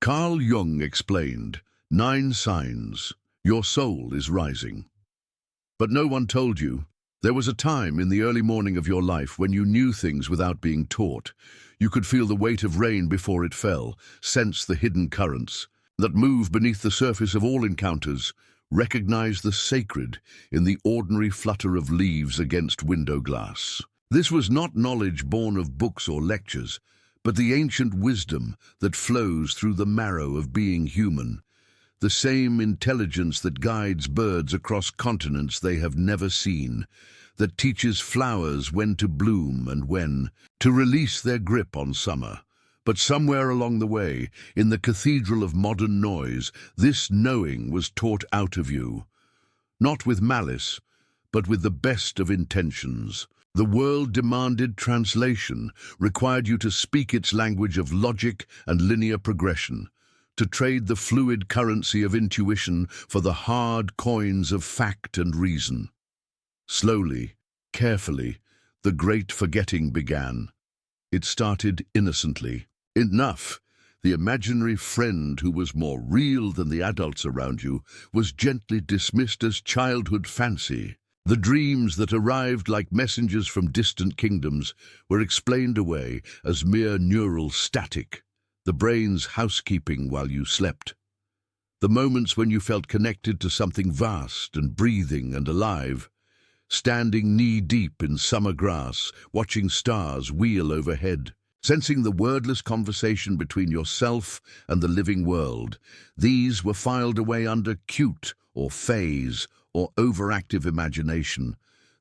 Carl Jung explained, 9 signs, your soul is rising. But no one told you. There was a time in the early morning of your life when you knew things without being taught. You could feel the weight of rain before it fell, sense the hidden currents that move beneath the surface of all encounters, recognize the sacred in the ordinary flutter of leaves against window glass. This was not knowledge born of books or lectures, but the ancient wisdom that flows through the marrow of being human, the same intelligence that guides birds across continents they have never seen, that teaches flowers when to bloom and when to release their grip on summer. But somewhere along the way, in the cathedral of modern noise, this knowing was taught out of you. Not with malice, but with the best of intentions. The world demanded translation, required you to speak its language of logic and linear progression, to trade the fluid currency of intuition for the hard coins of fact and reason. Slowly, carefully, the great forgetting began. It started innocently. Enough. The imaginary friend who was more real than the adults around you was gently dismissed as childhood fancy. The dreams that arrived like messengers from distant kingdoms were explained away as mere neural static, the brain's housekeeping while you slept. The moments when you felt connected to something vast and breathing and alive, standing knee-deep in summer grass, watching stars wheel overhead, sensing the wordless conversation between yourself and the living world, these were filed away under cute or phase or overactive imagination.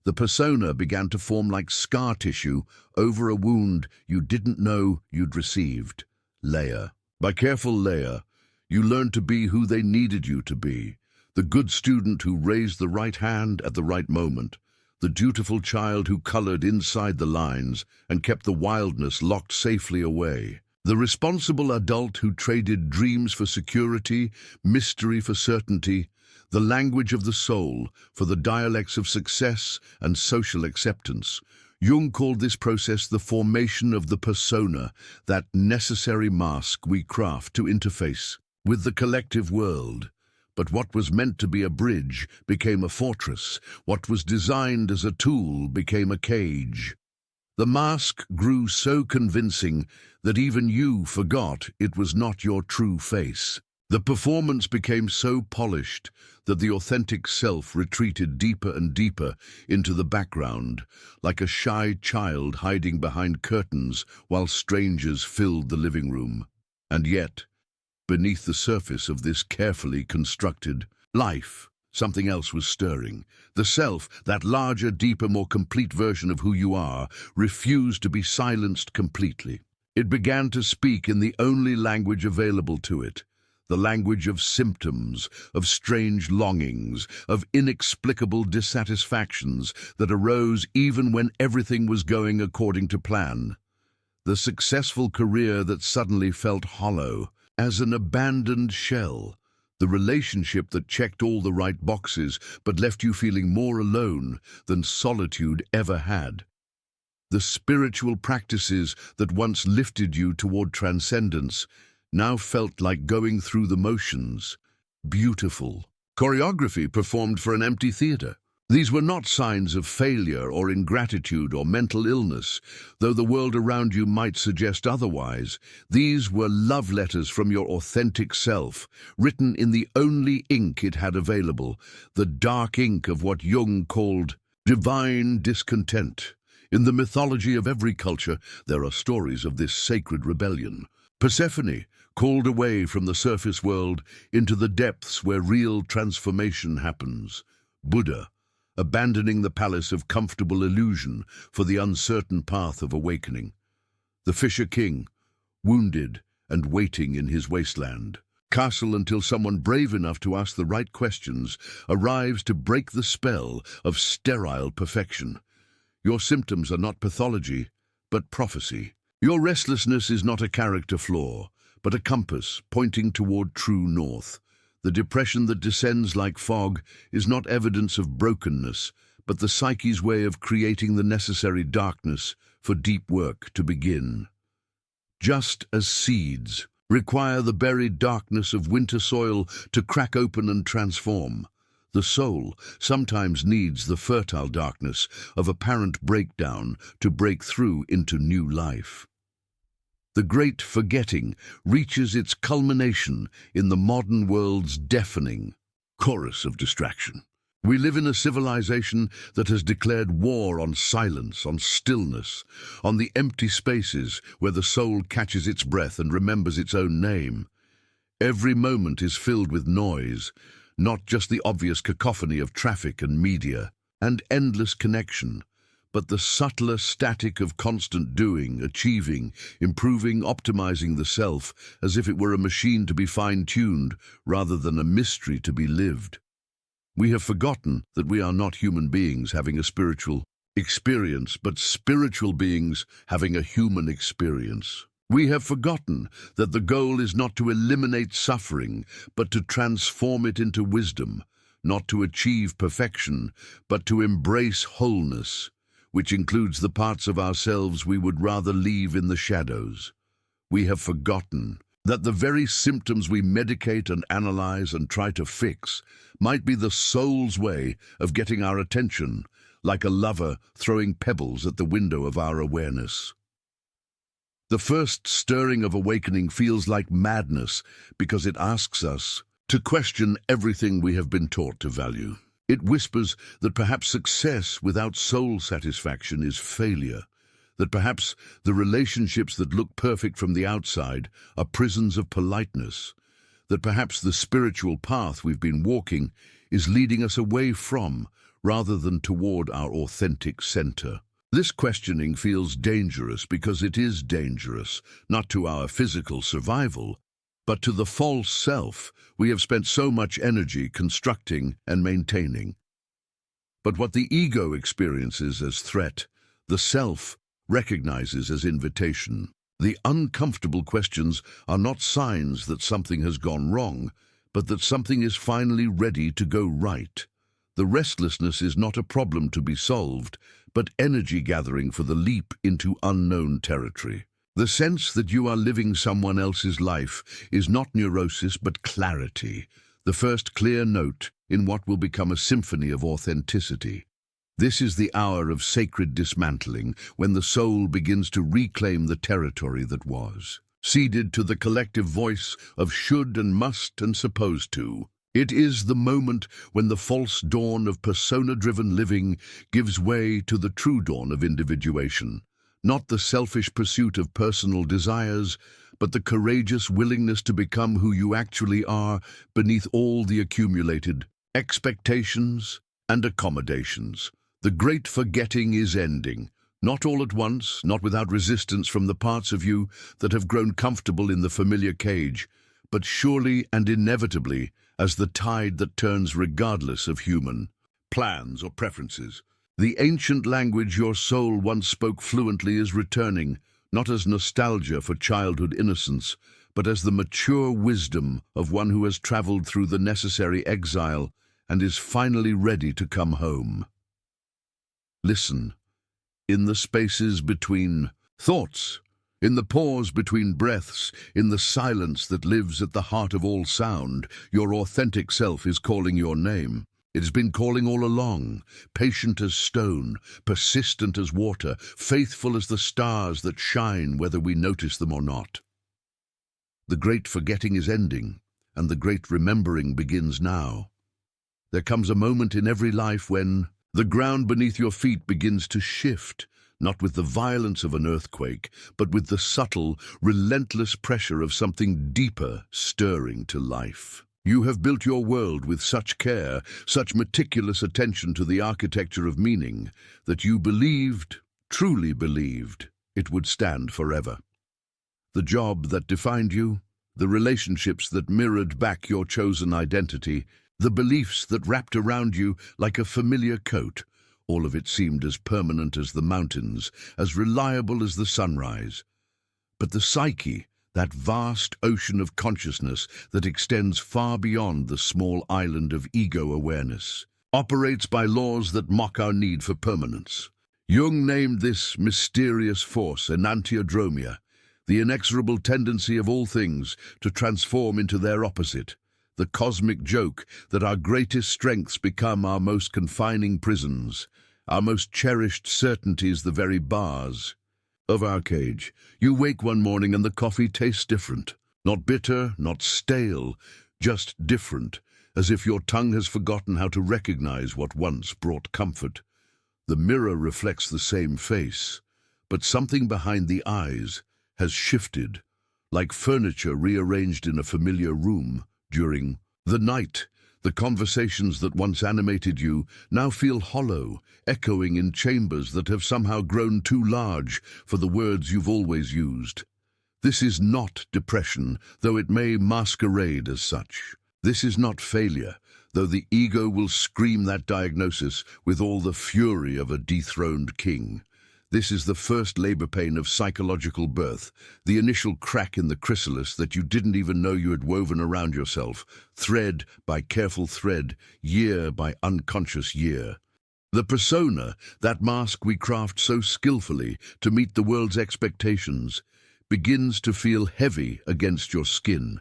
The persona began to form like scar tissue over a wound you didn't know you'd received. Layer by careful layer, you learned to be who they needed you to be, the good student who raised the right hand at the right moment, the dutiful child who colored inside the lines and kept the wildness locked safely away, the responsible adult who traded dreams for security, mystery for certainty, the language of the soul for the dialects of success and social acceptance. Jung called this process the formation of the persona, that necessary mask we craft to interface with the collective world. But what was meant to be a bridge became a fortress. What was designed as a tool became a cage. The mask grew so convincing that even you forgot it was not your true face. The performance became so polished that the authentic self retreated deeper and deeper into the background, like a shy child hiding behind curtains while strangers filled the living room. And yet, beneath the surface of this carefully constructed life, something else was stirring. The self, that larger, deeper, more complete version of who you are, refused to be silenced completely. It began to speak in the only language available to it, the language of symptoms, of strange longings, of inexplicable dissatisfactions that arose even when everything was going according to plan. The successful career that suddenly felt hollow, as an abandoned shell, the relationship that checked all the right boxes but left you feeling more alone than solitude ever had. The spiritual practices that once lifted you toward transcendence now felt like going through the motions. Beautiful choreography performed for an empty theater. These were not signs of failure or ingratitude or mental illness, though the world around you might suggest otherwise. These were love letters from your authentic self, written in the only ink it had available, the dark ink of what Jung called divine discontent. In the mythology of every culture, there are stories of this sacred rebellion. Persephone, called away from the surface world into the depths where real transformation happens. Buddha, abandoning the palace of comfortable illusion for the uncertain path of awakening. The Fisher King, wounded and waiting in his wasteland. Castle until someone brave enough to ask the right questions arrives to break the spell of sterile perfection. Your symptoms are not pathology, but prophecy. Your restlessness is not a character flaw, but a compass pointing toward true north. The depression that descends like fog is not evidence of brokenness, but the psyche's way of creating the necessary darkness for deep work to begin. Just as seeds require the buried darkness of winter soil to crack open and transform. The soul sometimes needs the fertile darkness of apparent breakdown to break through into new life. The great forgetting reaches its culmination in the modern world's deafening chorus of distraction. We live in a civilization that has declared war on silence, on stillness, on the empty spaces where the soul catches its breath and remembers its own name. Every moment is filled with noise, not just the obvious cacophony of traffic and media and endless connection, but the subtler static of constant doing, achieving, improving, optimizing the self, as if it were a machine to be fine-tuned rather than a mystery to be lived. We have forgotten that we are not human beings having a spiritual experience, but spiritual beings having a human experience. We have forgotten that the goal is not to eliminate suffering, but to transform it into wisdom, not to achieve perfection, but to embrace wholeness, which includes the parts of ourselves we would rather leave in the shadows. We have forgotten that the very symptoms we medicate and analyze and try to fix might be the soul's way of getting our attention, like a lover throwing pebbles at the window of our awareness. The first stirring of awakening feels like madness because it asks us to question everything we have been taught to value. It whispers that perhaps success without soul satisfaction is failure, that perhaps the relationships that look perfect from the outside are prisons of politeness, that perhaps the spiritual path we've been walking is leading us away from rather than toward our authentic center. This questioning feels dangerous because it is dangerous, not to our physical survival, but to the false self we have spent so much energy constructing and maintaining. But what the ego experiences as threat, the self recognizes as invitation. The uncomfortable questions are not signs that something has gone wrong, but that something is finally ready to go right. The restlessness is not a problem to be solved, but energy gathering for the leap into unknown territory. The sense that you are living someone else's life is not neurosis but clarity, the first clear note in what will become a symphony of authenticity. This is the hour of sacred dismantling, when the soul begins to reclaim the territory that was, ceded to the collective voice of should and must and supposed to. It is the moment when the false dawn of persona-driven living gives way to the true dawn of individuation, not the selfish pursuit of personal desires, but the courageous willingness to become who you actually are beneath all the accumulated expectations and accommodations. The great forgetting is ending, not all at once, not without resistance from the parts of you that have grown comfortable in the familiar cage, but surely and inevitably as the tide that turns regardless of human plans or preferences. The ancient language your soul once spoke fluently is returning, not as nostalgia for childhood innocence, but as the mature wisdom of one who has traveled through the necessary exile and is finally ready to come home. Listen, in the spaces between thoughts, in the pause between breaths, in the silence that lives at the heart of all sound, your authentic self is calling your name. It has been calling all along, patient as stone, persistent as water, faithful as the stars that shine whether we notice them or not. The great forgetting is ending, and the great remembering begins now. There comes a moment in every life when the ground beneath your feet begins to shift, not with the violence of an earthquake, but with the subtle, relentless pressure of something deeper stirring to life. You have built your world with such care, such meticulous attention to the architecture of meaning, that you believed, truly believed, it would stand forever. The job that defined you, the relationships that mirrored back your chosen identity, the beliefs that wrapped around you like a familiar coat, all of it seemed as permanent as the mountains, as reliable as the sunrise. But the psyche, that vast ocean of consciousness that extends far beyond the small island of ego awareness, operates by laws that mock our need for permanence. Jung named this mysterious force enantiodromia, the inexorable tendency of all things to transform into their opposite, the cosmic joke that our greatest strengths become our most confining prisons, our most cherished certainties the very bars of our cage. You wake one morning and the coffee tastes different. Not bitter, not stale, just different, as if your tongue has forgotten how to recognize what once brought comfort. The mirror reflects the same face, but something behind the eyes has shifted, like furniture rearranged in a familiar room during the night. The conversations that once animated you now feel hollow, echoing in chambers that have somehow grown too large for the words you've always used. This is not depression, though it may masquerade as such. This is not failure, though the ego will scream that diagnosis with all the fury of a dethroned king. This is the first labor pain of psychological birth, the initial crack in the chrysalis that you didn't even know you had woven around yourself, thread by careful thread, year by unconscious year. The persona, that mask we craft so skillfully to meet the world's expectations, begins to feel heavy against your skin.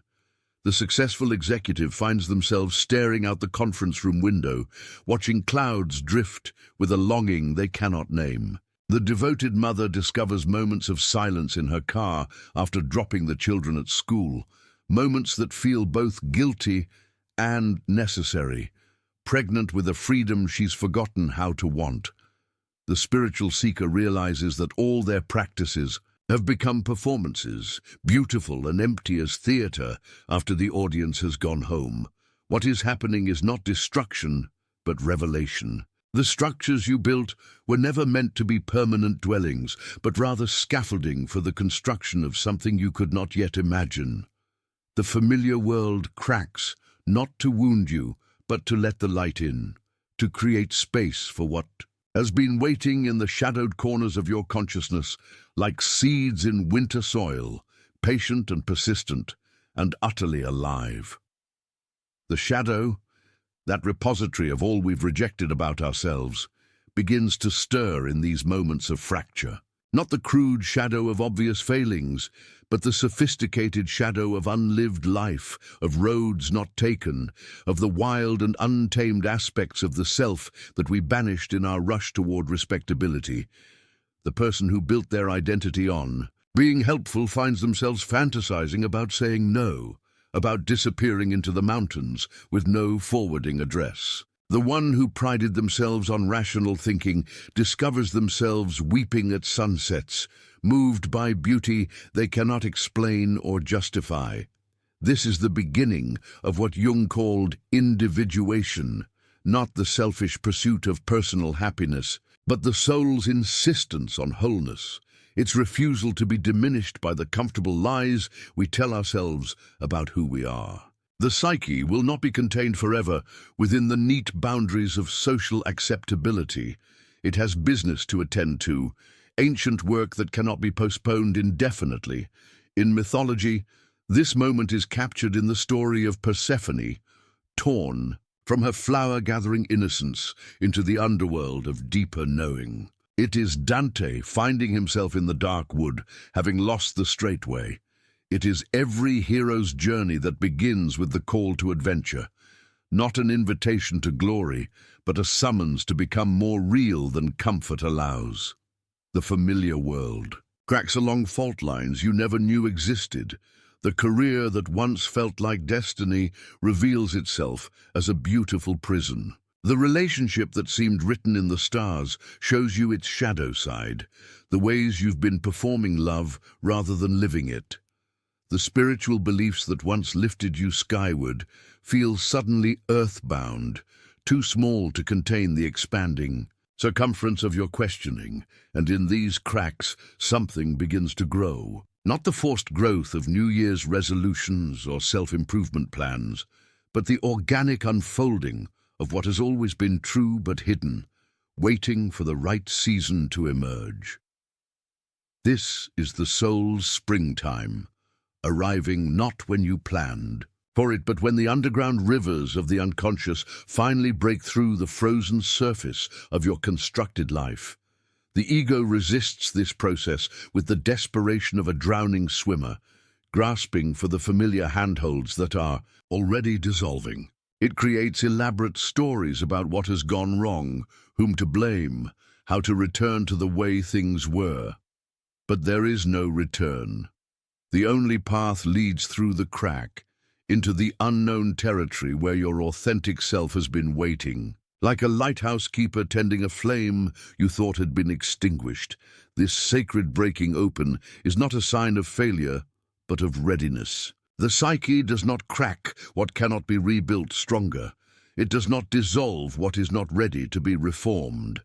The successful executive finds themselves staring out the conference room window, watching clouds drift with a longing they cannot name. The devoted mother discovers moments of silence in her car after dropping the children at school, moments that feel both guilty and necessary, pregnant with a freedom she's forgotten how to want. The spiritual seeker realizes that all their practices have become performances, beautiful and empty as theater after the audience has gone home. What is happening is not destruction, but revelation. The structures you built were never meant to be permanent dwellings, but rather scaffolding for the construction of something you could not yet imagine. The familiar world cracks, not to wound you, but to let the light in, to create space for what has been waiting in the shadowed corners of your consciousness, like seeds in winter soil, patient and persistent, and utterly alive. The shadow, that repository of all we've rejected about ourselves, begins to stir in these moments of fracture. Not the crude shadow of obvious failings, but the sophisticated shadow of unlived life, of roads not taken, of the wild and untamed aspects of the self that we banished in our rush toward respectability. The person who built their identity on being helpful finds themselves fantasizing about saying no, about disappearing into the mountains with no forwarding address. The one who prided themselves on rational thinking discovers themselves weeping at sunsets, moved by beauty they cannot explain or justify. This is the beginning of what Jung called individuation, not the selfish pursuit of personal happiness, but the soul's insistence on wholeness, its refusal to be diminished by the comfortable lies we tell ourselves about who we are. The psyche will not be contained forever within the neat boundaries of social acceptability. It has business to attend to, ancient work that cannot be postponed indefinitely. In mythology, this moment is captured in the story of Persephone, torn from her flower-gathering innocence into the underworld of deeper knowing. It is Dante finding himself in the dark wood, having lost the straight way. It is every hero's journey that begins with the call to adventure, not an invitation to glory, but a summons to become more real than comfort allows. The familiar world cracks along fault lines you never knew existed. The career that once felt like destiny reveals itself as a beautiful prison. The relationship that seemed written in the stars shows you its shadow side, the ways you've been performing love rather than living it. The spiritual beliefs that once lifted you skyward feel suddenly earthbound, too small to contain the expanding circumference of your questioning, and in these cracks something begins to grow. Not the forced growth of New Year's resolutions or self-improvement plans, but the organic unfolding of what has always been true but hidden, waiting for the right season to emerge. This is the soul's springtime, arriving not when you planned for it, but when the underground rivers of the unconscious finally break through the frozen surface of your constructed life. The ego resists this process with the desperation of a drowning swimmer, grasping for the familiar handholds that are already dissolving. It creates elaborate stories about what has gone wrong, whom to blame, how to return to the way things were. But there is no return. The only path leads through the crack, into the unknown territory where your authentic self has been waiting. Like a lighthouse keeper tending a flame you thought had been extinguished, this sacred breaking open is not a sign of failure, but of readiness. The psyche does not crack what cannot be rebuilt stronger. It does not dissolve what is not ready to be reformed.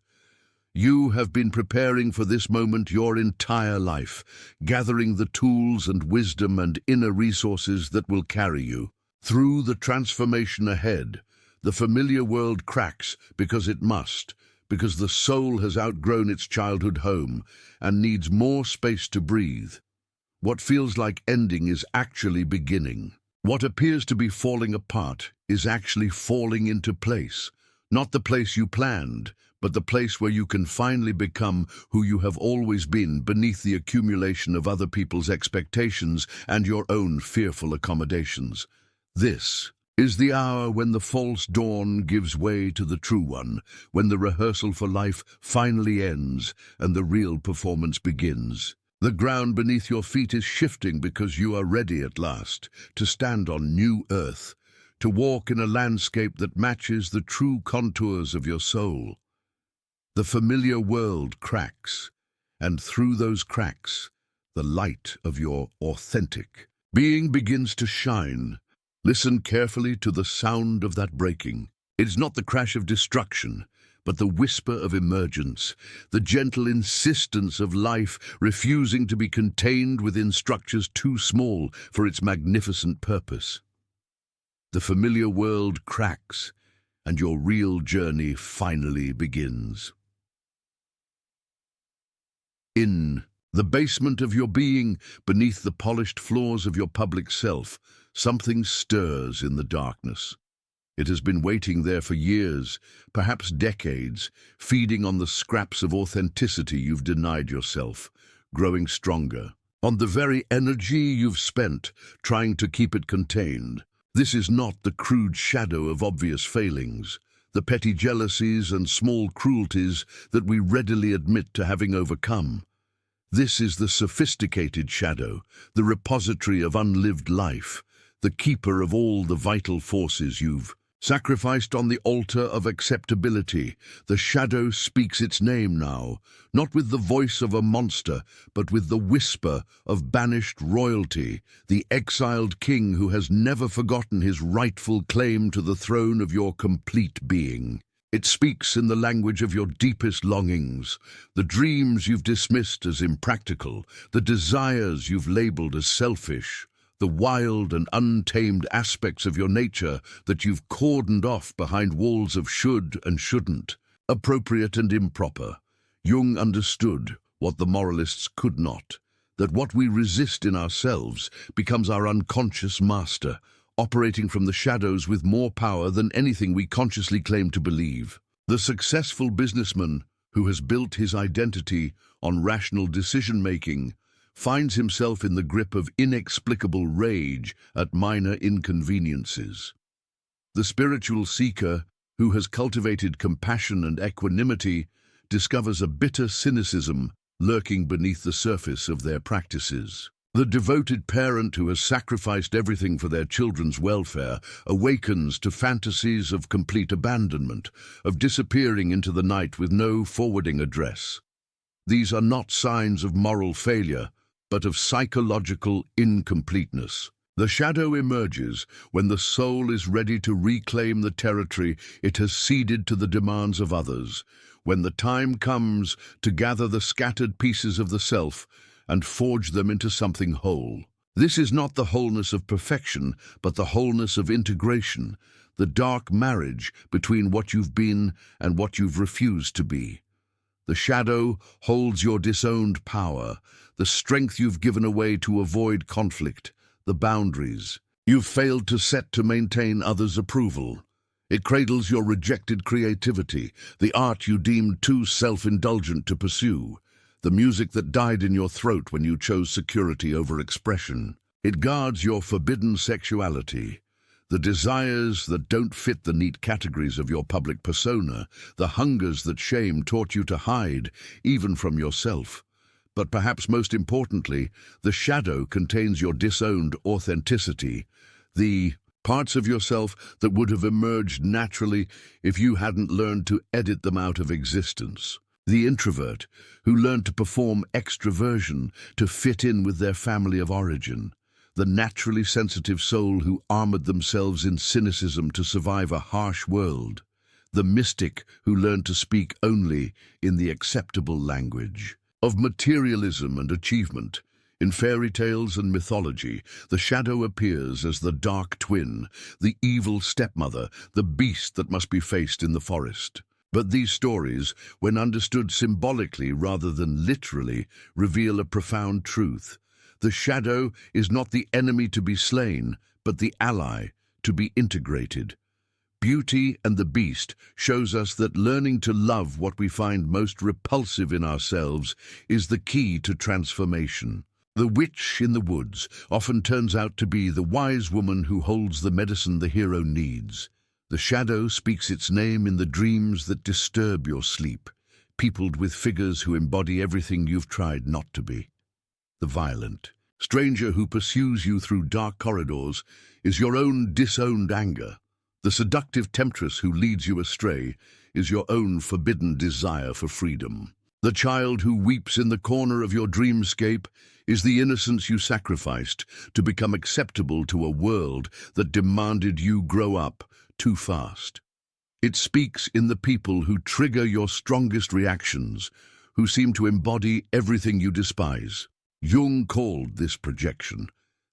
You have been preparing for this moment your entire life, gathering the tools and wisdom and inner resources that will carry you through the transformation ahead. The familiar world cracks because it must, because the soul has outgrown its childhood home and needs more space to breathe. What feels like ending is actually beginning. What appears to be falling apart is actually falling into place. Not the place you planned, but the place where you can finally become who you have always been beneath the accumulation of other people's expectations and your own fearful accommodations. This is the hour when the false dawn gives way to the true one, when the rehearsal for life finally ends and the real performance begins. The ground beneath your feet is shifting because you are ready at last to stand on new earth, to walk in a landscape that matches the true contours of your soul. The familiar world cracks, and through those cracks, the light of your authentic being begins to shine. Listen carefully to the sound of that breaking. It is not the crash of destruction, but the whisper of emergence, the gentle insistence of life refusing to be contained within structures too small for its magnificent purpose. The familiar world cracks, and your real journey finally begins. In the basement of your being, beneath the polished floors of your public self, something stirs in the darkness. It has been waiting there for years, perhaps decades, feeding on the scraps of authenticity you've denied yourself, growing stronger, on the very energy you've spent trying to keep it contained. This is not the crude shadow of obvious failings, the petty jealousies and small cruelties that we readily admit to having overcome. This is the sophisticated shadow, the repository of unlived life, the keeper of all the vital forces you've sacrificed on the altar of acceptability. The shadow speaks its name now, not with the voice of a monster, but with the whisper of banished royalty, the exiled king who has never forgotten his rightful claim to the throne of your complete being. It speaks in the language of your deepest longings, the dreams you've dismissed as impractical, the desires you've labeled as selfish, the wild and untamed aspects of your nature that you've cordoned off behind walls of should and shouldn't, appropriate and improper. Jung understood what the moralists could not, that what we resist in ourselves becomes our unconscious master, operating from the shadows with more power than anything we consciously claim to believe. The successful businessman who has built his identity on rational decision-making finds himself in the grip of inexplicable rage at minor inconveniences. The spiritual seeker who has cultivated compassion and equanimity discovers a bitter cynicism lurking beneath the surface of their practices. The devoted parent who has sacrificed everything for their children's welfare awakens to fantasies of complete abandonment, of disappearing into the night with no forwarding address. These are not signs of moral failure, but of psychological incompleteness. The shadow emerges when the soul is ready to reclaim the territory it has ceded to the demands of others, when the time comes to gather the scattered pieces of the self and forge them into something whole. This is not the wholeness of perfection, but the wholeness of integration, the dark marriage between what you've been and what you've refused to be. The shadow holds your disowned power, the strength you've given away to avoid conflict, the boundaries you've failed to set to maintain others' approval. It cradles your rejected creativity, the art you deemed too self-indulgent to pursue, the music that died in your throat when you chose security over expression. It guards your forbidden sexuality, the desires that don't fit the neat categories of your public persona, the hungers that shame taught you to hide, even from yourself. But perhaps most importantly, the shadow contains your disowned authenticity, the parts of yourself that would have emerged naturally if you hadn't learned to edit them out of existence. The introvert who learned to perform extroversion to fit in with their family of origin. The naturally sensitive soul who armored themselves in cynicism to survive a harsh world. The mystic who learned to speak only in the acceptable language of materialism and achievement. In fairy tales and mythology, the shadow appears as the dark twin, the evil stepmother, the beast that must be faced in the forest. But these stories, when understood symbolically rather than literally, reveal a profound truth. The shadow is not the enemy to be slain, but the ally to be integrated. Beauty and the Beast shows us that learning to love what we find most repulsive in ourselves is the key to transformation. The witch in the woods often turns out to be the wise woman who holds the medicine the hero needs. The shadow speaks its name in the dreams that disturb your sleep, peopled with figures who embody everything you've tried not to be. The violent stranger who pursues you through dark corridors is your own disowned anger. The seductive temptress who leads you astray is your own forbidden desire for freedom. The child who weeps in the corner of your dreamscape is the innocence you sacrificed to become acceptable to a world that demanded you grow up too fast. It speaks in the people who trigger your strongest reactions, who seem to embody everything you despise. Jung called this projection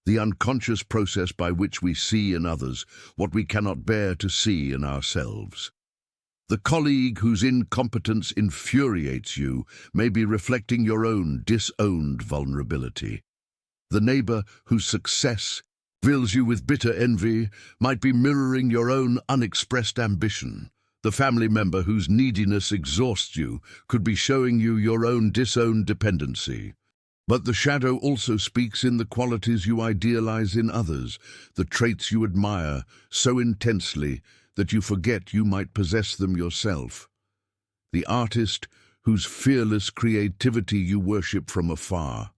the unconscious process by which we see in others what we cannot bear to see in ourselves. The colleague whose incompetence infuriates you may be reflecting your own disowned vulnerability. The neighbor whose success fills you with bitter envy might be mirroring your own unexpressed ambition. The family member whose neediness exhausts you could be showing you your own disowned dependency. But the shadow also speaks in the qualities you idealize in others, the traits you admire so intensely that you forget you might possess them yourself. The artist whose fearless creativity you worship from afar.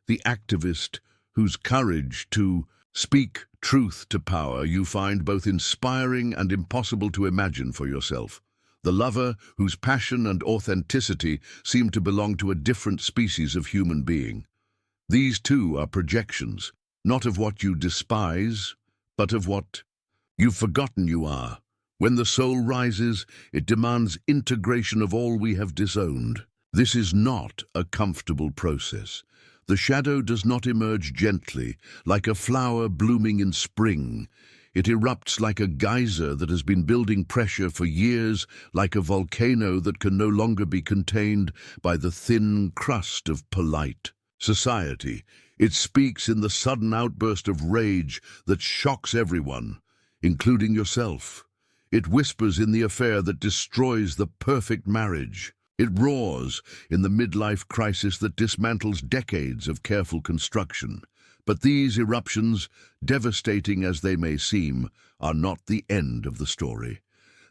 The activist whose courage to speak truth to power you find both inspiring and impossible to imagine for yourself. The lover whose passion and authenticity seem to belong to a different species of human being. These too are projections, not of what you despise, but of what you've forgotten you are. When the soul rises, it demands integration of all we have disowned. This is not a comfortable process. The shadow does not emerge gently, like a flower blooming in spring. It erupts like a geyser that has been building pressure for years, like a volcano that can no longer be contained by the thin crust of polite society. It speaks in the sudden outburst of rage that shocks everyone, including yourself. It whispers in the affair that destroys the perfect marriage. It roars in the midlife crisis that dismantles decades of careful construction. But these eruptions, devastating as they may seem, are not the end of the story.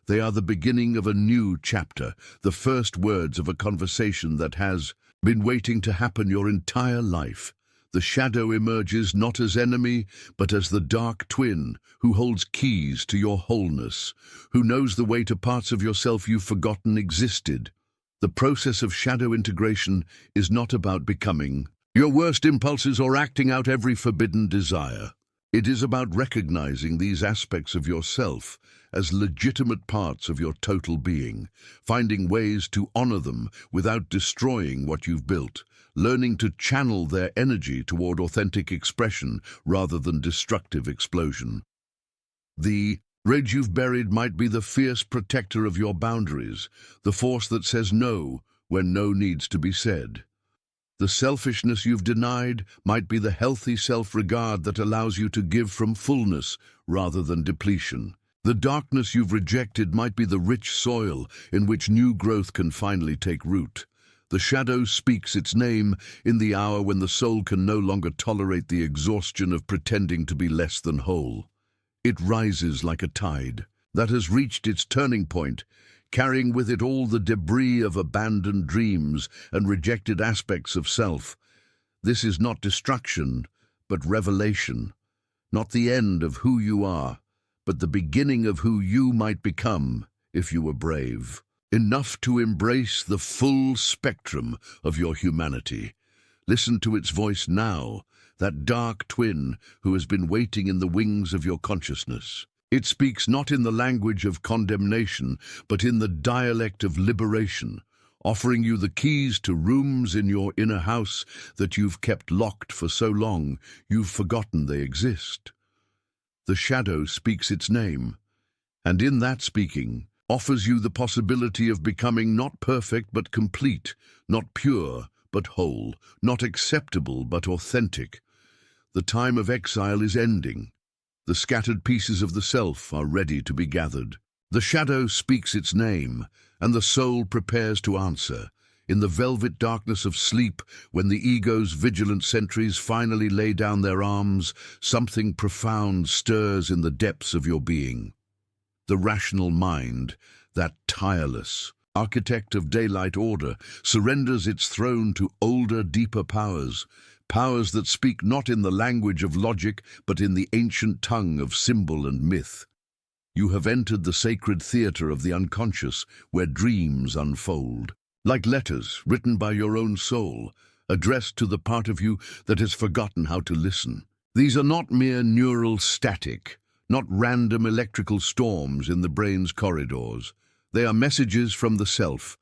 They are the beginning of a new chapter, the first words of a conversation that has been waiting to happen your entire life. The shadow emerges not as enemy, but as the dark twin who holds keys to your wholeness, who knows the way to parts of yourself you've forgotten existed. The process of shadow integration is not about becoming your worst impulses or acting out every forbidden desire. It is about recognizing these aspects of yourself as legitimate parts of your total being, finding ways to honor them without destroying what you've built, learning to channel their energy toward authentic expression rather than destructive explosion. The rage you've buried might be the fierce protector of your boundaries, the force that says no when no needs to be said. The selfishness you've denied might be the healthy self-regard that allows you to give from fullness rather than depletion. The darkness you've rejected might be the rich soil in which new growth can finally take root. The shadow speaks its name in the hour when the soul can no longer tolerate the exhaustion of pretending to be less than whole. It rises like a tide that has reached its turning point, carrying with it all the debris of abandoned dreams and rejected aspects of self. This is not destruction, but revelation. Not the end of who you are, but the beginning of who you might become if you were brave. Enough to embrace the full spectrum of your humanity. Listen to its voice now, that dark twin who has been waiting in the wings of your consciousness. It speaks not in the language of condemnation, but in the dialect of liberation, offering you the keys to rooms in your inner house that you've kept locked for so long you've forgotten they exist. The shadow speaks its name, and in that speaking, offers you the possibility of becoming not perfect but complete, not pure but whole, not acceptable but authentic. The time of exile is ending. The scattered pieces of the self are ready to be gathered. The shadow speaks its name, and the soul prepares to answer. In the velvet darkness of sleep, when the ego's vigilant sentries finally lay down their arms, something profound stirs in the depths of your being. The rational mind, that tireless architect of daylight order, surrenders its throne to older, deeper powers, powers that speak not in the language of logic, but in the ancient tongue of symbol and myth. You have entered the sacred theater of the unconscious, where dreams unfold, like letters written by your own soul, addressed to the part of you that has forgotten how to listen. These are not mere neural static, not random electrical storms in the brain's corridors. They are messages from the self,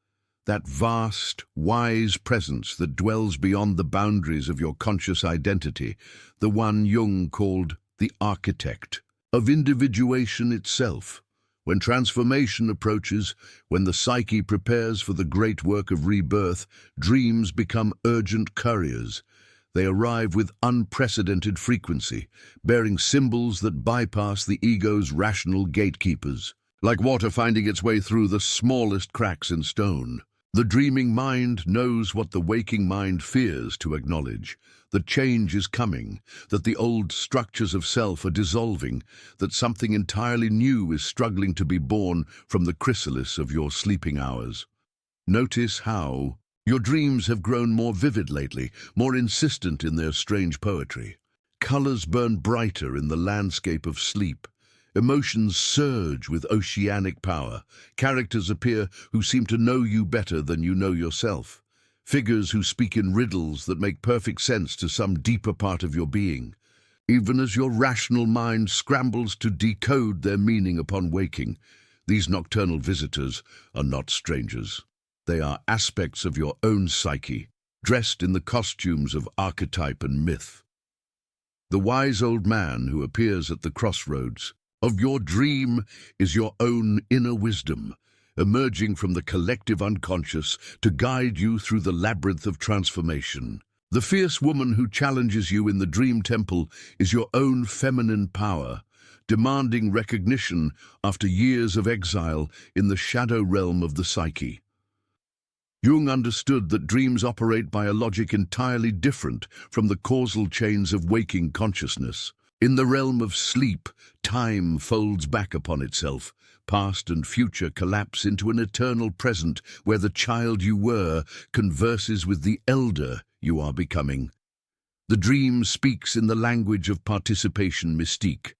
that vast, wise presence that dwells beyond the boundaries of your conscious identity, the one Jung called the architect of individuation itself. When transformation approaches, when the psyche prepares for the great work of rebirth, dreams become urgent couriers. They arrive with unprecedented frequency, bearing symbols that bypass the ego's rational gatekeepers, like water finding its way through the smallest cracks in stone. The dreaming mind knows what the waking mind fears to acknowledge, that change is coming, that the old structures of self are dissolving, that something entirely new is struggling to be born from the chrysalis of your sleeping hours. Notice how your dreams have grown more vivid lately, more insistent in their strange poetry. Colors burn brighter in the landscape of sleep. Emotions surge with oceanic power. Characters appear who seem to know you better than you know yourself. Figures who speak in riddles that make perfect sense to some deeper part of your being. Even as your rational mind scrambles to decode their meaning upon waking, these nocturnal visitors are not strangers. They are aspects of your own psyche, dressed in the costumes of archetype and myth. The wise old man who appears at the crossroads of your dream is your own inner wisdom, emerging from the collective unconscious to guide you through the labyrinth of transformation. The fierce woman who challenges you in the dream temple is your own feminine power, demanding recognition after years of exile in the shadow realm of the psyche. Jung understood that dreams operate by a logic entirely different from the causal chains of waking consciousness. In the realm of sleep, time folds back upon itself. Past and future collapse into an eternal present where the child you were converses with the elder you are becoming. The dream speaks in the language of participation mystique,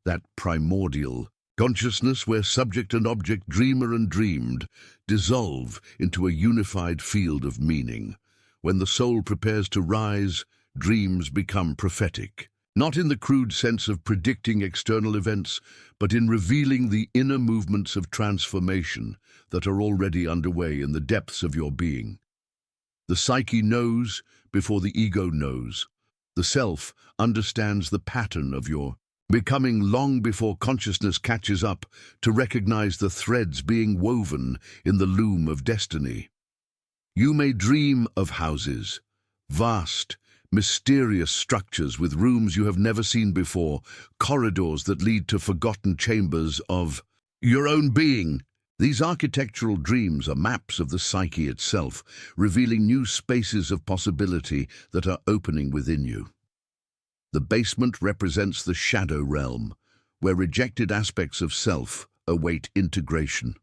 that primordial consciousness where subject and object, dreamer and dreamed, dissolve into a unified field of meaning. When the soul prepares to rise, dreams become prophetic. Not in the crude sense of predicting external events, but in revealing the inner movements of transformation that are already underway in the depths of your being. The psyche knows before the ego knows. The self understands the pattern of your becoming long before consciousness catches up to recognize the threads being woven in the loom of destiny. You may dream of houses, vast, mysterious structures with rooms you have never seen before, corridors that lead to forgotten chambers of your own being. These architectural dreams are maps of the psyche itself, revealing new spaces of possibility that are opening within you. The basement represents the shadow realm, where rejected aspects of self await integration.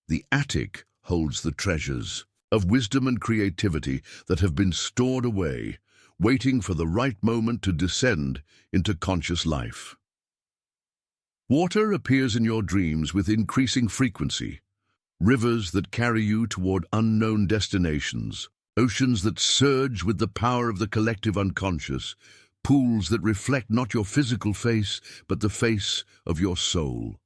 The attic holds the treasures of wisdom and creativity that have been stored away, waiting for the right moment to descend into conscious life. Water appears in your dreams with increasing frequency, rivers that carry you toward unknown destinations, oceans that surge with the power of the collective unconscious, pools that reflect not your physical face, but the face of your soul.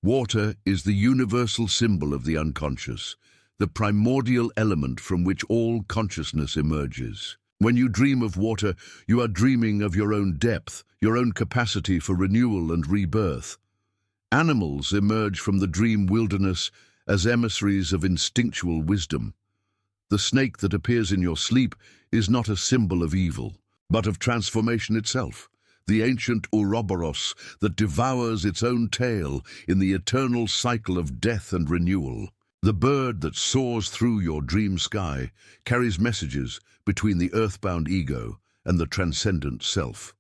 Water is the universal symbol of the unconscious, the primordial element from which all consciousness emerges. When you dream of water, you are dreaming of your own depth, your own capacity for renewal and rebirth. Animals emerge from the dream wilderness as emissaries of instinctual wisdom. The snake that appears in your sleep is not a symbol of evil, but of transformation itself, the ancient Ouroboros that devours its own tail in the eternal cycle of death and renewal. The bird that soars through your dream sky carries messages between the earthbound ego and the transcendent self.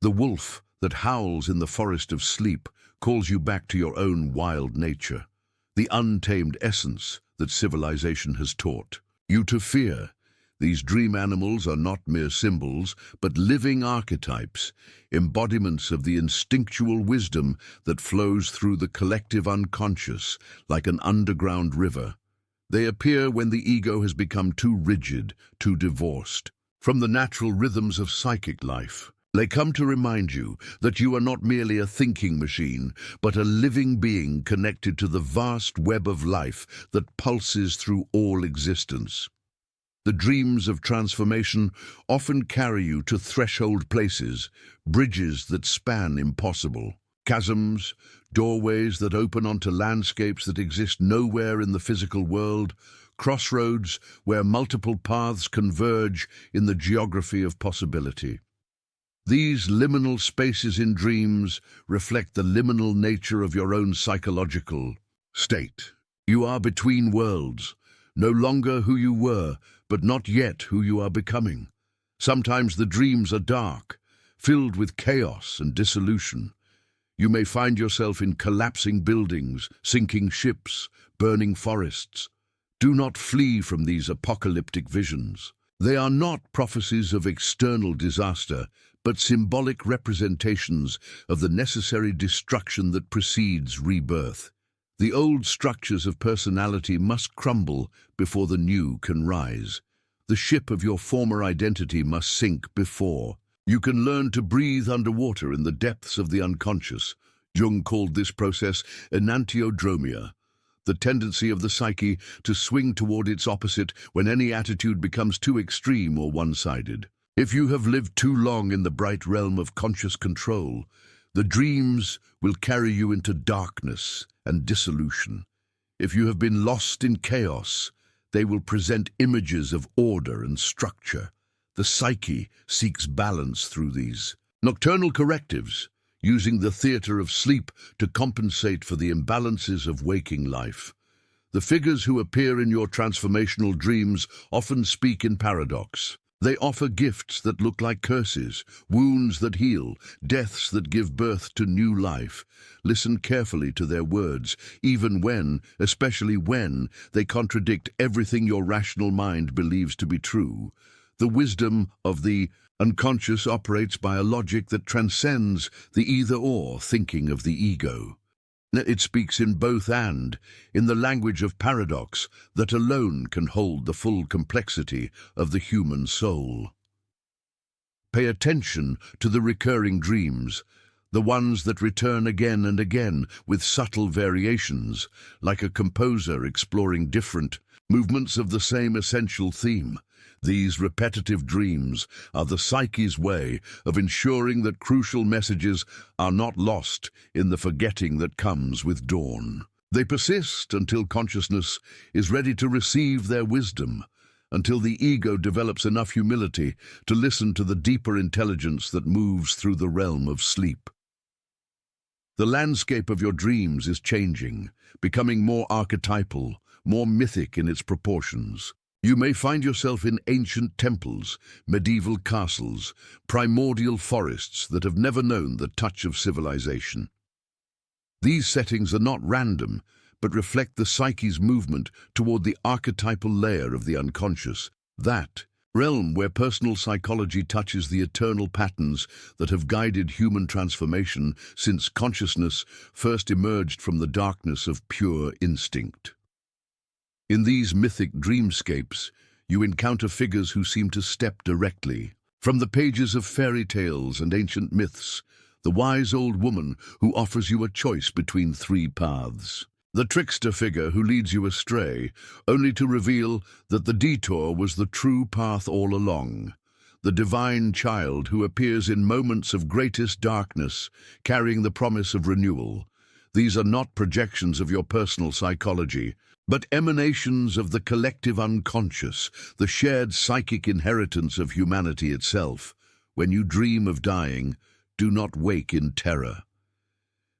The wolf that howls in the forest of sleep calls you back to your own wild nature, the untamed essence that civilization has taught you to fear. These dream animals are not mere symbols, but living archetypes, embodiments of the instinctual wisdom that flows through the collective unconscious like an underground river. They appear when the ego has become too rigid, too divorced from the natural rhythms of psychic life. They come to remind you that you are not merely a thinking machine, but a living being connected to the vast web of life that pulses through all existence. The dreams of transformation often carry you to threshold places, bridges that span impossible, chasms, doorways that open onto landscapes that exist nowhere in the physical world, crossroads where multiple paths converge in the geography of possibility. These liminal spaces in dreams reflect the liminal nature of your own psychological state. You are between worlds, no longer who you were, but not yet who you are becoming. Sometimes the dreams are dark, filled with chaos and dissolution. You may find yourself in collapsing buildings, sinking ships, burning forests. Do not flee from these apocalyptic visions. They are not prophecies of external disaster, but symbolic representations of the necessary destruction that precedes rebirth. The old structures of personality must crumble before the new can rise. The ship of your former identity must sink before you can learn to breathe underwater in the depths of the unconscious. Jung called this process enantiodromia, the tendency of the psyche to swing toward its opposite when any attitude becomes too extreme or one-sided. If you have lived too long in the bright realm of conscious control, the dreams will carry you into darkness and dissolution. If you have been lost in chaos, they will present images of order and structure. The psyche seeks balance through these nocturnal correctives, using the theater of sleep to compensate for the imbalances of waking life. The figures who appear in your transformational dreams often speak in paradox. They offer gifts that look like curses, wounds that heal, deaths that give birth to new life. Listen carefully to their words, even when, especially when, they contradict everything your rational mind believes to be true. The wisdom of the unconscious operates by a logic that transcends the either-or thinking of the ego. It speaks in both and, in the language of paradox that alone can hold the full complexity of the human soul. Pay attention to the recurring dreams, the ones that return again and again with subtle variations, like a composer exploring different movements of the same essential theme. These repetitive dreams are the psyche's way of ensuring that crucial messages are not lost in the forgetting that comes with dawn. They persist until consciousness is ready to receive their wisdom, until the ego develops enough humility to listen to the deeper intelligence that moves through the realm of sleep. The landscape of your dreams is changing, becoming more archetypal, more mythic in its proportions. You may find yourself in ancient temples, medieval castles, primordial forests that have never known the touch of civilization. These settings are not random, but reflect the psyche's movement toward the archetypal layer of the unconscious, that realm where personal psychology touches the eternal patterns that have guided human transformation since consciousness first emerged from the darkness of pure instinct. In these mythic dreamscapes, you encounter figures who seem to step directly from the pages of fairy tales and ancient myths, the wise old woman who offers you a choice between three paths. The trickster figure who leads you astray, only to reveal that the detour was the true path all along. The divine child who appears in moments of greatest darkness, carrying the promise of renewal. These are not projections of your personal psychology, but emanations of the collective unconscious, the shared psychic inheritance of humanity itself. When you dream of dying, do not wake in terror.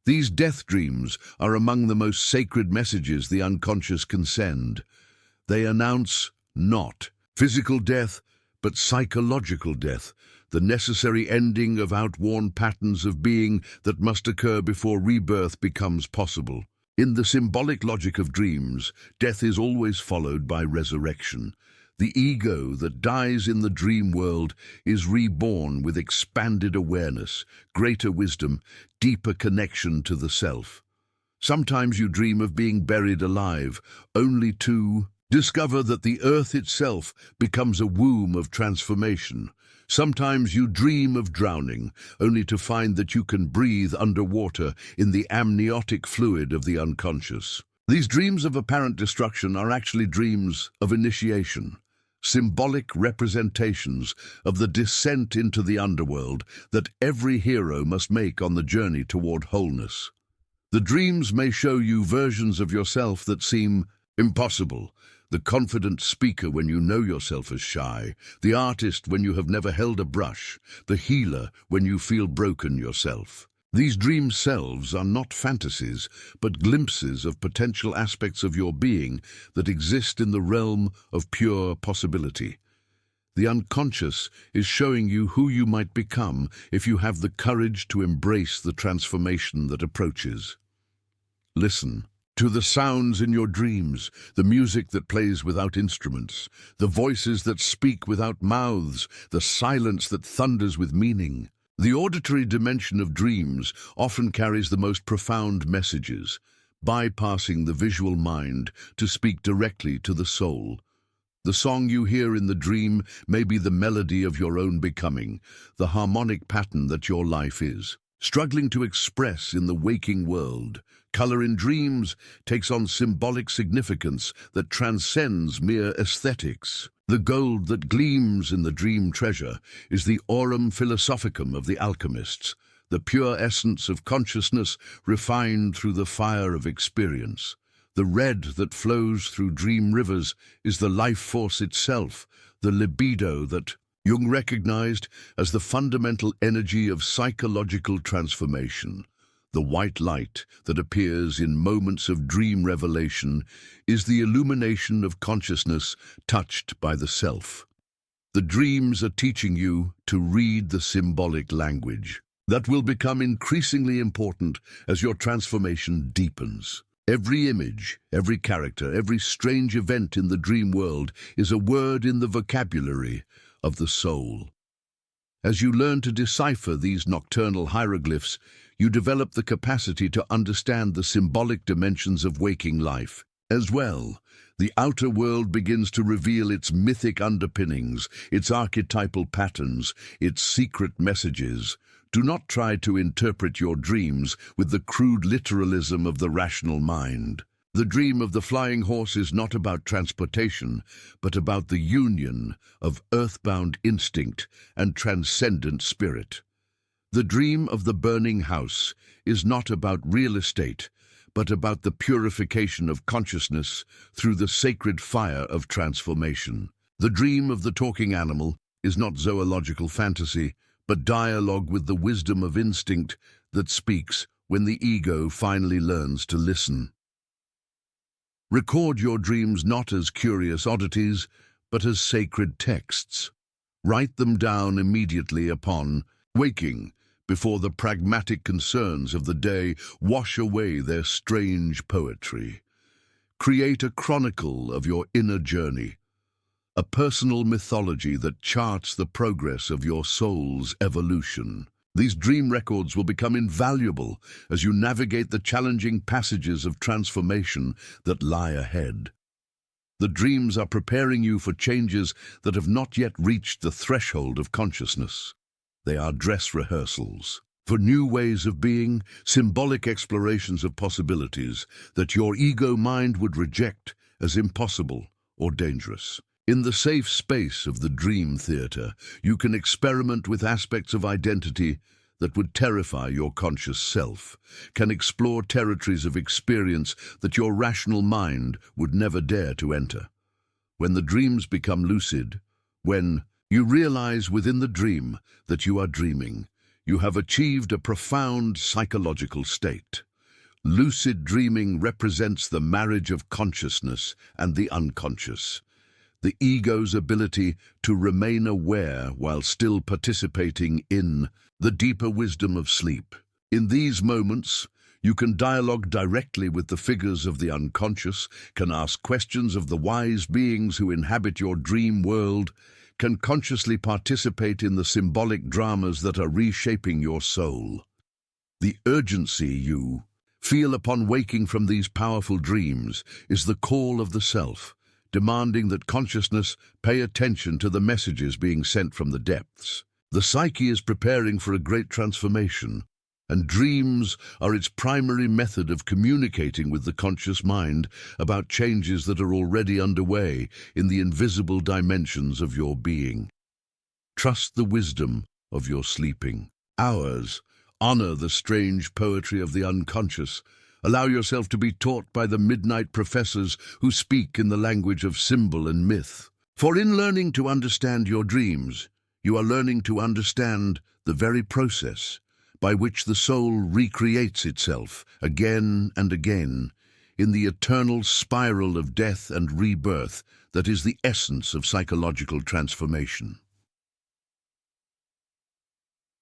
These death dreams are among the most sacred messages the unconscious can send. They announce not physical death, but psychological death, the necessary ending of outworn patterns of being that must occur before rebirth becomes possible. In the symbolic logic of dreams, death is always followed by resurrection. The ego that dies in the dream world is reborn with expanded awareness, greater wisdom, deeper connection to the self. Sometimes you dream of being buried alive, only to discover that the earth itself becomes a womb of transformation. Sometimes you dream of drowning, only to find that you can breathe underwater in the amniotic fluid of the unconscious. These dreams of apparent destruction are actually dreams of initiation, symbolic representations of the descent into the underworld that every hero must make on the journey toward wholeness. The dreams may show you versions of yourself that seem impossible, the confident speaker when you know yourself as shy, the artist when you have never held a brush, the healer when you feel broken yourself. These dream selves are not fantasies, but glimpses of potential aspects of your being that exist in the realm of pure possibility. The unconscious is showing you who you might become if you have the courage to embrace the transformation that approaches. Listen to the sounds in your dreams, the music that plays without instruments, the voices that speak without mouths, the silence that thunders with meaning. The auditory dimension of dreams often carries the most profound messages, bypassing the visual mind to speak directly to the soul. The song you hear in the dream may be the melody of your own becoming, the harmonic pattern that your life is struggling to express in the waking world. Color in dreams takes on symbolic significance that transcends mere aesthetics. The gold that gleams in the dream treasure is the aurum philosophicum of the alchemists, the pure essence of consciousness refined through the fire of experience. The red that flows through dream rivers is the life force itself, the libido that Jung recognized as the fundamental energy of psychological transformation. The white light that appears in moments of dream revelation is the illumination of consciousness touched by the self. The dreams are teaching you to read the symbolic language that will become increasingly important as your transformation deepens. Every image, every character, every strange event in the dream world is a word in the vocabulary of the soul. As you learn to decipher these nocturnal hieroglyphs, you develop the capacity to understand the symbolic dimensions of waking life. As well, the outer world begins to reveal its mythic underpinnings, its archetypal patterns, its secret messages. Do not try to interpret your dreams with the crude literalism of the rational mind. The dream of the flying horse is not about transportation, but about the union of earthbound instinct and transcendent spirit. The dream of the burning house is not about real estate, but about the purification of consciousness through the sacred fire of transformation. The dream of the talking animal is not zoological fantasy, but dialogue with the wisdom of instinct that speaks when the ego finally learns to listen. Record your dreams not as curious oddities, but as sacred texts. Write them down immediately upon waking, before the pragmatic concerns of the day wash away their strange poetry. Create a chronicle of your inner journey, a personal mythology that charts the progress of your soul's evolution. These dream records will become invaluable as you navigate the challenging passages of transformation that lie ahead. The dreams are preparing you for changes that have not yet reached the threshold of consciousness. They are dress rehearsals for new ways of being, symbolic explorations of possibilities that your ego mind would reject as impossible or dangerous. In the safe space of the dream theater, you can experiment with aspects of identity that would terrify your conscious self, can explore territories of experience that your rational mind would never dare to enter. When the dreams become lucid, when you realize within the dream that you are dreaming, you have achieved a profound psychological state. Lucid dreaming represents the marriage of consciousness and the unconscious, the ego's ability to remain aware while still participating in the deeper wisdom of sleep. In these moments, you can dialogue directly with the figures of the unconscious, can ask questions of the wise beings who inhabit your dream world, can consciously participate in the symbolic dramas that are reshaping your soul. The urgency you feel upon waking from these powerful dreams is the call of the self, demanding that consciousness pay attention to the messages being sent from the depths. The psyche is preparing for a great transformation, and dreams are its primary method of communicating with the conscious mind about changes that are already underway in the invisible dimensions of your being. Trust the wisdom of your sleeping hours. Honor the strange poetry of the unconscious. Allow yourself to be taught by the midnight professors who speak in the language of symbol and myth. For in learning to understand your dreams, you are learning to understand the very process by which the soul recreates itself again and again in the eternal spiral of death and rebirth that is the essence of psychological transformation.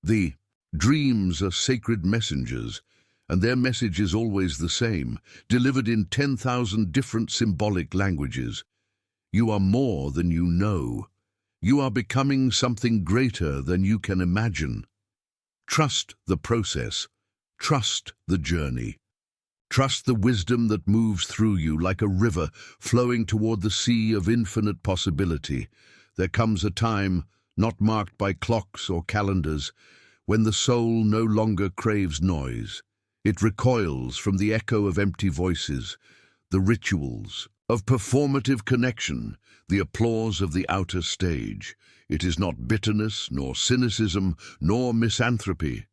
The dreams are sacred messengers, and their message is always the same, delivered in 10,000 different symbolic languages. You are more than you know. You are becoming something greater than you can imagine. Trust the process. Trust the journey. Trust the wisdom that moves through you like a river flowing toward the sea of infinite possibility. There comes a time, not marked by clocks or calendars, when the soul no longer craves noise. It recoils from the echo of empty voices, the rituals of performative connection, the applause of the outer stage. It is not bitterness, nor cynicism, nor misanthropy.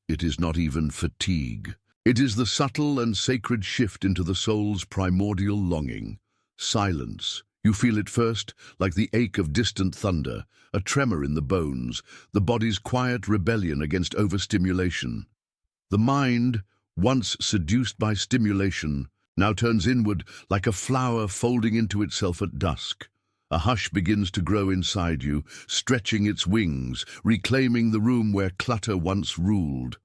It is not even fatigue. It is the subtle and sacred shift into the soul's primordial longing. Silence. You feel it first, like the ache of distant thunder, a tremor in the bones, the body's quiet rebellion against overstimulation. The mind, once seduced by stimulation, now turns inward like a flower folding into itself at dusk. A hush begins to grow inside you, stretching its wings, reclaiming the room where clutter once ruled.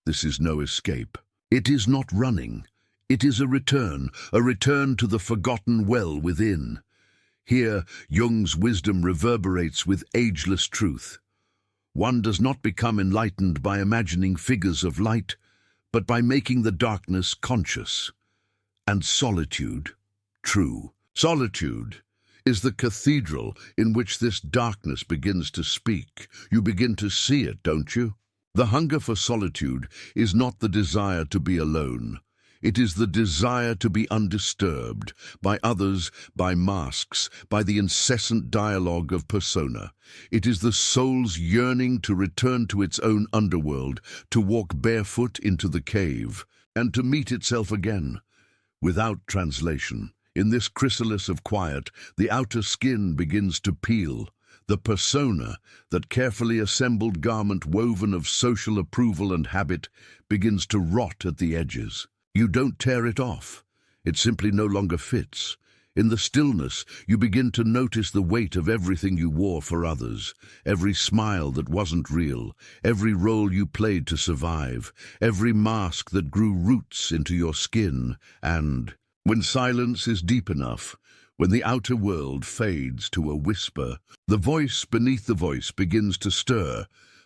This is no escape. It is not running. It is a return to the forgotten well within. Here, Jung's wisdom reverberates with ageless truth. One does not become enlightened by imagining figures of light, but by making the darkness conscious. And solitude, true. Solitude is the cathedral in which this darkness begins to speak. You begin to see it, don't you? The hunger for solitude is not the desire to be alone. It is the desire to be undisturbed by others, by masks, by the incessant dialogue of persona. It is the soul's yearning to return to its own underworld, to walk barefoot into the cave, and to meet itself again. Without translation, In this chrysalis of quiet, the outer skin begins to peel. The persona, that carefully assembled garment woven of social approval and habit, begins to rot at the edges. You don't tear it off. It simply no longer fits. In the stillness, you begin to notice the weight of everything you wore for others, every smile that wasn't real, every role you played to survive, every mask that grew roots into your skin, and when silence is deep enough, when the outer world fades to a whisper, the voice beneath the voice begins to stir,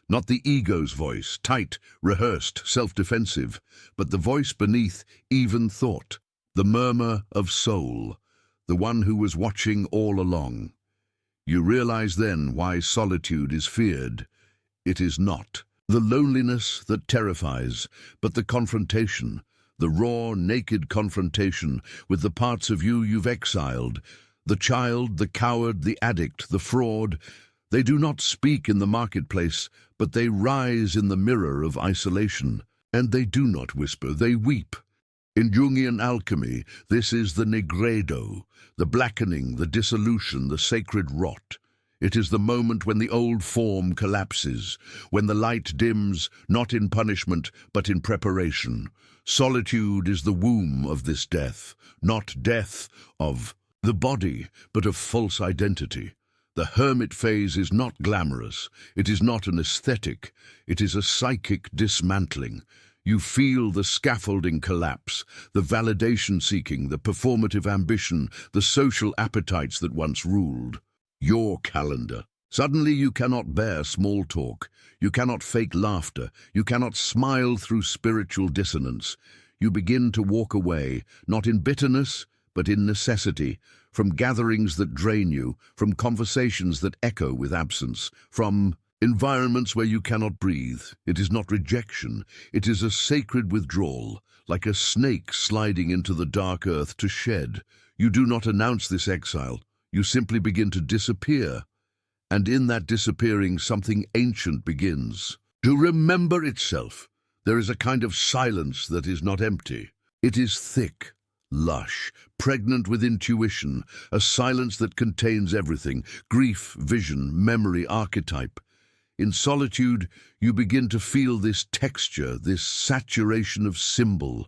not the ego's voice, tight, rehearsed, self-defensive, but the voice beneath even thought, the murmur of soul, the one who was watching all along. You realize then why solitude is feared. It is not the loneliness that terrifies, but the confrontation, the raw, naked confrontation with the parts of you you've exiled, the child, the coward, the addict, the fraud. They do not speak in the marketplace, but they rise in the mirror of isolation. And they do not whisper, they weep. In Jungian alchemy, this is the negredo, the blackening, the dissolution, the sacred rot. It is the moment when the old form collapses, when the light dims, not in punishment, but in preparation. Solitude is the womb of this death, not death of the body, but of false identity. The hermit phase is not glamorous, it is not an aesthetic, it is a psychic dismantling. You feel the scaffolding collapse, the validation seeking, the performative ambition, the social appetites that once ruled your calendar. Suddenly you cannot bear small talk, you cannot fake laughter, you cannot smile through spiritual dissonance. You begin to walk away, not in bitterness, but in necessity, from gatherings that drain you, from conversations that echo with absence, from environments where you cannot breathe. It is not rejection, it is a sacred withdrawal, like a snake sliding into the dark earth to shed. You do not announce this exile, you simply begin to disappear. And in that disappearing, something ancient begins to remember itself. There is a kind of silence that is not empty. It is thick, lush, pregnant with intuition, a silence that contains everything: grief, vision, memory, archetype. In solitude, you begin to feel this texture, this saturation of symbol.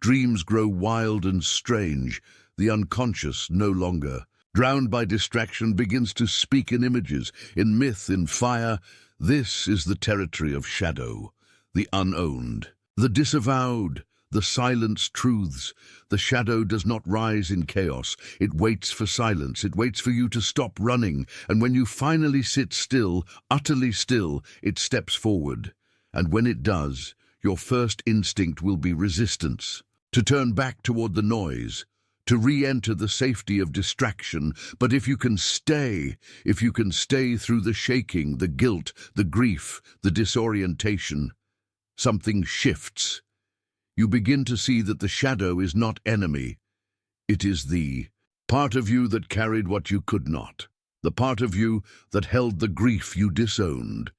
Dreams grow wild and strange. The unconscious no longer, drowned by distraction, begins to speak in images, in myth, in fire. This is the territory of shadow, the unowned, the disavowed, the silenced truths. The shadow does not rise in chaos. It waits for silence. It waits for you to stop running. And when you finally sit still, utterly still, it steps forward. And when it does, your first instinct will be resistance, to turn back toward the noise, to re-enter the safety of distraction. But if you can stay through the shaking, the guilt, the grief, the disorientation, something shifts. You begin to see that the shadow is not enemy. It is the part of you that carried what you could not, the part of you that held the grief you disowned,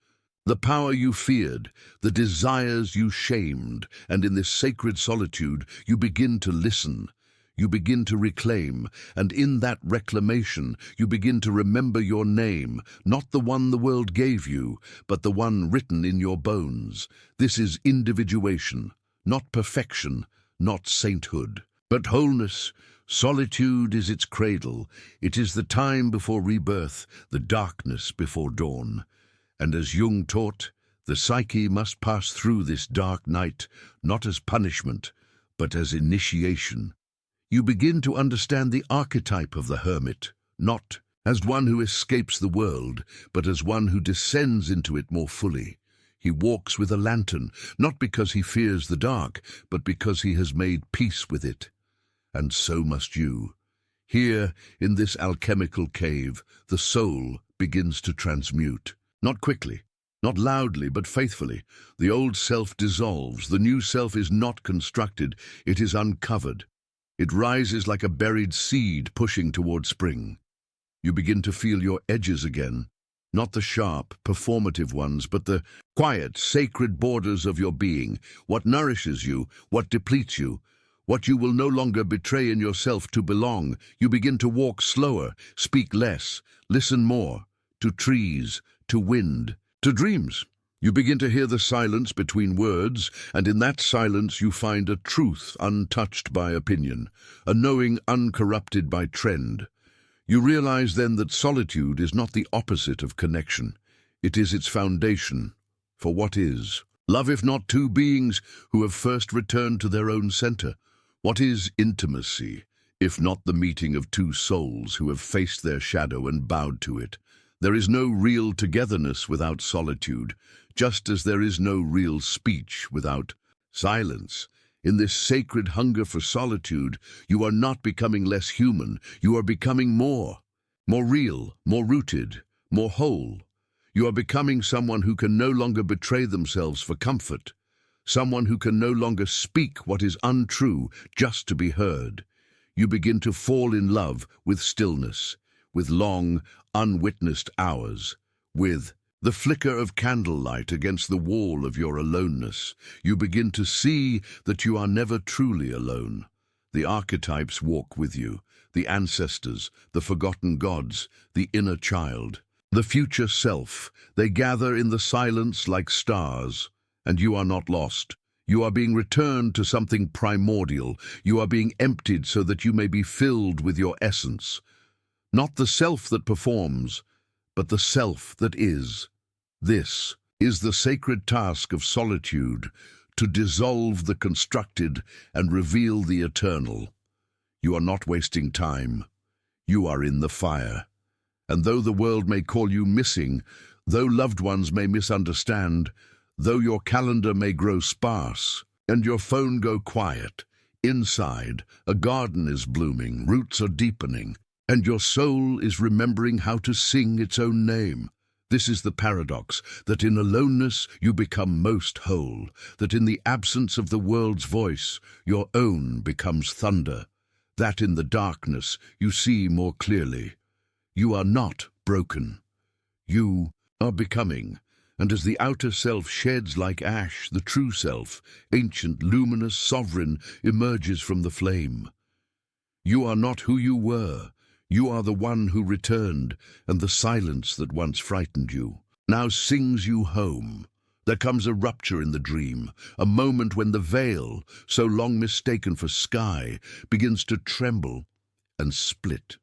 the power you feared, the desires you shamed. And in this sacred solitude, you begin to listen. You begin to reclaim, and in that reclamation, you begin to remember your name, not the one the world gave you, but the one written in your bones. This is individuation, not perfection, not sainthood, but wholeness. Solitude is its cradle. It is the time before rebirth, the darkness before dawn. And as Jung taught, the psyche must pass through this dark night, not as punishment, but as initiation. You begin to understand the archetype of the hermit, not as one who escapes the world, but as one who descends into it more fully. He walks with a lantern, not because he fears the dark, but because he has made peace with it. And so must you. Here, in this alchemical cave, the soul begins to transmute. Not quickly, not loudly, but faithfully. The old self dissolves. The new self is not constructed. It is uncovered. It rises like a buried seed pushing toward spring. You begin to feel your edges again. Not the sharp, performative ones, but the quiet, sacred borders of your being. What nourishes you, what depletes you, what you will no longer betray in yourself to belong. You begin to walk slower, speak less, listen more, to trees, to wind, to dreams. You begin to hear the silence between words, and in that silence you find a truth untouched by opinion, a knowing uncorrupted by trend. You realize then that solitude is not the opposite of connection. It is its foundation for what is. Love, if not two beings who have first returned to their own center. What is intimacy, if not the meeting of two souls who have faced their shadow and bowed to it? There is no real togetherness without solitude, just as there is no real speech without silence. In this sacred hunger for solitude, you are not becoming less human, you are becoming more real, more rooted, more whole. You are becoming someone who can no longer betray themselves for comfort, someone who can no longer speak what is untrue just to be heard. You begin to fall in love with stillness, with long, unwitnessed hours, with the flicker of candlelight against the wall of your aloneness. You begin to see that you are never truly alone. The archetypes walk with you, the ancestors, the forgotten gods, the inner child, the future self. They gather in the silence like stars, and you are not lost. You are being returned to something primordial. You are being emptied so that you may be filled with your essence. Not the self that performs, but the self that is. This is the sacred task of solitude, to dissolve the constructed and reveal the eternal. You are not wasting time. You are in the fire. And though the world may call you missing, though loved ones may misunderstand, though your calendar may grow sparse, and your phone go quiet, inside, a garden is blooming, roots are deepening, and your soul is remembering how to sing its own name. This is the paradox, that in aloneness you become most whole, that in the absence of the world's voice, your own becomes thunder, that in the darkness you see more clearly. You are not broken. You are becoming, and as the outer self sheds like ash, the true self, ancient, luminous, sovereign, emerges from the flame. You are not who you were. You are the one who returned, and the silence that once frightened you now sings you home. There comes a rupture in the dream, a moment when the veil, so long mistaken for sky, begins to tremble and split.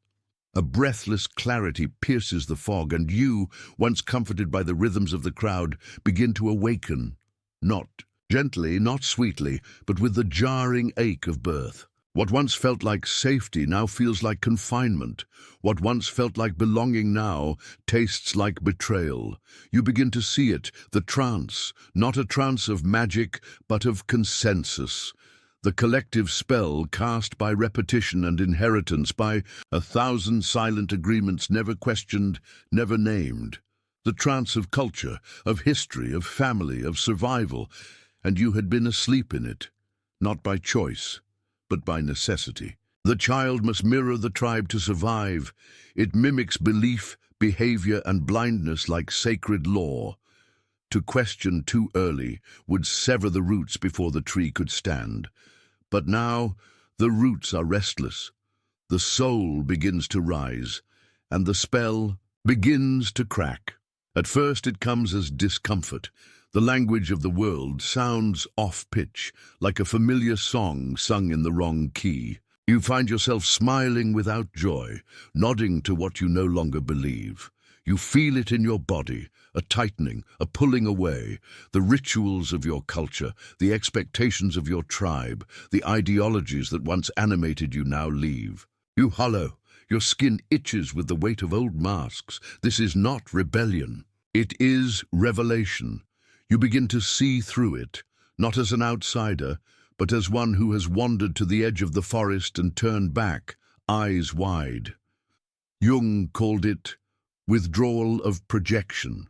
A breathless clarity pierces the fog, and you, once comforted by the rhythms of the crowd, begin to awaken, not gently, not sweetly, but with the jarring ache of birth. What once felt like safety now feels like confinement. What once felt like belonging now tastes like betrayal. You begin to see it, the trance, not a trance of magic, but of consensus. The collective spell cast by repetition and inheritance, by 1,000 silent agreements never questioned, never named. The trance of culture, of history, of family, of survival, and you had been asleep in it, not by choice, but by necessity. The child must mirror the tribe to survive. It mimics belief, behavior, and blindness like sacred law. To question too early would sever the roots before the tree could stand. But now the roots are restless. The soul begins to rise, and the spell begins to crack. At first it comes as discomfort. The language of the world sounds off-pitch, like a familiar song sung in the wrong key. You find yourself smiling without joy, nodding to what you no longer believe. You feel it in your body, a tightening, a pulling away. The rituals of your culture, the expectations of your tribe, the ideologies that once animated you now leave. You hollow. Your skin itches with the weight of old masks. This is not rebellion. It is revelation. You begin to see through it, not as an outsider, but as one who has wandered to the edge of the forest and turned back, eyes wide. Jung called it withdrawal of projection.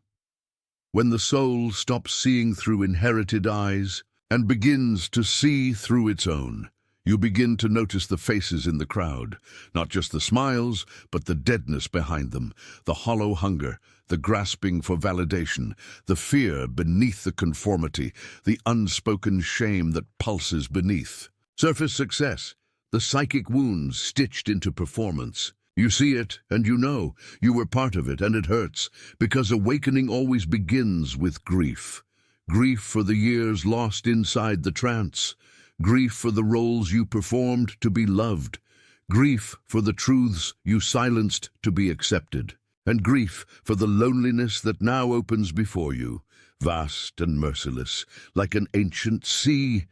When the soul stops seeing through inherited eyes and begins to see through its own, you begin to notice the faces in the crowd, not just the smiles, but the deadness behind them, the hollow hunger, the grasping for validation, the fear beneath the conformity, the unspoken shame that pulses beneath. Surface success, the psychic wounds stitched into performance. You see it, and you know you were part of it, and it hurts, because awakening always begins with grief. Grief for the years lost inside the trance. Grief for the roles you performed to be loved. Grief for the truths you silenced to be accepted. And grief for the loneliness that now opens before you, vast and merciless, like an ancient sea.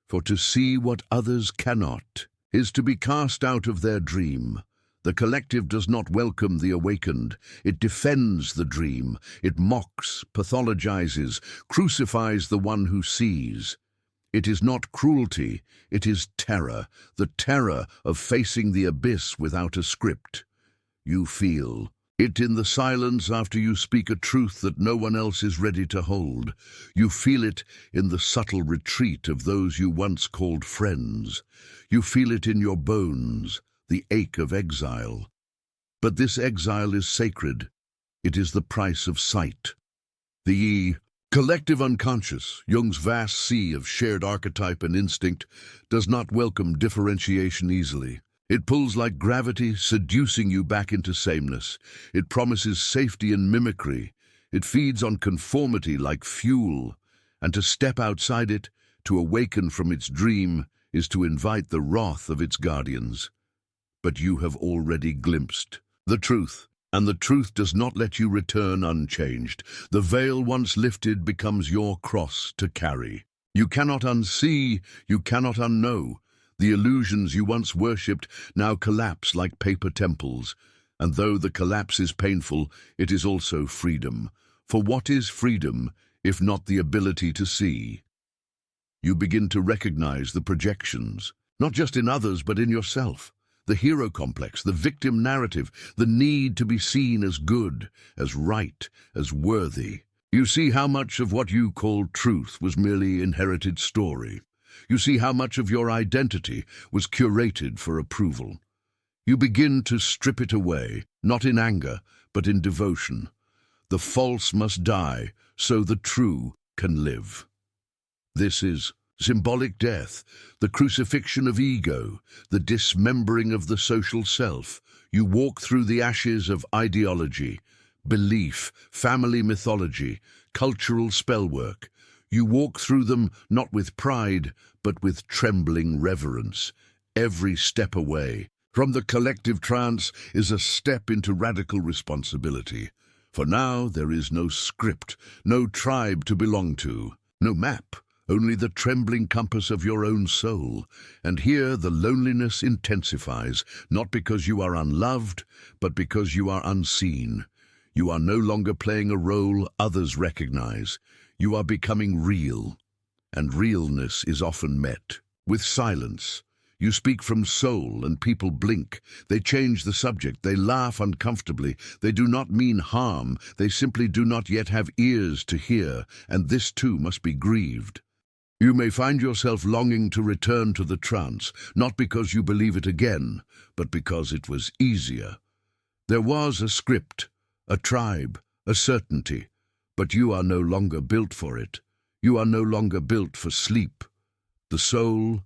For to see what others cannot is to be cast out of their dream. The collective does not welcome the awakened. It defends the dream. It mocks, pathologizes, crucifies the one who sees. It is not cruelty, it is terror, the terror of facing the abyss without a script. You feel it in the silence after you speak a truth that no one else is ready to hold. You feel it in the subtle retreat of those you once called friends. You feel it in your bones, the ache of exile. But this exile is sacred. It is the price of sight. The collective unconscious, Jung's vast sea of shared archetype and instinct, does not welcome differentiation easily. It pulls like gravity, seducing you back into sameness. It promises safety in mimicry. It feeds on conformity like fuel. And to step outside it, to awaken from its dream, is to invite the wrath of its guardians. But you have already glimpsed the truth, and the truth does not let you return unchanged. The veil once lifted becomes your cross to carry. You cannot unsee, you cannot unknow. The illusions you once worshipped now collapse like paper temples, and though the collapse is painful, it is also freedom. For what is freedom, if not the ability to see? You begin to recognize the projections, not just in others but in yourself. The hero complex, the victim narrative, the need to be seen as good, as right, as worthy. You see how much of what you called truth was merely inherited story. You see how much of your identity was curated for approval. You begin to strip it away, not in anger, but in devotion. The false must die, so the true can live. This is symbolic death, the crucifixion of ego, the dismembering of the social self. You walk through the ashes of ideology, belief, family mythology, cultural spellwork. You walk through them not with pride, but with trembling reverence. Every step away from the collective trance is a step into radical responsibility. For now there is no script, no tribe to belong to, no map, only the trembling compass of your own soul. And here the loneliness intensifies, not because you are unloved, but because you are unseen. You are no longer playing a role others recognize. You are becoming real, and realness is often met with silence. You speak from soul and people blink. They change the subject. They laugh uncomfortably. They do not mean harm. They simply do not yet have ears to hear, and this too must be grieved. You may find yourself longing to return to the trance, not because you believe it again, but because it was easier. There was a script, a tribe, a certainty. But you are no longer built for it. You are no longer built for sleep. The soul,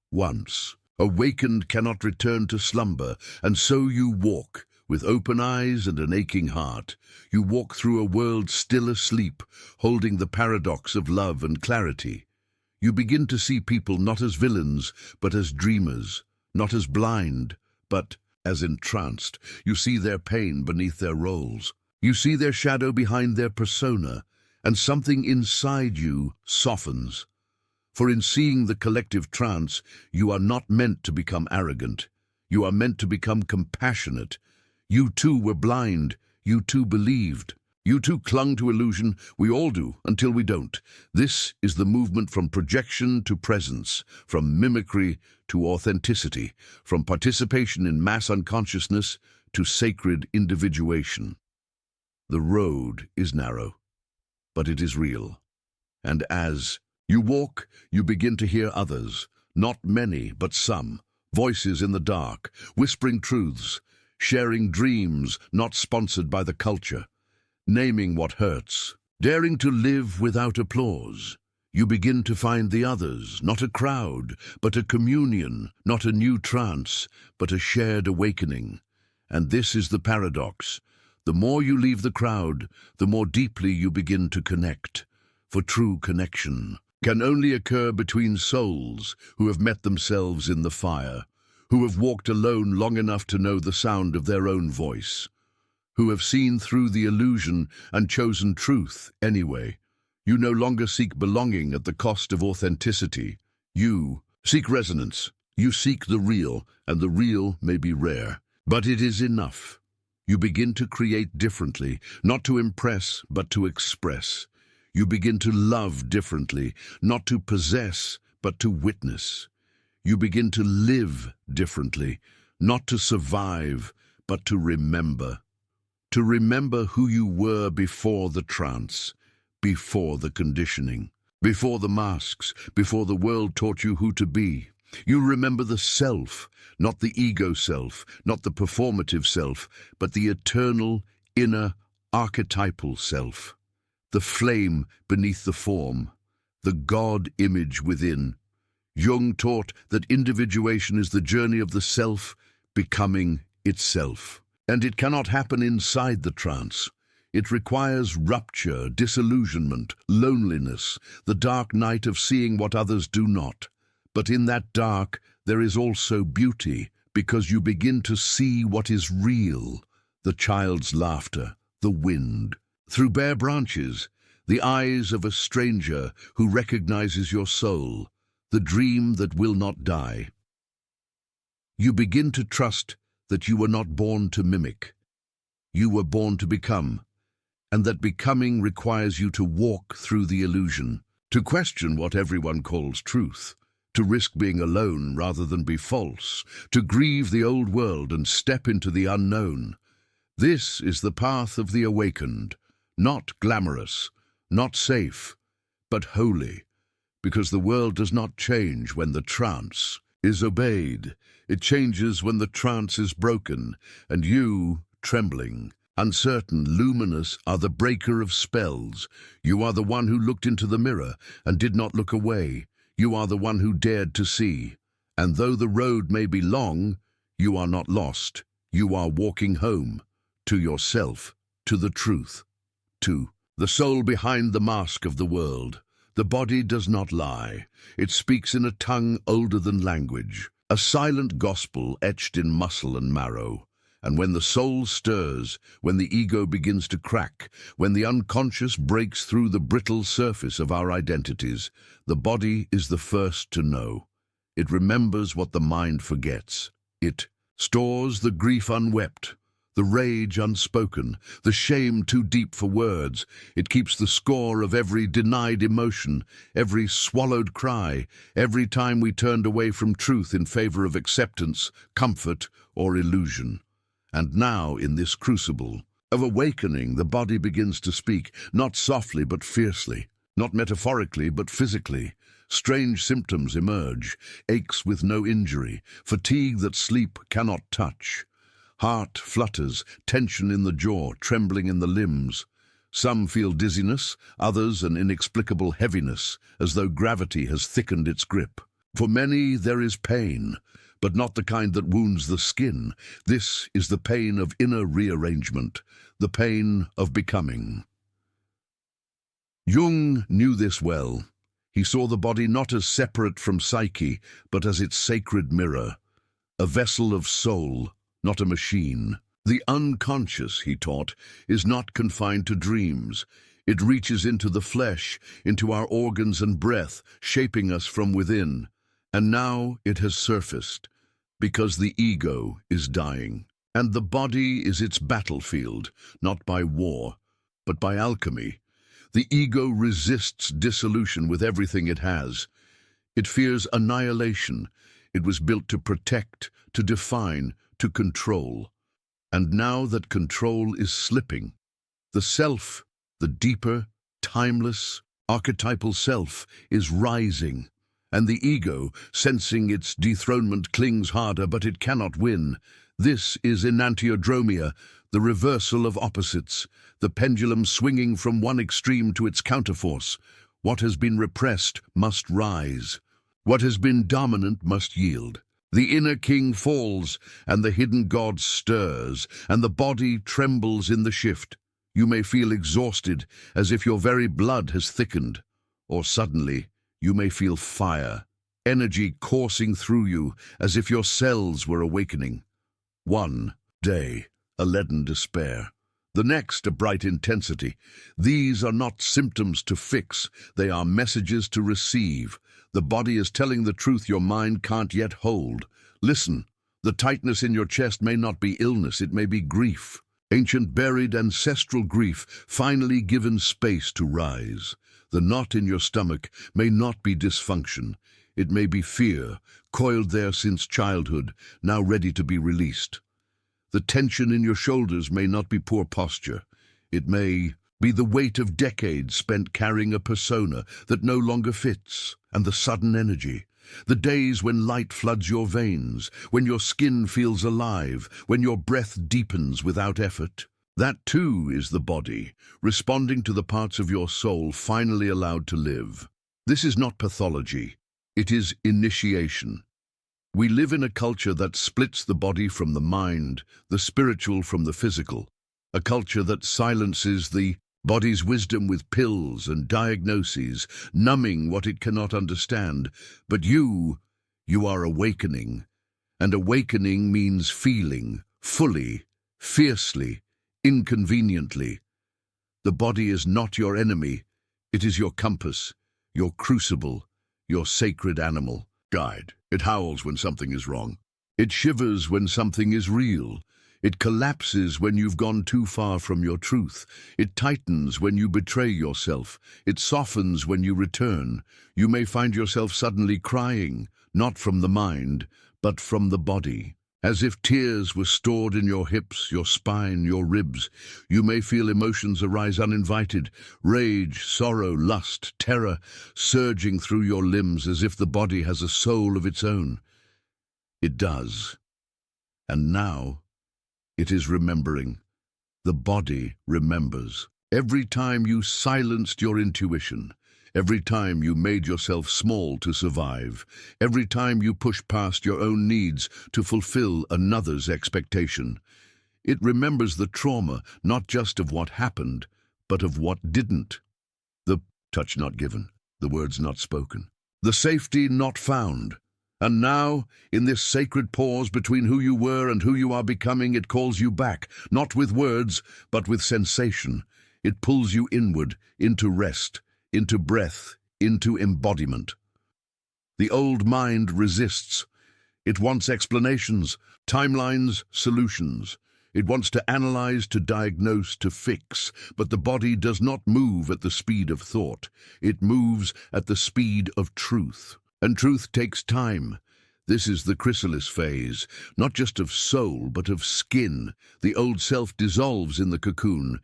once awakened, cannot return to slumber, and so you walk, with open eyes and an aching heart. You walk through a world still asleep, holding the paradox of love and clarity. You begin to see people not as villains, but as dreamers, not as blind, but as entranced. You see their pain beneath their roles. You see their shadow behind their persona, and something inside you softens. For in seeing the collective trance, you are not meant to become arrogant. You are meant to become compassionate. You too were blind. You too believed. You too clung to illusion. We all do, until we don't. This is the movement from projection to presence, from mimicry to authenticity, from participation in mass unconsciousness to sacred individuation. The road is narrow, but it is real. And as you walk, you begin to hear others, not many, but some, voices in the dark, whispering truths, sharing dreams not sponsored by the culture, naming what hurts, daring to live without applause. You begin to find the others, not a crowd, but a communion, not a new trance, but a shared awakening. And this is the paradox. The more you leave the crowd, the more deeply you begin to connect. For true connection can only occur between souls who have met themselves in the fire, who have walked alone long enough to know the sound of their own voice, who have seen through the illusion and chosen truth anyway. You no longer seek belonging at the cost of authenticity. You seek resonance. You seek the real, and the real may be rare, but it is enough. You begin to create differently, not to impress, but to express. You begin to love differently, not to possess, but to witness. You begin to live differently, not to survive, but to remember. To remember who you were before the trance, before the conditioning, before the masks, before the world taught you who to be. You remember the self, not the ego self, not the performative self, but the eternal, inner, archetypal self. The flame beneath the form, the God image within. Jung taught that individuation is the journey of the self becoming itself. And it cannot happen inside the trance. It requires rupture, disillusionment, loneliness, the dark night of seeing what others do not. But in that dark, there is also beauty, because you begin to see what is real, the child's laughter, the wind. Through bare branches, the eyes of a stranger who recognizes your soul, the dream that will not die. You begin to trust that you were not born to mimic. You were born to become, and that becoming requires you to walk through the illusion, to question what everyone calls truth, to risk being alone rather than be false, to grieve the old world and step into the unknown. This is the path of the awakened, not glamorous, not safe, but holy, because the world does not change when the trance is obeyed. It changes when the trance is broken, and you, trembling, uncertain, luminous, are the breaker of spells. You are the one who looked into the mirror and did not look away. You are the one who dared to see. And though the road may be long, you are not lost. You are walking home, to yourself, to the truth, to the soul behind the mask of the world. The body does not lie. It speaks in a tongue older than language, a silent gospel etched in muscle and marrow. And when the soul stirs, when the ego begins to crack, when the unconscious breaks through the brittle surface of our identities, the body is the first to know. It remembers what the mind forgets. It stores the grief unwept, the rage unspoken, the shame too deep for words. It keeps the score of every denied emotion, every swallowed cry, every time we turned away from truth in favor of acceptance, comfort, or illusion. And now, in this crucible of awakening, the body begins to speak, not softly but fiercely, not metaphorically but physically. Strange symptoms emerge, aches with no injury, fatigue that sleep cannot touch. Heart flutters, tension in the jaw, trembling in the limbs. Some feel dizziness, others an inexplicable heaviness, as though gravity has thickened its grip. For many there is pain, but not the kind that wounds the skin. This is the pain of inner rearrangement, the pain of becoming. Jung knew this well. He saw the body not as separate from psyche, but as its sacred mirror, a vessel of soul, not a machine. The unconscious, he taught, is not confined to dreams. It reaches into the flesh, into our organs and breath, shaping us from within. And now it has surfaced, because the ego is dying. And the body is its battlefield, not by war, but by alchemy. The ego resists dissolution with everything it has. It fears annihilation. It was built to protect, to define, to control. And now that control is slipping, the self, the deeper, timeless, archetypal self, is rising. And the ego, sensing its dethronement, clings harder, but it cannot win. This is enantiodromia, the reversal of opposites, the pendulum swinging from one extreme to its counterforce. What has been repressed must rise. What has been dominant must yield. The inner king falls, and the hidden god stirs, and the body trembles in the shift. You may feel exhausted, as if your very blood has thickened. Or suddenly, you may feel fire, energy coursing through you, as if your cells were awakening. One day, a leaden despair. The next, a bright intensity. These are not symptoms to fix, they are messages to receive. The body is telling the truth your mind can't yet hold. Listen, the tightness in your chest may not be illness, it may be grief. Ancient buried ancestral grief, finally given space to rise. The knot in your stomach may not be dysfunction. It may be fear, coiled there since childhood, now ready to be released. The tension in your shoulders may not be poor posture. It may be the weight of decades spent carrying a persona that no longer fits, and the sudden energy. The days when light floods your veins, when your skin feels alive, when your breath deepens without effort. That too is the body, responding to the parts of your soul finally allowed to live. This is not pathology, it is initiation. We live in a culture that splits the body from the mind, the spiritual from the physical. A culture that silences the body's wisdom with pills and diagnoses, numbing what it cannot understand. But you are awakening. And awakening means feeling, fully, fiercely, inconveniently. The body is not your enemy. It is your compass, your crucible, your sacred animal guide. It howls when something is wrong. It shivers when something is real. It collapses when you've gone too far from your truth. It tightens when you betray yourself. It softens when you return. You may find yourself suddenly crying, not from the mind, but from the body. As if tears were stored in your hips, your spine, your ribs. You may feel emotions arise uninvited, rage, sorrow, lust, terror, surging through your limbs as if the body has a soul of its own. It does. And now, it is remembering. The body remembers. Every time you silenced your intuition, every time you made yourself small to survive, every time you pushed past your own needs to fulfill another's expectation, it remembers the trauma not just of what happened, but of what didn't. The touch not given, the words not spoken, the safety not found. And now, in this sacred pause between who you were and who you are becoming, it calls you back, not with words, but with sensation. It pulls you inward, into rest, into breath, into embodiment. The old mind resists. It wants explanations, timelines, solutions. It wants to analyze, to diagnose, to fix, but the body does not move at the speed of thought. It moves at the speed of truth. And truth takes time. This is the chrysalis phase, not just of soul, but of skin. The old self dissolves in the cocoon.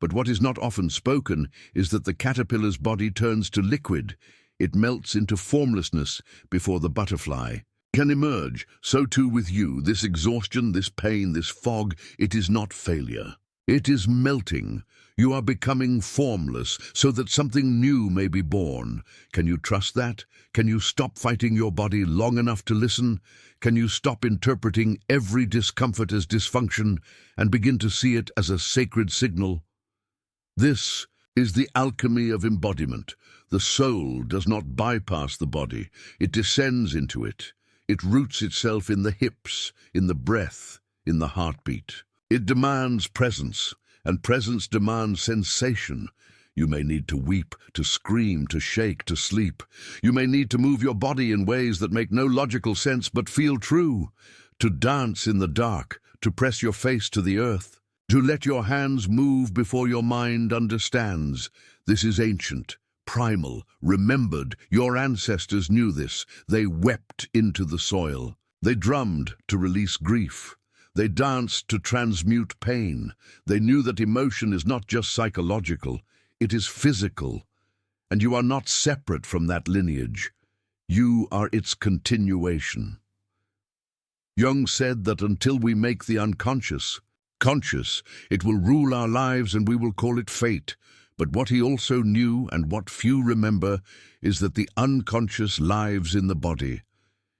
But what is not often spoken is that the caterpillar's body turns to liquid. It melts into formlessness before the butterfly can emerge. So too with you, this exhaustion, this pain, this fog, it is not failure. It is melting. You are becoming formless so that something new may be born. Can you trust that? Can you stop fighting your body long enough to listen? Can you stop interpreting every discomfort as dysfunction and begin to see it as a sacred signal? This is the alchemy of embodiment. The soul does not bypass the body. It descends into it. It roots itself in the hips, in the breath, in the heartbeat. It demands presence, and presence demands sensation. You may need to weep, to scream, to shake, to sleep. You may need to move your body in ways that make no logical sense but feel true. To dance in the dark, to press your face to the earth, to let your hands move before your mind understands. This is ancient, primal, remembered. Your ancestors knew this. They wept into the soil. They drummed to release grief. They danced to transmute pain. They knew that emotion is not just psychological, it is physical. And you are not separate from that lineage. You are its continuation. Jung said that until we make the unconscious conscious, it will rule our lives and we will call it fate. But what he also knew, and what few remember, is that the unconscious lives in the body,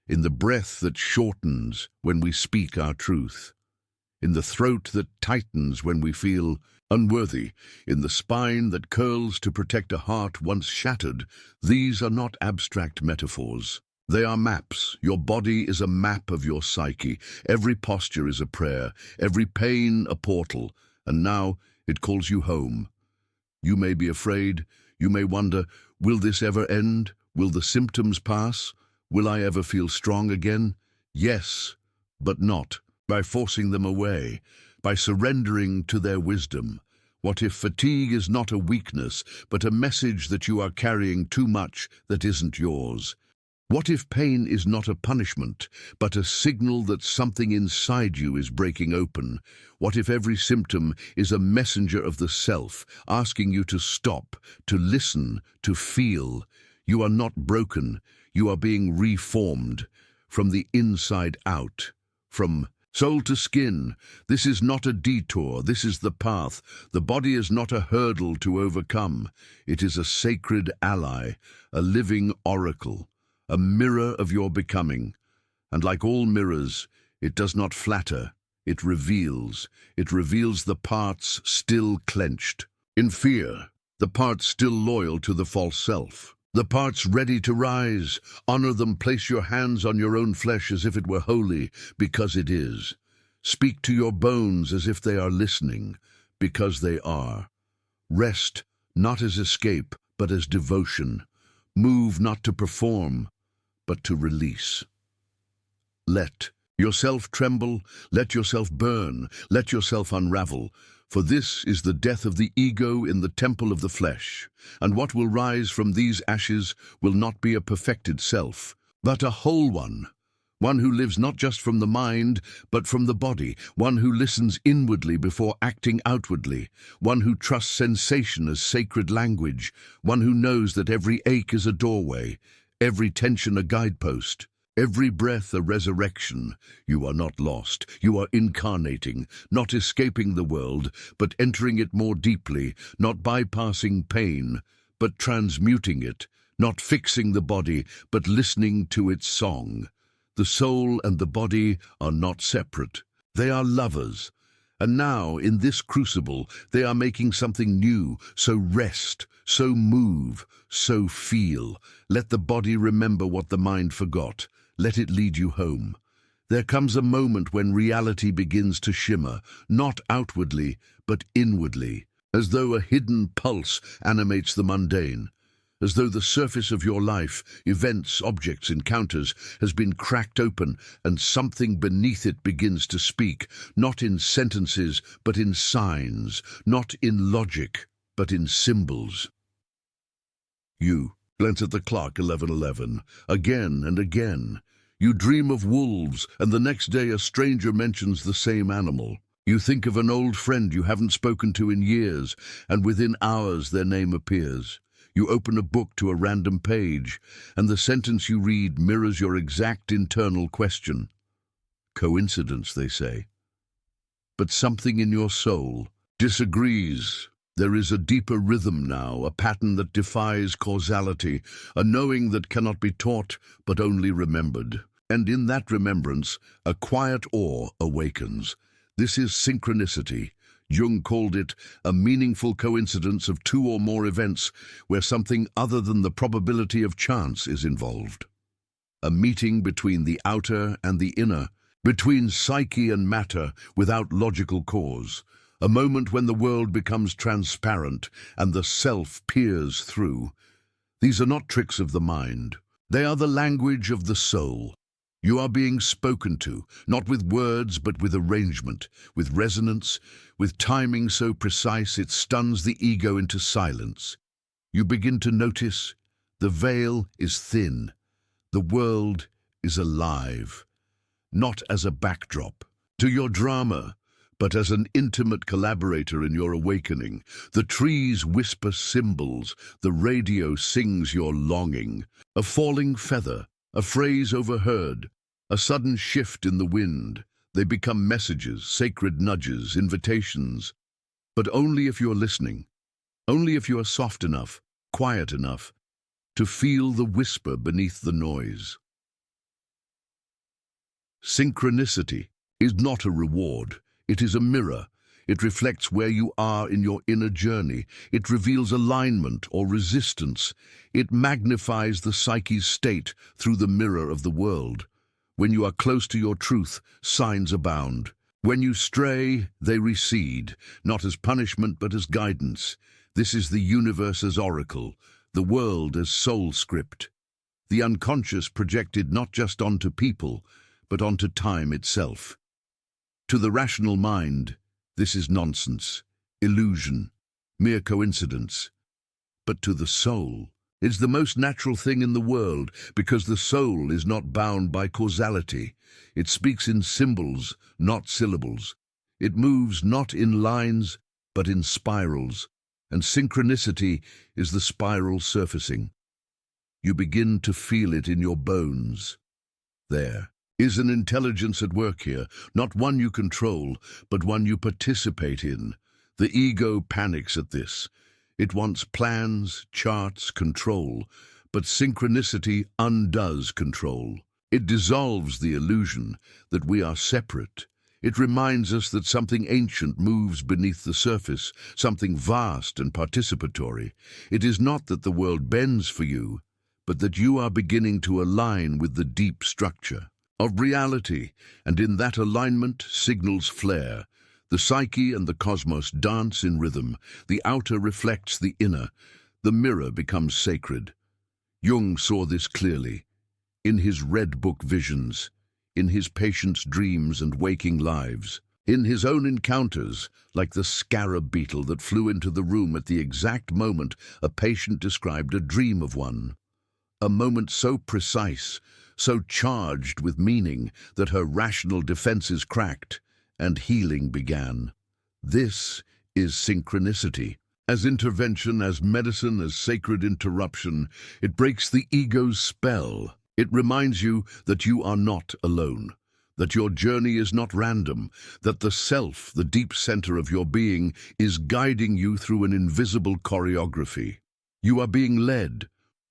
in the breath that shortens when we speak our truth, in the throat that tightens when we feel unworthy, in the spine that curls to protect a heart once shattered. These are not abstract metaphors. They are maps. Your body is a map of your psyche. Every posture is a prayer, every pain a portal, and now it calls you home. You may be afraid. You may wonder, will this ever end? Will the symptoms pass? Will I ever feel strong again? Yes, but not by forcing them away, by surrendering to their wisdom. What if fatigue is not a weakness, but a message that you are carrying too much that isn't yours? What if pain is not a punishment, but a signal that something inside you is breaking open? What if every symptom is a messenger of the self, asking you to stop, to listen, to feel? You are not broken. You are being reformed from the inside out, from soul to skin. This is not a detour. This is the path. The body is not a hurdle to overcome. It is a sacred ally, a living oracle, a mirror of your becoming. And like all mirrors, it does not flatter. It reveals. It reveals the parts still clenched in fear, the parts still loyal to the false self. The parts ready to rise. Honor them. Place your hands on your own flesh as if it were holy, because it is. Speak to your bones as if they are listening, because they are. Rest, not as escape, but as devotion. Move not to perform, but to release. Let yourself tremble, let yourself burn, let yourself unravel. For this is the death of the ego in the temple of the flesh, and what will rise from these ashes will not be a perfected self, but a whole one who lives not just from the mind, but from the body, one who listens inwardly before acting outwardly, one who trusts sensation as sacred language, one who knows that every ache is a doorway, every tension a guidepost, every breath a resurrection. You are not lost. You are incarnating, not escaping the world, but entering it more deeply, not bypassing pain, but transmuting it, not fixing the body, but listening to its song. The soul and the body are not separate. They are lovers. And now, in this crucible, they are making something new. So rest, so move, so feel. Let the body remember what the mind forgot. Let it lead you home. There comes a moment when reality begins to shimmer, not outwardly, but inwardly, as though a hidden pulse animates the mundane, as though the surface of your life, events, objects, encounters, has been cracked open and something beneath it begins to speak, not in sentences, but in signs, not in logic, but in symbols. You glance at the clock, 11:11, again and again. You dream of wolves, and the next day a stranger mentions the same animal. You think of an old friend you haven't spoken to in years, and within hours their name appears. You open a book to a random page, and the sentence you read mirrors your exact internal question. Coincidence, they say. But something in your soul disagrees. There is a deeper rhythm now, a pattern that defies causality, a knowing that cannot be taught but only remembered. And in that remembrance, a quiet awe awakens. This is synchronicity. Jung called it a meaningful coincidence of two or more events where something other than the probability of chance is involved. A meeting between the outer and the inner, between psyche and matter without logical cause. A moment when the world becomes transparent and the self peers through. These are not tricks of the mind. They are the language of the soul. You are being spoken to, not with words, but with arrangement, with resonance, with timing so precise it stuns the ego into silence. You begin to notice the veil is thin, the world is alive, not as a backdrop to your drama, but as an intimate collaborator in your awakening. The trees whisper symbols, the radio sings your longing. A falling feather, a phrase overheard, a sudden shift in the wind. They become messages, sacred nudges, invitations. But only if you're listening. only if you are soft enough, quiet enough, to feel the whisper beneath the noise. Synchronicity is not a reward. It is a mirror. It reflects where you are in your inner journey. It reveals alignment or resistance. It magnifies the psyche's state through the mirror of the world. When you are close to your truth, signs abound. When you stray, they recede, not as punishment but as guidance. This is the universe as oracle, the world as soul script. The unconscious projected not just onto people, but onto time itself. To the rational mind, this is nonsense, illusion, mere coincidence. But to the soul, it's the most natural thing in the world, because the soul is not bound by causality. It speaks in symbols, not syllables. It moves not in lines, but in spirals. And synchronicity is the spiral surfacing. You begin to feel it in your bones. There is an intelligence at work here, not one you control, but one you participate in. The ego panics at this. It wants plans, charts, control, but synchronicity undoes control. It dissolves the illusion that we are separate. It reminds us that something ancient moves beneath the surface, something vast and participatory. It is not that the world bends for you, but that you are beginning to align with the deep structure of reality, and in that alignment signals flare. The psyche and the cosmos dance in rhythm. The outer reflects the inner. The mirror becomes sacred. Jung saw this clearly. In his Red Book visions, in his patient's dreams and waking lives, in his own encounters, like the scarab beetle that flew into the room at the exact moment a patient described a dream of one. A moment so precise, so charged with meaning that her rational defenses cracked, and healing began. This is synchronicity. As intervention, as medicine, as sacred interruption, it breaks the ego's spell. It reminds you that you are not alone, that your journey is not random, that the self, the deep center of your being, is guiding you through an invisible choreography. You are being led,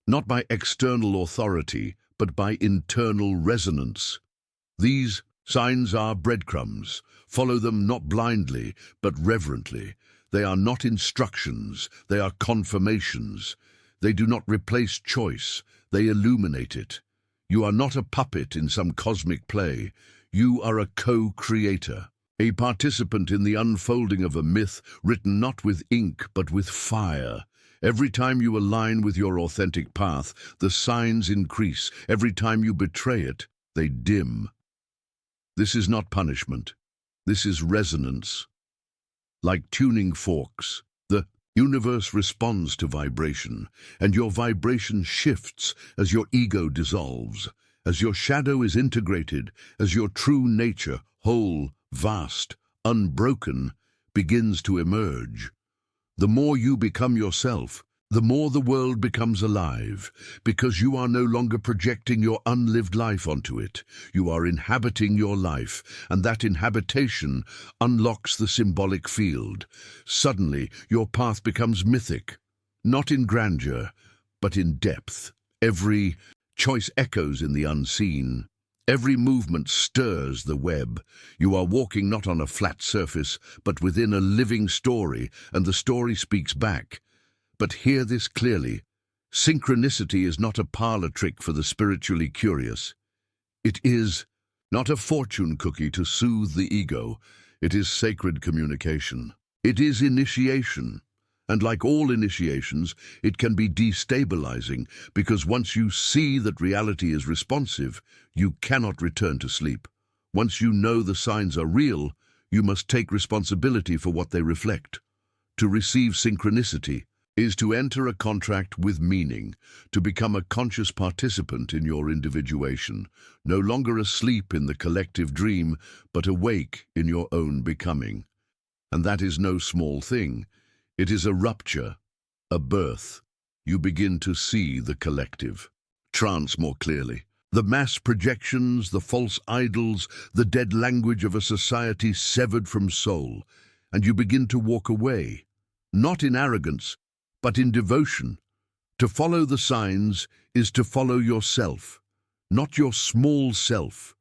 not by external authority, but by internal resonance. These signs are breadcrumbs. Follow them not blindly, but reverently. They are not instructions, they are confirmations. They do not replace choice, they illuminate it. You are not a puppet in some cosmic play. You are a co-creator, a participant in the unfolding of a myth written not with ink but with fire. Every time you align with your authentic path, the signs increase. Every time you betray it, they dim. This is not punishment. This is resonance. Like tuning forks, the universe responds to vibration, and your vibration shifts as your ego dissolves, as your shadow is integrated, as your true nature, whole, vast, unbroken, begins to emerge. The more you become yourself, the more the world becomes alive, because you are no longer projecting your unlived life onto it. You are inhabiting your life, and that inhabitation unlocks the symbolic field. Suddenly, your path becomes mythic, not in grandeur, but in depth. Every choice echoes in the unseen. Every movement stirs the web. You are walking not on a flat surface, but within a living story, and the story speaks back. But hear this clearly. Synchronicity is not a parlor trick for the spiritually curious. It is not a fortune cookie to soothe the ego. It is sacred communication. It is initiation. And like all initiations, it can be destabilizing, because once you see that reality is responsive, you cannot return to sleep. Once you know the signs are real, you must take responsibility for what they reflect. To receive synchronicity is to enter a contract with meaning, to become a conscious participant in your individuation, no longer asleep in the collective dream, but awake in your own becoming. And that is no small thing. It is a rupture, a birth. You begin to see the collective trance more clearly. The mass projections, the false idols, the dead language of a society severed from soul. And you begin to walk away, not in arrogance, But in devotion, to follow the signs is to follow yourself, not your small self,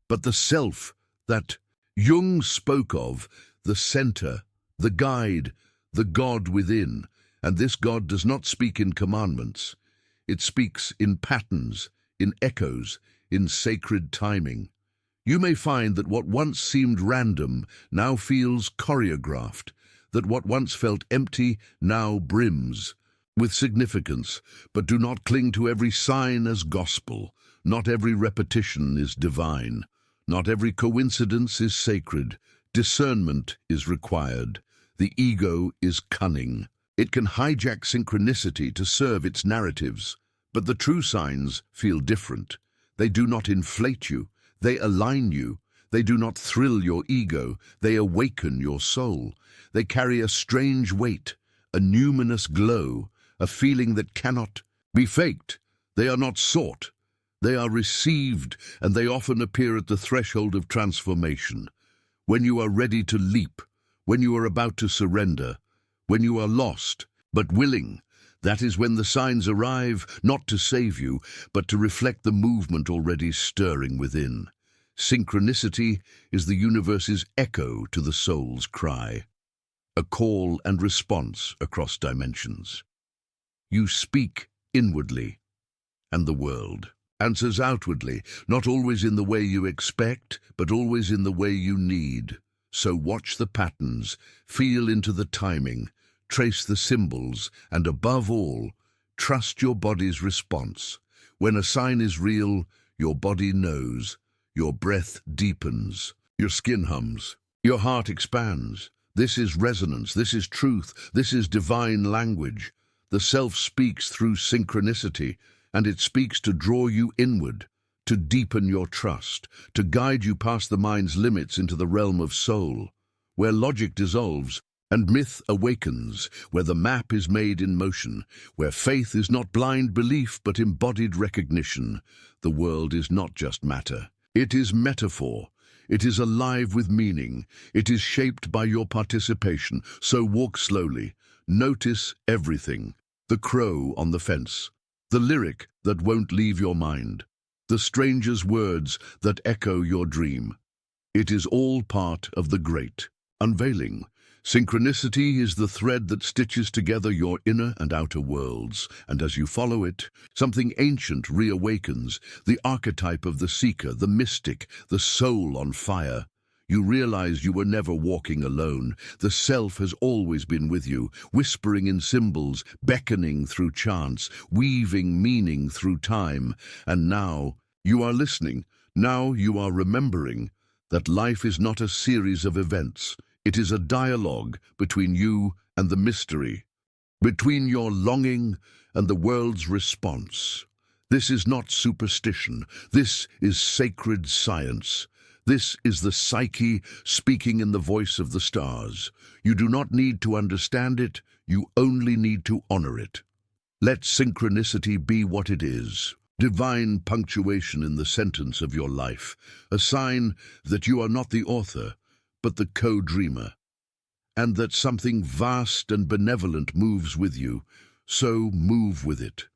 but the self that Jung spoke of, the center, the guide, the God within. And this God does not speak in commandments. It speaks in patterns, in echoes, in sacred timing. You may find that what once seemed random now feels choreographed, that what once felt empty now brims with significance. But do not cling to every sign as gospel. Not every repetition is divine. Not every coincidence is sacred. Discernment is required. The ego is cunning. It can hijack synchronicity to serve its narratives. But the true signs feel different. They do not inflate you. They align you. They do not thrill your ego. They awaken your soul. They carry a strange weight, a numinous glow, a feeling that cannot be faked. They are not sought. They are received, and they often appear at the threshold of transformation. When you are ready to leap, when you are about to surrender, when you are lost, but willing, that is when the signs arrive, not to save you, but to reflect the movement already stirring within. Synchronicity is the universe's echo to the soul's cry, a call and response across dimensions. You speak inwardly, and the world answers outwardly, not always in the way you expect, but always in the way you need. So watch the patterns, feel into the timing, trace the symbols, and above all, trust your body's response. When a sign is real, your body knows, your breath deepens, your skin hums, your heart expands. This is resonance, this is truth, this is divine language. The self speaks through synchronicity, and it speaks to draw you inward, to deepen your trust, to guide you past the mind's limits into the realm of soul, where logic dissolves and myth awakens, where the map is made in motion, where faith is not blind belief but embodied recognition. The world is not just matter. It is metaphor. It is alive with meaning. It is shaped by your participation. So walk slowly. Notice everything. The crow on the fence. The lyric that won't leave your mind. The stranger's words that echo your dream. It is all part of the great unveiling. Synchronicity is the thread that stitches together your inner and outer worlds, and as you follow it, something ancient reawakens, the archetype of the seeker, the mystic, the soul on fire. You realize you were never walking alone. The self has always been with you, whispering in symbols, beckoning through chants, weaving meaning through time. And now you are listening. Now you are remembering that life is not a series of events. It is a dialogue between you and the mystery, between your longing and the world's response. This is not superstition. This is sacred science. This is the psyche speaking in the voice of the stars. You do not need to understand it, you only need to honor it. Let synchronicity be what it is. Divine punctuation in the sentence of your life, a sign that you are not the author, but the co-dreamer, and that something vast and benevolent moves with you, so move with it.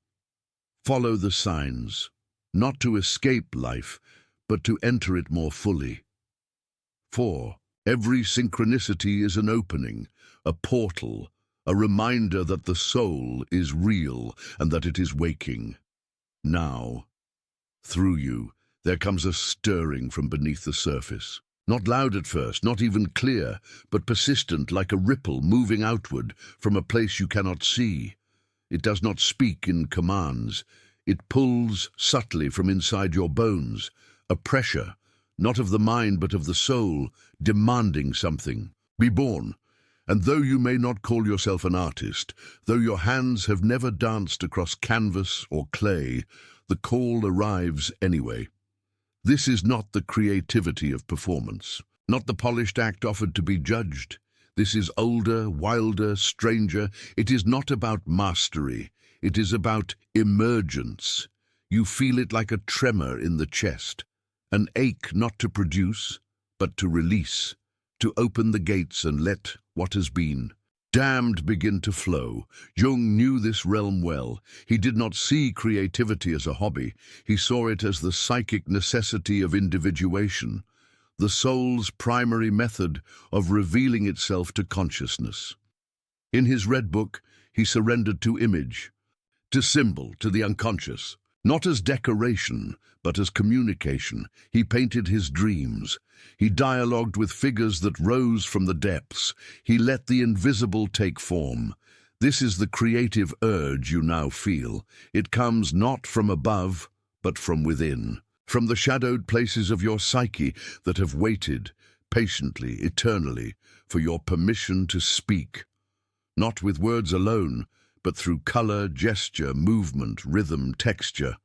Follow the signs, not to escape life, but to enter it more fully. For every synchronicity is an opening, a portal, a reminder that the soul is real and that it is waking. Now, through you, there comes a stirring from beneath the surface. Not loud at first, not even clear, but persistent like a ripple moving outward from a place you cannot see. It does not speak in commands. It pulls subtly from inside your bones, a pressure, not of the mind but of the soul, demanding something. Be born. And though you may not call yourself an artist, though your hands have never danced across canvas or clay, the call arrives anyway. This is not the creativity of performance, not the polished act offered to be judged. This is older, wilder, stranger. It is not about mastery. It is about emergence. You feel it like a tremor in the chest, an ache not to produce, but to release, to open the gates and let what has been damned begin to flow. Jung knew this realm well. He did not see creativity as a hobby. He saw it as the psychic necessity of individuation, the soul's primary method of revealing itself to consciousness. In his Red Book, he surrendered to image, to symbol, to the unconscious. Not as decoration, but as communication. He painted his dreams. He dialogued with figures that rose from the depths. He let the invisible take form. This is the creative urge you now feel. It comes not from above, but from within, from the shadowed places of your psyche that have waited, patiently, eternally, for your permission to speak. Not with words alone, but through color, gesture, movement, rhythm, texture.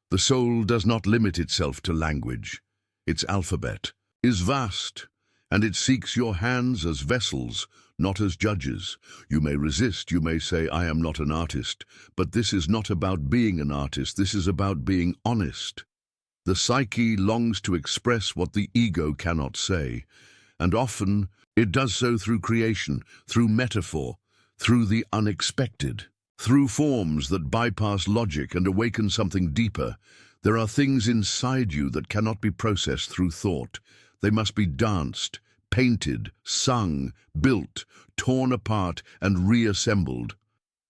The soul does not limit itself to language. Its alphabet is vast, and it seeks your hands as vessels, not as judges. You may resist, you may say, I am not an artist, but this is not about being an artist, this is about being honest. The psyche longs to express what the ego cannot say, and often it does so through creation, through metaphor, through the unexpected, through forms that bypass logic and awaken something deeper. There are things inside you that cannot be processed through thought. They must be danced, painted, sung, built, torn apart, and reassembled.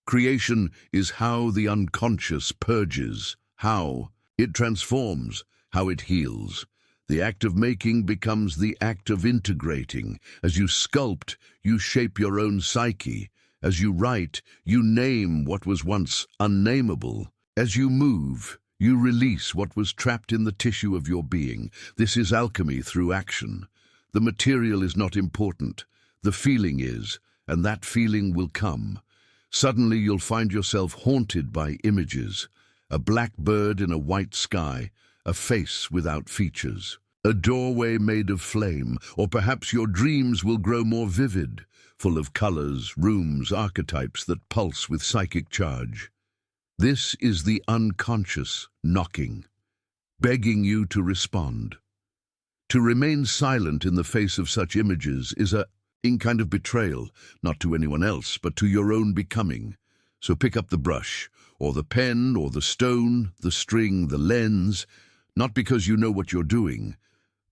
Creation is how the unconscious purges, how it transforms, how it heals. The act of making becomes the act of integrating. As you sculpt, you shape your own psyche. As you write, you name what was once unnameable. As you move, you release what was trapped in the tissue of your being. This is alchemy through action. The material is not important. The feeling is, and that feeling will come. Suddenly you'll find yourself haunted by images. A black bird in a white sky, a face without features, a doorway made of flame, or perhaps your dreams will grow more vivid, full of colors, rooms, archetypes that pulse with psychic charge. This is the unconscious knocking, begging you to respond. To remain silent in the face of such images is in kind of betrayal, not to anyone else, but to your own becoming. So pick up the brush, or the pen, or the stone, the string, the lens, not because you know what you're doing,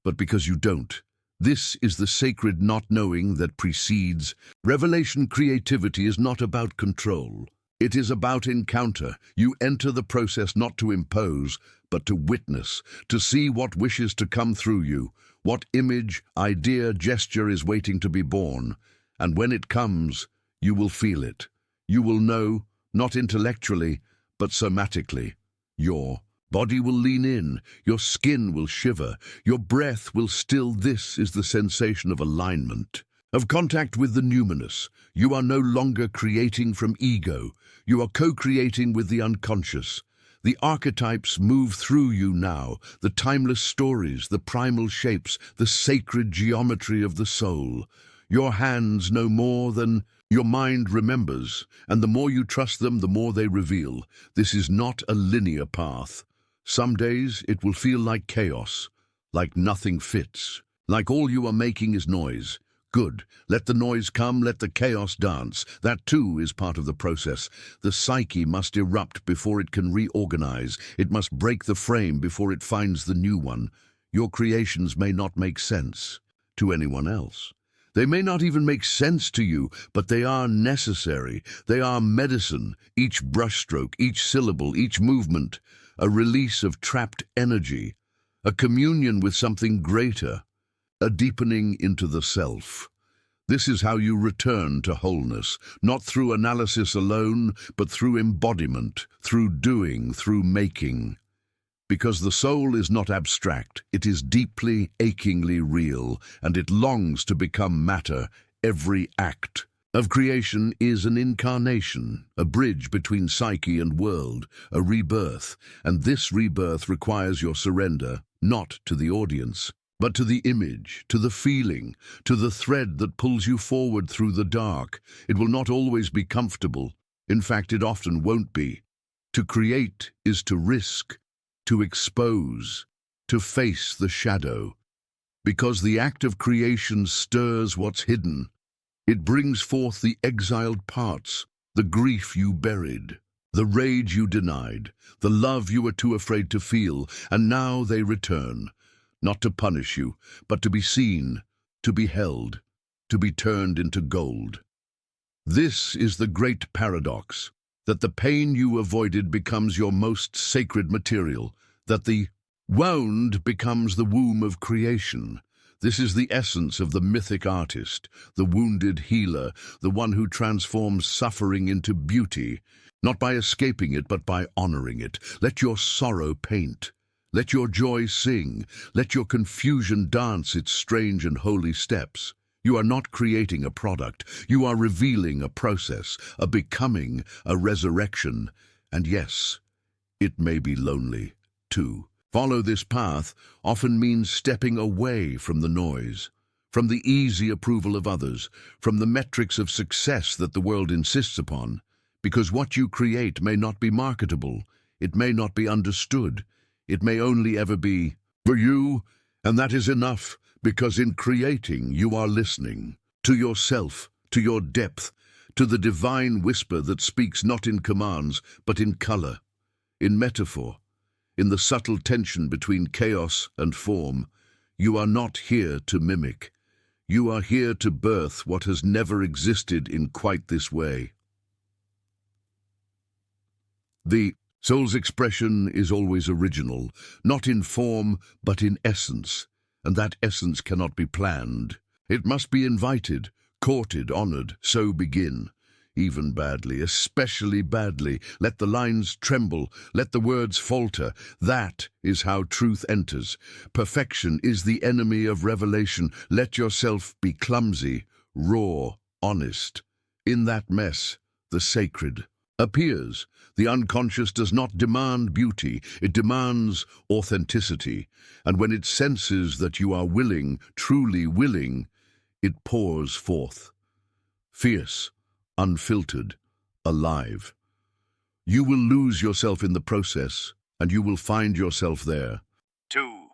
but because you don't. This is the sacred not knowing that precedes. Revelation creativity is not about control. It is about encounter. You enter the process not to impose, but to witness, to see what wishes to come through you, what image, idea, gesture is waiting to be born. And when it comes, you will feel it. You will know, not intellectually, but somatically. Your body will lean in, your skin will shiver, your breath will still. This is the sensation of alignment, of contact with the numinous. You are no longer creating from ego. You are co-creating with the unconscious. The archetypes move through you now, the timeless stories, the primal shapes, the sacred geometry of the soul. Your hands know more than your mind remembers, and the more you trust them, the more they reveal. This is not a linear path. Some days it will feel like chaos, like nothing fits, like all you are making is noise. Good. Let the noise come, let the chaos dance. That too is part of the process. The psyche must erupt before it can reorganize. It must break the frame before it finds the new one. Your creations may not make sense to anyone else. They may not even make sense to you, but they are necessary. They are medicine. Each brushstroke, each syllable, each movement, a release of trapped energy, a communion with something greater, a deepening into the self. This is how you return to wholeness, not through analysis alone, but through embodiment, through doing, through making. Because the soul is not abstract, it is deeply, achingly real, and it longs to become matter. Every act of creation is an incarnation, a bridge between psyche and world, a rebirth, and this rebirth requires your surrender, not to the audience, but to the image, to the feeling, to the thread that pulls you forward through the dark. It will not always be comfortable. In fact, it often won't be. To create is to risk, to expose, to face the shadow. Because the act of creation stirs what's hidden. It brings forth the exiled parts, the grief you buried, the rage you denied, the love you were too afraid to feel, and now they return, not to punish you, but to be seen, to be held, to be turned into gold. This is the great paradox, that the pain you avoided becomes your most sacred material, that the wound becomes the womb of creation. This is the essence of the mythic artist, the wounded healer, the one who transforms suffering into beauty, not by escaping it, but by honoring it. Let your sorrow paint. Let your joy sing. Let your confusion dance its strange and holy steps. You are not creating a product. You are revealing a process, a becoming, a resurrection. And yes, it may be lonely, too. Follow this path often means stepping away from the noise, from the easy approval of others, from the metrics of success that the world insists upon, because what you create may not be marketable, it may not be understood, it may only ever be for you, and that is enough, because in creating you are listening to yourself, to your depth, to the divine whisper that speaks not in commands, but in color, in metaphor, in the subtle tension between chaos and form. You are not here to mimic. You are here to birth what has never existed in quite this way. The soul's expression is always original, not in form, but in essence, and that essence cannot be planned. It must be invited, courted, honored. So begin. Even badly, especially badly. Let the lines tremble, let the words falter. That is how truth enters. Perfection is the enemy of revelation. Let yourself be clumsy, raw, honest. In that mess, the sacred appears. The unconscious does not demand beauty, it demands authenticity. And when it senses that you are willing, truly willing, it pours forth. Fierce, unfiltered, alive. You will lose yourself in the process, and you will find yourself there. 2.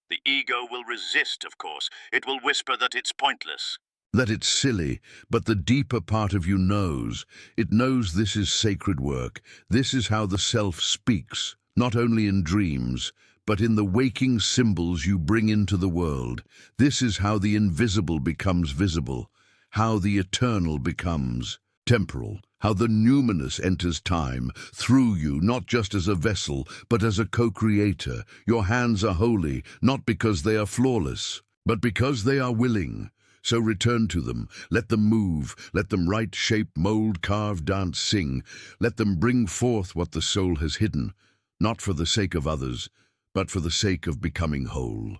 The ego will resist, of course. It will whisper that it's pointless. That it's silly, but the deeper part of you knows. It knows this is sacred work. This is how the self speaks, not only in dreams, but in the waking symbols you bring into the world. This is how the invisible becomes visible, how the eternal becomes temporal, how the numinous enters time, through you, not just as a vessel, but as a co-creator. Your hands are holy, not because they are flawless, but because they are willing. So return to them, let them move, let them write, shape, mold, carve, dance, sing. Let them bring forth what the soul has hidden, not for the sake of others, but for the sake of becoming whole.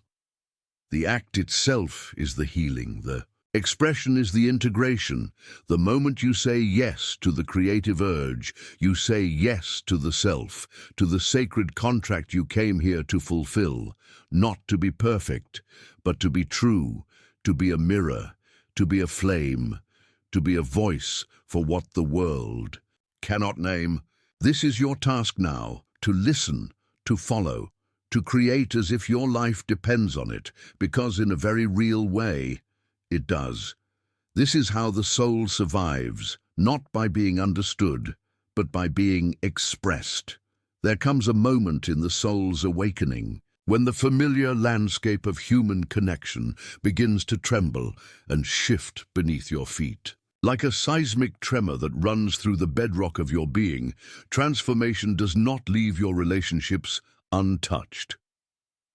The act itself is the healing, the expression is the integration. The moment you say yes to the creative urge, you say yes to the self, to the sacred contract you came here to fulfill, not to be perfect, but to be true, to be a mirror, to be a flame, to be a voice for what the world cannot name. This is your task now, to listen, to follow, to create as if your life depends on it, because in a very real way, it does. This is how the soul survives, not by being understood, but by being expressed. There comes a moment in the soul's awakening, when the familiar landscape of human connection begins to tremble and shift beneath your feet. Like a seismic tremor that runs through the bedrock of your being, transformation does not leave your relationships untouched.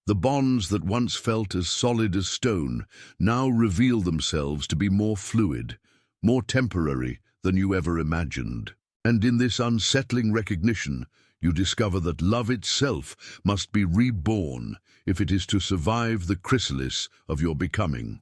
The bonds that once felt as solid as stone now reveal themselves to be more fluid, more temporary than you ever imagined. And in this unsettling recognition, you discover that love itself must be reborn if it is to survive the chrysalis of your becoming.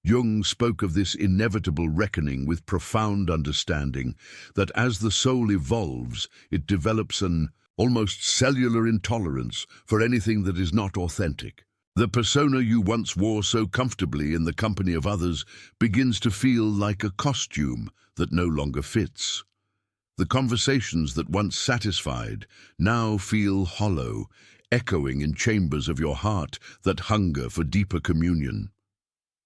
Jung spoke of this inevitable reckoning with profound understanding, that as the soul evolves, it develops an almost cellular intolerance for anything that is not authentic. The persona you once wore so comfortably in the company of others begins to feel like a costume that no longer fits. The conversations that once satisfied now feel hollow, echoing in chambers of your heart that hunger for deeper communion.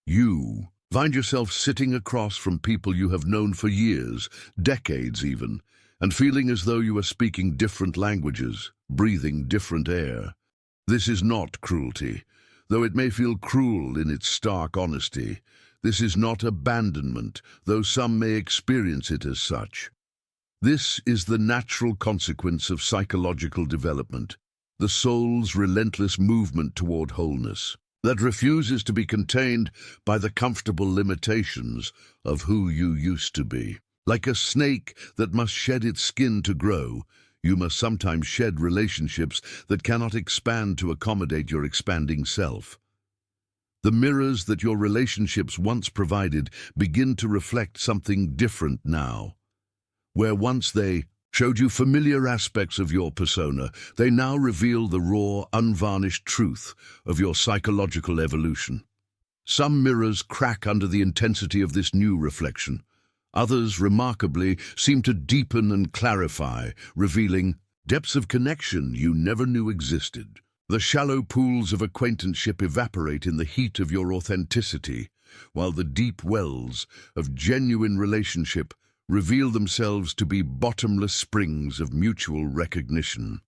You Find yourself sitting across from people you have known for years, decades even, and feeling as though you are speaking different languages, breathing different air. This is not cruelty, though it may feel cruel in its stark honesty. This is not abandonment, though some may experience it as such. This is the natural consequence of psychological development, the soul's relentless movement toward wholeness, that refuses to be contained by the comfortable limitations of who you used to be. Like a snake that must shed its skin to grow, you must sometimes shed relationships that cannot expand to accommodate your expanding self. The mirrors that your relationships once provided begin to reflect something different now. Where once they showed you familiar aspects of your persona, they now reveal the raw, unvarnished truth of your psychological evolution. Some mirrors crack under the intensity of this new reflection. Others, remarkably, seem to deepen and clarify, revealing depths of connection you never knew existed. The shallow pools of acquaintanceship evaporate in the heat of your authenticity, while the deep wells of genuine relationship reveal themselves to be bottomless springs of mutual recognition.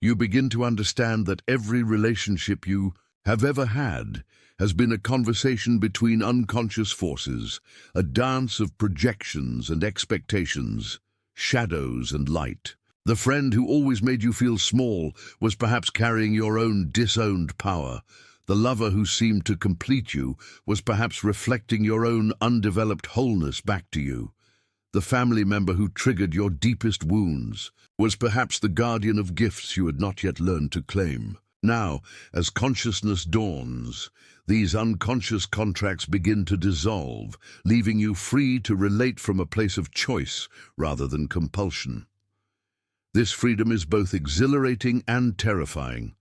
You begin to understand that every relationship you have ever had has been a conversation between unconscious forces, a dance of projections and expectations, shadows and light. The friend who always made you feel small was perhaps carrying your own disowned power. The lover who seemed to complete you was perhaps reflecting your own undeveloped wholeness back to you. The family member who triggered your deepest wounds was perhaps the guardian of gifts you had not yet learned to claim. Now, as consciousness dawns, these unconscious contracts begin to dissolve, leaving you free to relate from a place of choice rather than compulsion. This freedom is both exhilarating and terrifying.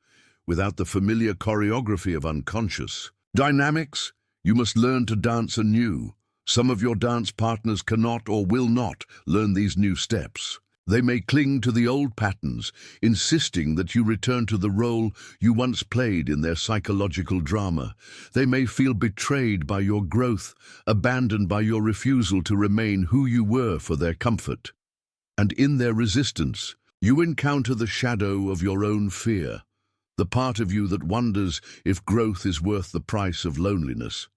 Without the familiar choreography of unconscious dynamics, you must learn to dance anew. Some of your dance partners cannot or will not learn these new steps. They may cling to the old patterns, insisting that you return to the role you once played in their psychological drama. They may feel betrayed by your growth, abandoned by your refusal to remain who you were for their comfort. And in their resistance, you encounter the shadow of your own fear, the part of you that wonders if growth is worth the price of loneliness.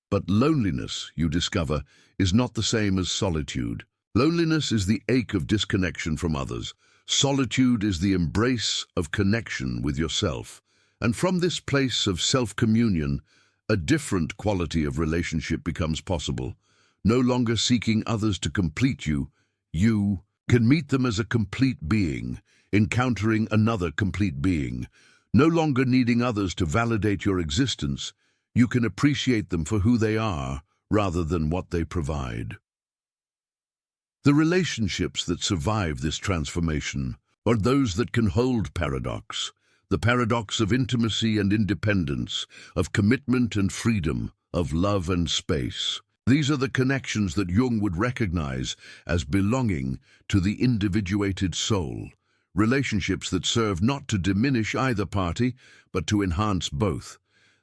But loneliness, you discover, is not the same as solitude. Loneliness is the ache of disconnection from others. Solitude is the embrace of connection with yourself. And from this place of self-communion, a different quality of relationship becomes possible. No longer seeking others to complete you, you can meet them as a complete being, encountering another complete being. No longer needing others to validate your existence, you can appreciate them for who they are rather than what they provide. The relationships that survive this transformation are those that can hold paradox, the paradox of intimacy and independence, of commitment and freedom, of love and space. These are the connections that Jung would recognize as belonging to the individuated soul. Relationships that serve not to diminish either party, but to enhance both.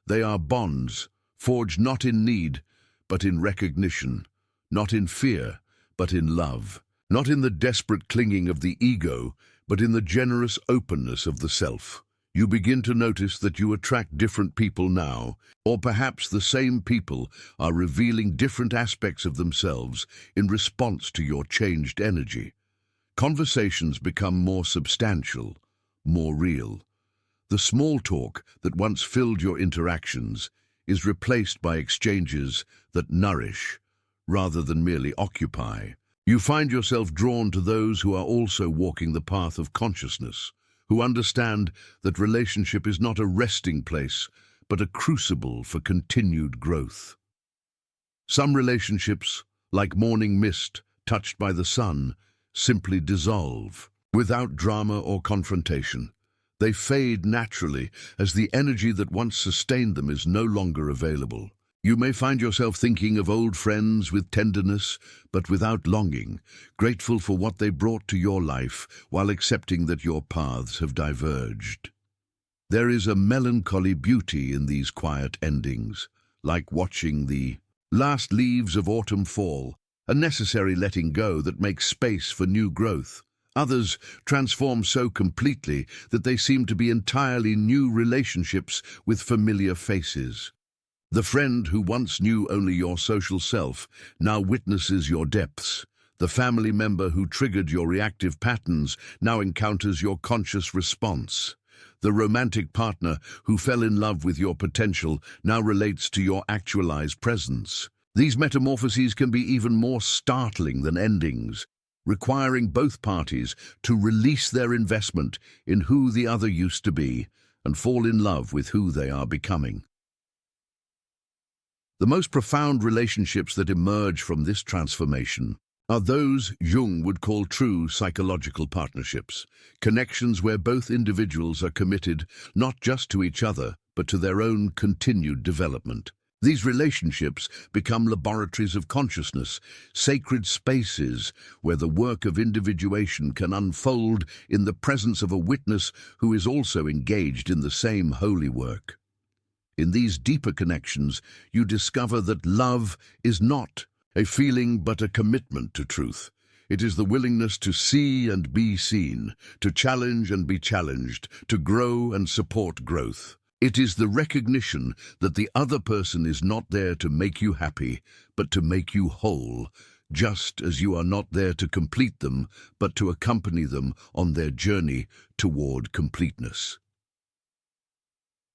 They are bonds, forged not in need, but in recognition, not in fear, but in love, not in the desperate clinging of the ego, but in the generous openness of the self. You begin to notice that you attract different people now, or perhaps the same people are revealing different aspects of themselves in response to your changed energy. Conversations become more substantial, more real. The small talk that once filled your interactions is replaced by exchanges that nourish, rather than merely occupy. You find yourself drawn to those who are also walking the path of consciousness, who understand that relationship is not a resting place, but a crucible for continued growth. Some relationships, like morning mist touched by the sun, simply dissolve, without drama or confrontation. They fade naturally as the energy that once sustained them is no longer available. You may find yourself thinking of old friends with tenderness, but without longing, grateful for what they brought to your life while accepting that your paths have diverged. There is a melancholy beauty in these quiet endings, like watching the last leaves of autumn fall, a necessary letting go that makes space for new growth. Others transform so completely that they seem to be entirely new relationships with familiar faces. The friend who once knew only your social self now witnesses your depths. The family member who triggered your reactive patterns now encounters your conscious response. The romantic partner who fell in love with your potential now relates to your actualized presence. These metamorphoses can be even more startling than endings, requiring both parties to release their investment in who the other used to be and fall in love with who they are becoming. The most profound relationships that emerge from this transformation are those Jung would call true psychological partnerships, connections where both individuals are committed not just to each other, but to their own continued development. These relationships become laboratories of consciousness, sacred spaces where the work of individuation can unfold in the presence of a witness who is also engaged in the same holy work. In these deeper connections, you discover that love is not a feeling but a commitment to truth. It is the willingness to see and be seen, to challenge and be challenged, to grow and support growth. It is the recognition that the other person is not there to make you happy, but to make you whole, just as you are not there to complete them, but to accompany them on their journey toward completeness.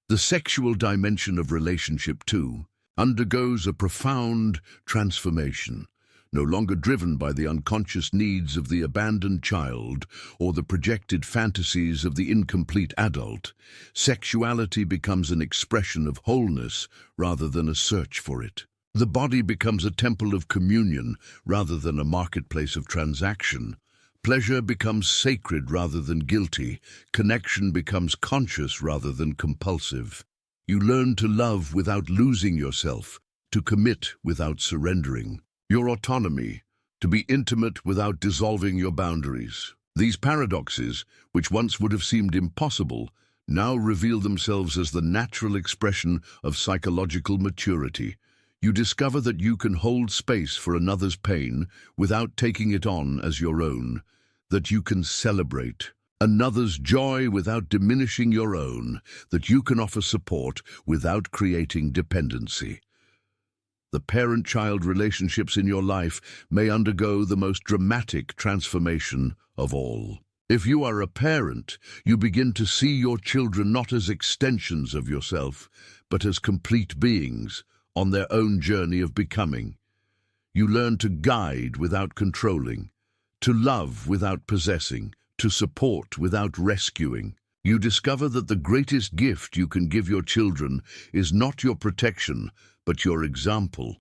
The sexual dimension of relationship, too, undergoes a profound transformation. No longer driven by the unconscious needs of the abandoned child or the projected fantasies of the incomplete adult, sexuality becomes an expression of wholeness rather than a search for it. The body becomes a temple of communion rather than a marketplace of transaction. Pleasure becomes sacred rather than guilty. Connection becomes conscious rather than compulsive. You learn to love without losing yourself, to commit without surrendering. Your autonomy, to be intimate without dissolving your boundaries. These paradoxes, which once would have seemed impossible, now reveal themselves as the natural expression of psychological maturity. You discover that you can hold space for another's pain without taking it on as your own, that you can celebrate another's joy without diminishing your own, that you can offer support without creating dependency. The parent-child relationships in your life may undergo the most dramatic transformation of all. If you are a parent, you begin to see your children not as extensions of yourself, but as complete beings on their own journey of becoming. You learn to guide without controlling, to love without possessing, to support without rescuing. You discover that the greatest gift you can give your children is not your protection, but your example,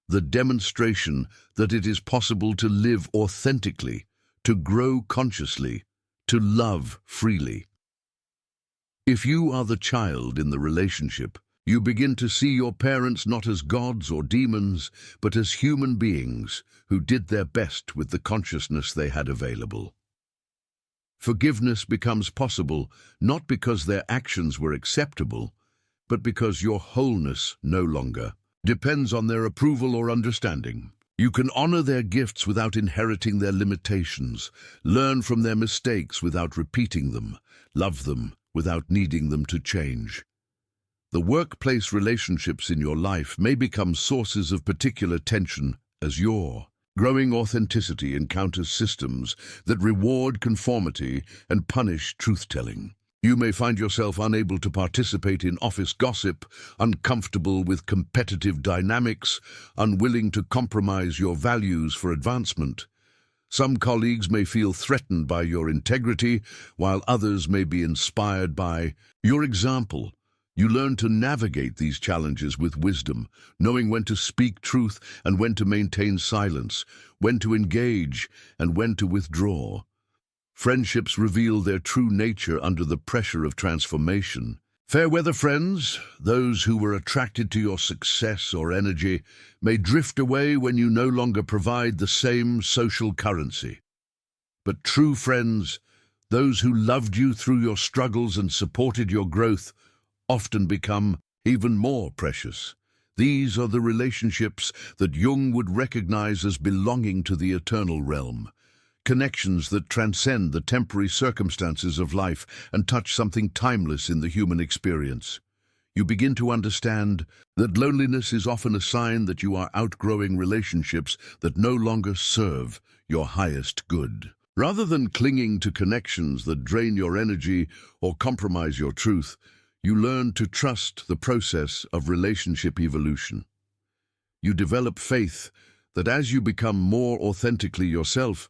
the demonstration that it is possible to live authentically, to grow consciously, to love freely. If you are the child in the relationship, you begin to see your parents not as gods or demons, but as human beings who did their best with the consciousness they had available. Forgiveness becomes possible not because their actions were acceptable, but because your wholeness no longer depends on their approval or understanding. You can honor their gifts without inheriting their limitations, learn from their mistakes without repeating them, love them without needing them to change. The workplace relationships in your life may become sources of particular tension as your growing authenticity encounters systems that reward conformity and punish truth-telling. You may find yourself unable to participate in office gossip, uncomfortable with competitive dynamics, unwilling to compromise your values for advancement. Some colleagues may feel threatened by your integrity, while others may be inspired by your example. You learn to navigate these challenges with wisdom, knowing when to speak truth and when to maintain silence, when to engage and when to withdraw. Friendships reveal their true nature under the pressure of transformation. Fair-weather friends, those who were attracted to your success or energy, may drift away when you no longer provide the same social currency. But true friends, those who loved you through your struggles and supported your growth, often become even more precious. These are the relationships that Jung would recognize as belonging to the eternal realm. Connections that transcend the temporary circumstances of life and touch something timeless in the human experience. You begin to understand that loneliness is often a sign that you are outgrowing relationships that no longer serve your highest good. Rather than clinging to connections that drain your energy or compromise your truth, you learn to trust the process of relationship evolution. You develop faith that as you become more authentically yourself,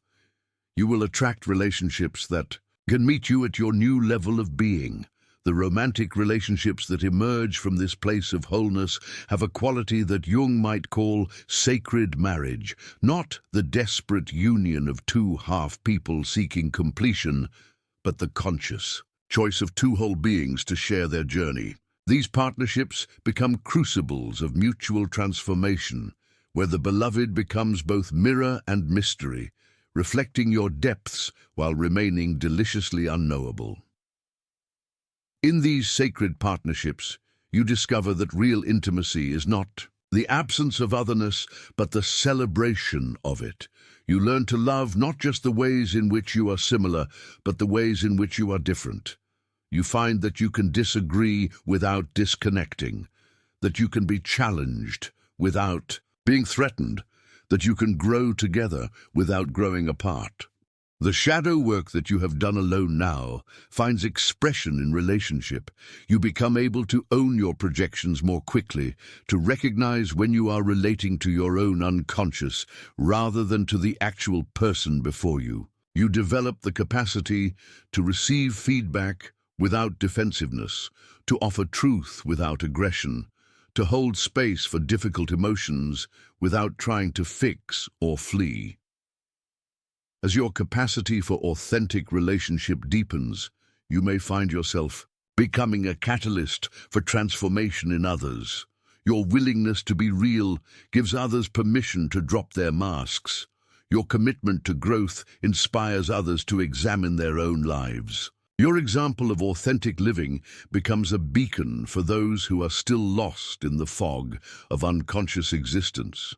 you will attract relationships that can meet you at your new level of being. The romantic relationships that emerge from this place of wholeness have a quality that Jung might call sacred marriage, not the desperate union of two half-people seeking completion, but the conscious choice of two whole beings to share their journey. These partnerships become crucibles of mutual transformation, where the beloved becomes both mirror and mystery, reflecting your depths while remaining deliciously unknowable. In these sacred partnerships, you discover that real intimacy is not the absence of otherness, but the celebration of it. You learn to love not just the ways in which you are similar, but the ways in which you are different. You find that you can disagree without disconnecting, that you can be challenged without being threatened, that you can grow together without growing apart. The shadow work that you have done alone now finds expression in relationship. You become able to own your projections more quickly, to recognize when you are relating to your own unconscious rather than to the actual person before you. You develop the capacity to receive feedback without defensiveness, to offer truth without aggression, to hold space for difficult emotions without trying to fix or flee. As your capacity for authentic relationship deepens, you may find yourself becoming a catalyst for transformation in others. Your willingness to be real gives others permission to drop their masks. Your commitment to growth inspires others to examine their own lives. Your example of authentic living becomes a beacon for those who are still lost in the fog of unconscious existence.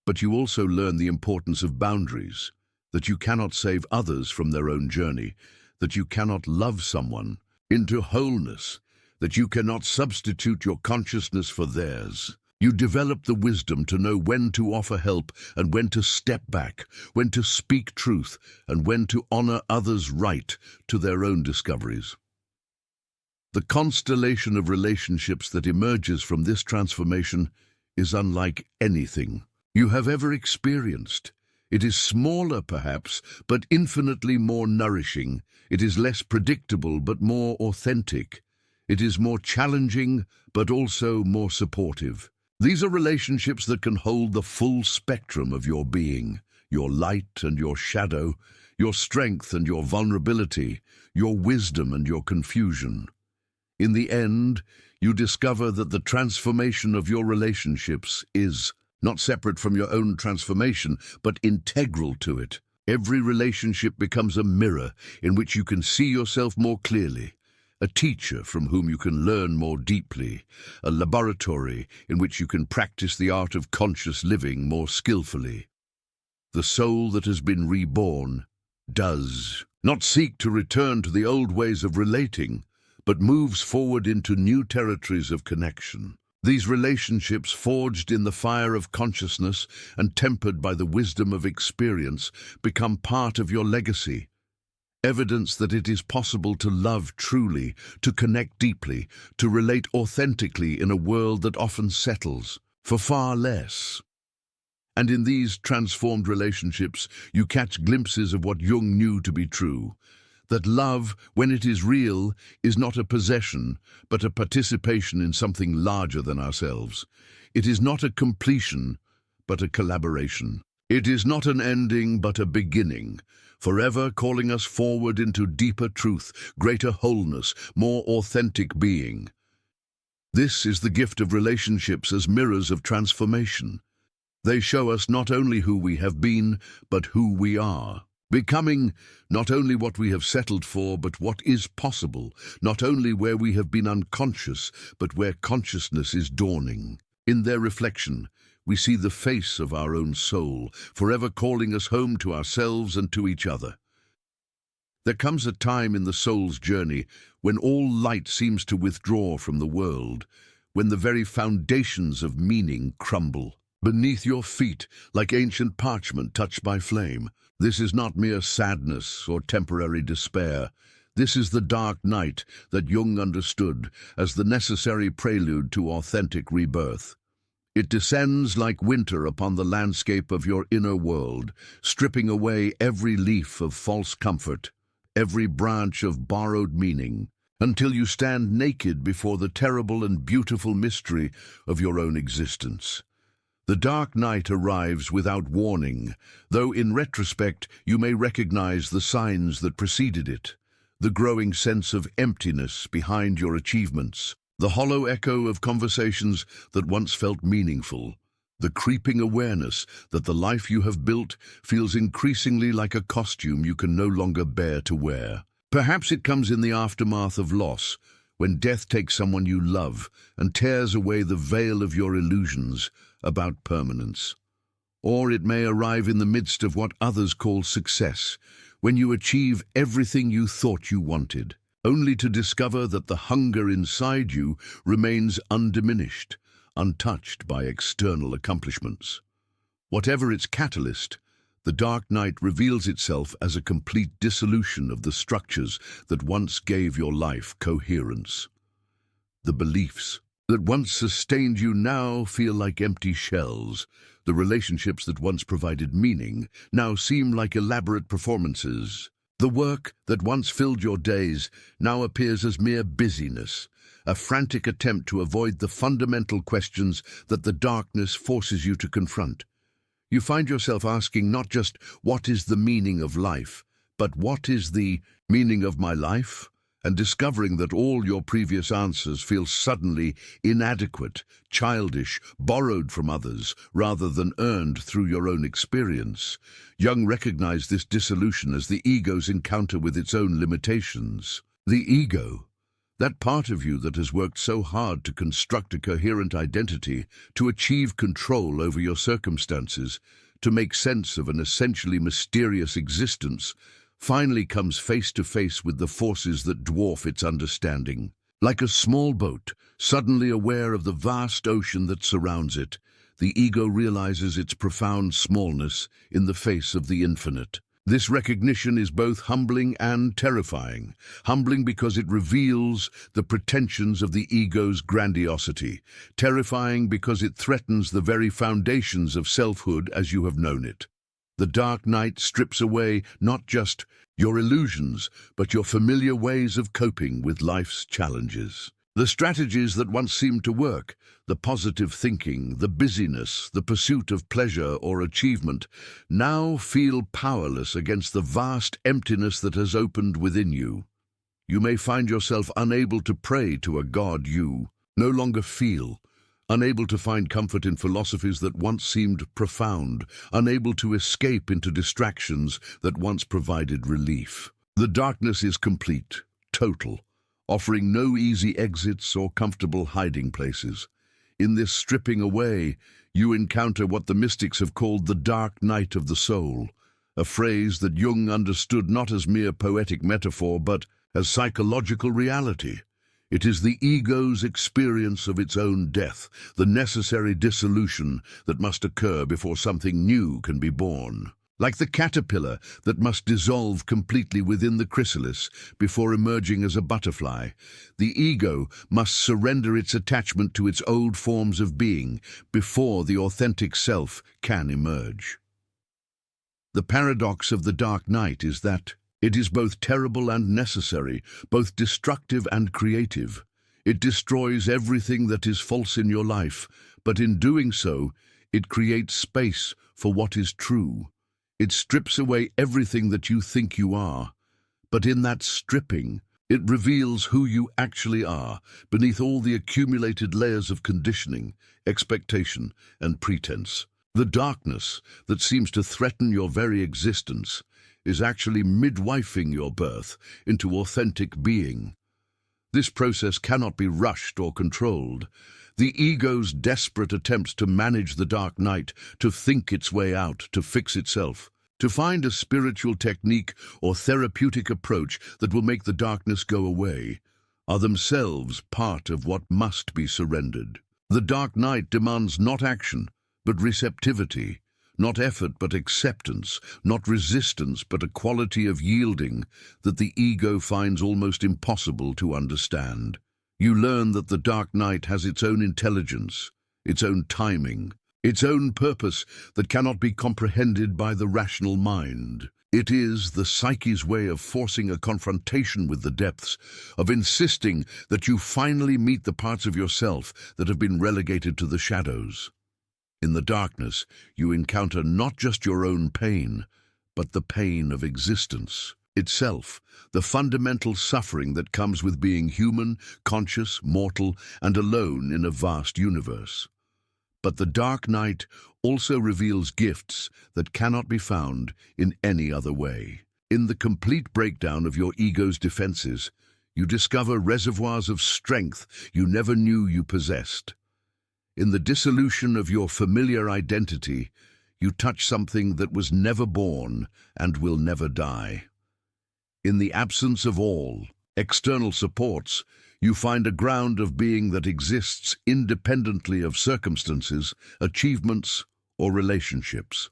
But you also learn the importance of boundaries, that you cannot save others from their own journey, that you cannot love someone into wholeness, that you cannot substitute your consciousness for theirs. You develop the wisdom to know when to offer help and when to step back, when to speak truth and when to honor others' right to their own discoveries. The constellation of relationships that emerges from this transformation is unlike anything you have ever experienced. It is smaller, perhaps, but infinitely more nourishing. It is less predictable, but more authentic. It is more challenging, but also more supportive. These are relationships that can hold the full spectrum of your being, your light and your shadow, your strength and your vulnerability, your wisdom and your confusion. In the end, you discover that the transformation of your relationships is not separate from your own transformation, but integral to it. Every relationship becomes a mirror in which you can see yourself more clearly, a teacher from whom you can learn more deeply, a laboratory in which you can practice the art of conscious living more skillfully. The soul that has been reborn does not seek to return to the old ways of relating, but moves forward into new territories of connection. These relationships, forged in the fire of consciousness and tempered by the wisdom of experience, become part of your legacy. Evidence that it is possible to love truly, to connect deeply, to relate authentically in a world that often settles for far less. And in these transformed relationships, you catch glimpses of what Jung knew to be true. That love, when it is real, is not a possession, but a participation in something larger than ourselves. It is not a completion, but a collaboration. It is not an ending, but a beginning, forever calling us forward into deeper truth, greater wholeness, more authentic being. This is the gift of relationships as mirrors of transformation. They show us not only who we have been, but who we are. Becoming not only what we have settled for, but what is possible, not only where we have been unconscious, but where consciousness is dawning. In their reflection, we see the face of our own soul, forever calling us home to ourselves and to each other. There comes a time in the soul's journey when all light seems to withdraw from the world, when the very foundations of meaning crumble beneath your feet like ancient parchment touched by flame. This is not mere sadness or temporary despair. This is the dark night that Jung understood as the necessary prelude to authentic rebirth. It descends like winter upon the landscape of your inner world, stripping away every leaf of false comfort, every branch of borrowed meaning, until you stand naked before the terrible and beautiful mystery of your own existence. The dark night arrives without warning, though in retrospect you may recognize the signs that preceded it. The growing sense of emptiness behind your achievements, the hollow echo of conversations that once felt meaningful, the creeping awareness that the life you have built feels increasingly like a costume you can no longer bear to wear. Perhaps it comes in the aftermath of loss, when death takes someone you love and tears away the veil of your illusions about permanence. Or it may arrive in the midst of what others call success, when you achieve everything you thought you wanted, only to discover that the hunger inside you remains undiminished, untouched by external accomplishments. Whatever its catalyst, the dark night reveals itself as a complete dissolution of the structures that once gave your life coherence. The beliefs that once sustained you now feel like empty shells. The relationships that once provided meaning now seem like elaborate performances. The work that once filled your days now appears as mere busyness, a frantic attempt to avoid the fundamental questions that the darkness forces you to confront. You find yourself asking not just, what is the meaning of life, but what is the meaning of my life? And discovering that all your previous answers feel suddenly inadequate, childish, borrowed from others, rather than earned through your own experience. Jung recognized this dissolution as the ego's encounter with its own limitations. The ego, that part of you that has worked so hard to construct a coherent identity, to achieve control over your circumstances, to make sense of an essentially mysterious existence, finally comes face to face with the forces that dwarf its understanding. Like a small boat, suddenly aware of the vast ocean that surrounds it, the ego realizes its profound smallness in the face of the infinite. This recognition is both humbling and terrifying. Humbling because it reveals the pretensions of the ego's grandiosity. Terrifying because it threatens the very foundations of selfhood as you have known it. The dark night strips away not just your illusions, but your familiar ways of coping with life's challenges. The strategies that once seemed to work, the positive thinking, the busyness, the pursuit of pleasure or achievement, now feel powerless against the vast emptiness that has opened within you. You may find yourself unable to pray to a God you no longer feel, unable to find comfort in philosophies that once seemed profound, unable to escape into distractions that once provided relief. The darkness is complete, total, offering no easy exits or comfortable hiding places. In this stripping away, you encounter what the mystics have called the dark night of the soul, a phrase that Jung understood not as mere poetic metaphor but as psychological reality. It is the ego's experience of its own death, the necessary dissolution that must occur before something new can be born. Like the caterpillar that must dissolve completely within the chrysalis before emerging as a butterfly, the ego must surrender its attachment to its old forms of being before the authentic self can emerge. The paradox of the dark night is that it is both terrible and necessary, both destructive and creative. It destroys everything that is false in your life, but in doing so, it creates space for what is true. It strips away everything that you think you are, but in that stripping, it reveals who you actually are, beneath all the accumulated layers of conditioning, expectation, and pretense. The darkness that seems to threaten your very existence is actually midwifing your birth into authentic being. This process cannot be rushed or controlled. The ego's desperate attempts to manage the dark night, to think its way out, to fix itself, to find a spiritual technique or therapeutic approach that will make the darkness go away, are themselves part of what must be surrendered. The dark night demands not action, but receptivity, not effort but acceptance, not resistance but a quality of yielding that the ego finds almost impossible to understand. You learn that the dark night has its own intelligence, its own timing, its own purpose that cannot be comprehended by the rational mind. It is the psyche's way of forcing a confrontation with the depths, of insisting that you finally meet the parts of yourself that have been relegated to the shadows. In the darkness, you encounter not just your own pain, but the pain of existence itself, the fundamental suffering that comes with being human, conscious, mortal, and alone in a vast universe. But the dark night also reveals gifts that cannot be found in any other way. In the complete breakdown of your ego's defenses, you discover reservoirs of strength you never knew you possessed. In the dissolution of your familiar identity, you touch something that was never born and will never die. In the absence of all external supports, you find a ground of being that exists independently of circumstances, achievements, or relationships.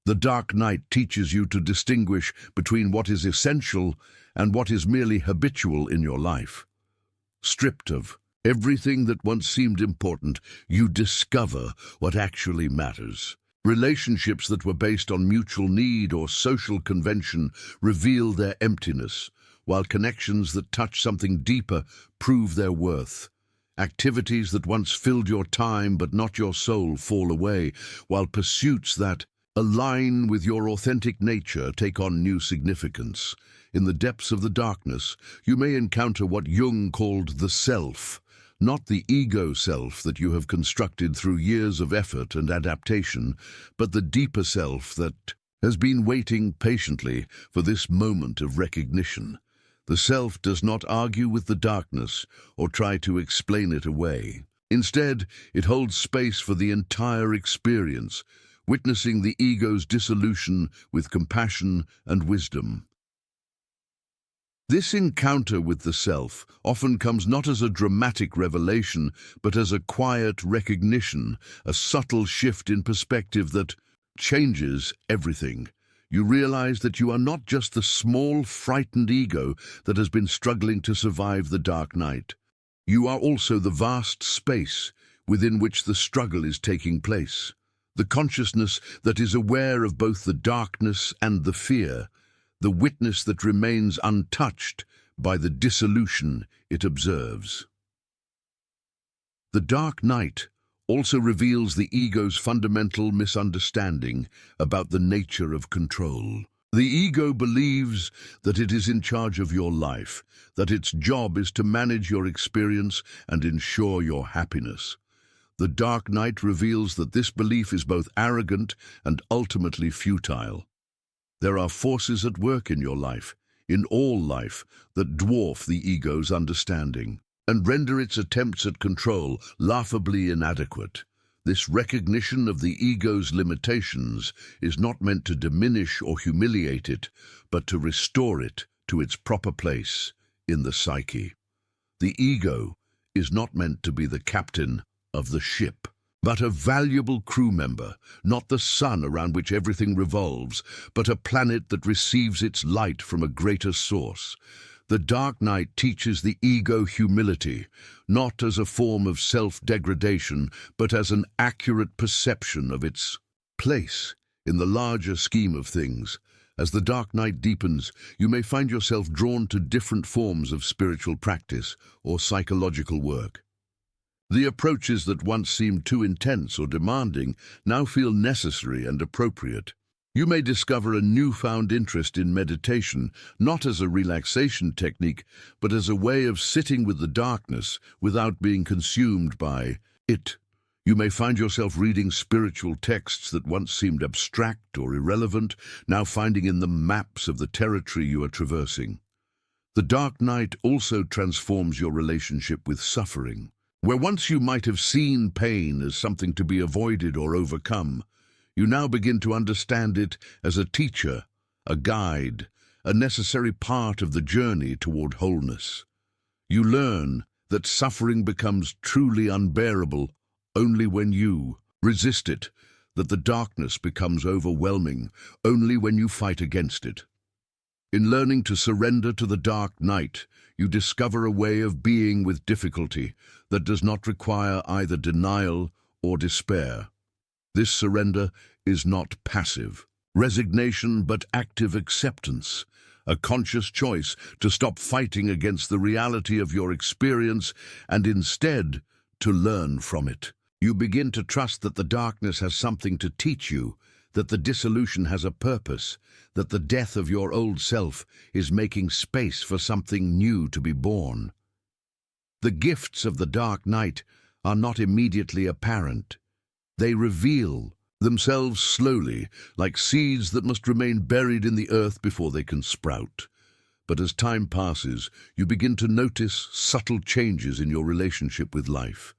The dark night teaches you to distinguish between what is essential and what is merely habitual in your life. Stripped of everything that once seemed important, you discover what actually matters. Relationships that were based on mutual need or social convention reveal their emptiness, while connections that touch something deeper prove their worth. Activities that once filled your time but not your soul fall away, while pursuits that align with your authentic nature take on new significance. In the depths of the darkness, you may encounter what Jung called the self, not the ego self that you have constructed through years of effort and adaptation, but the deeper self that has been waiting patiently for this moment of recognition. The self does not argue with the darkness or try to explain it away. Instead, it holds space for the entire experience, witnessing the ego's dissolution with compassion and wisdom. This encounter with the self often comes not as a dramatic revelation, but as a quiet recognition, a subtle shift in perspective that changes everything. You realize that you are not just the small, frightened ego that has been struggling to survive the dark night. You are also the vast space within which the struggle is taking place, the consciousness that is aware of both the darkness and the fear, the witness that remains untouched by the dissolution it observes. The dark night also reveals the ego's fundamental misunderstanding about the nature of control. The ego believes that it is in charge of your life, that its job is to manage your experience and ensure your happiness. The dark night reveals that this belief is both arrogant and ultimately futile. There are forces at work in your life, in all life, that dwarf the ego's understanding and render its attempts at control laughably inadequate. This recognition of the ego's limitations is not meant to diminish or humiliate it, but to restore it to its proper place in the psyche. The ego is not meant to be the captain of the ship, but a valuable crew member, not the sun around which everything revolves, but a planet that receives its light from a greater source. The dark night teaches the ego humility, not as a form of self-degradation, but as an accurate perception of its place in the larger scheme of things. As the dark night deepens, you may find yourself drawn to different forms of spiritual practice or psychological work. The approaches that once seemed too intense or demanding now feel necessary and appropriate. You may discover a newfound interest in meditation, not as a relaxation technique, but as a way of sitting with the darkness without being consumed by it. You may find yourself reading spiritual texts that once seemed abstract or irrelevant, now finding in them maps of the territory you are traversing. The dark night also transforms your relationship with suffering. Where once you might have seen pain as something to be avoided or overcome, you now begin to understand it as a teacher, a guide, a necessary part of the journey toward wholeness. You learn that suffering becomes truly unbearable only when you resist it, that the darkness becomes overwhelming only when you fight against it. In learning to surrender to the dark night, you discover a way of being with difficulty that does not require either denial or despair. This surrender is not passive resignation but active acceptance, a conscious choice to stop fighting against the reality of your experience and instead to learn from it. You begin to trust that the darkness has something to teach you, that the dissolution has a purpose, that the death of your old self is making space for something new to be born. The gifts of the dark night are not immediately apparent. They reveal themselves slowly, like seeds that must remain buried in the earth before they can sprout. But as time passes, you begin to notice subtle changes in your relationship with life.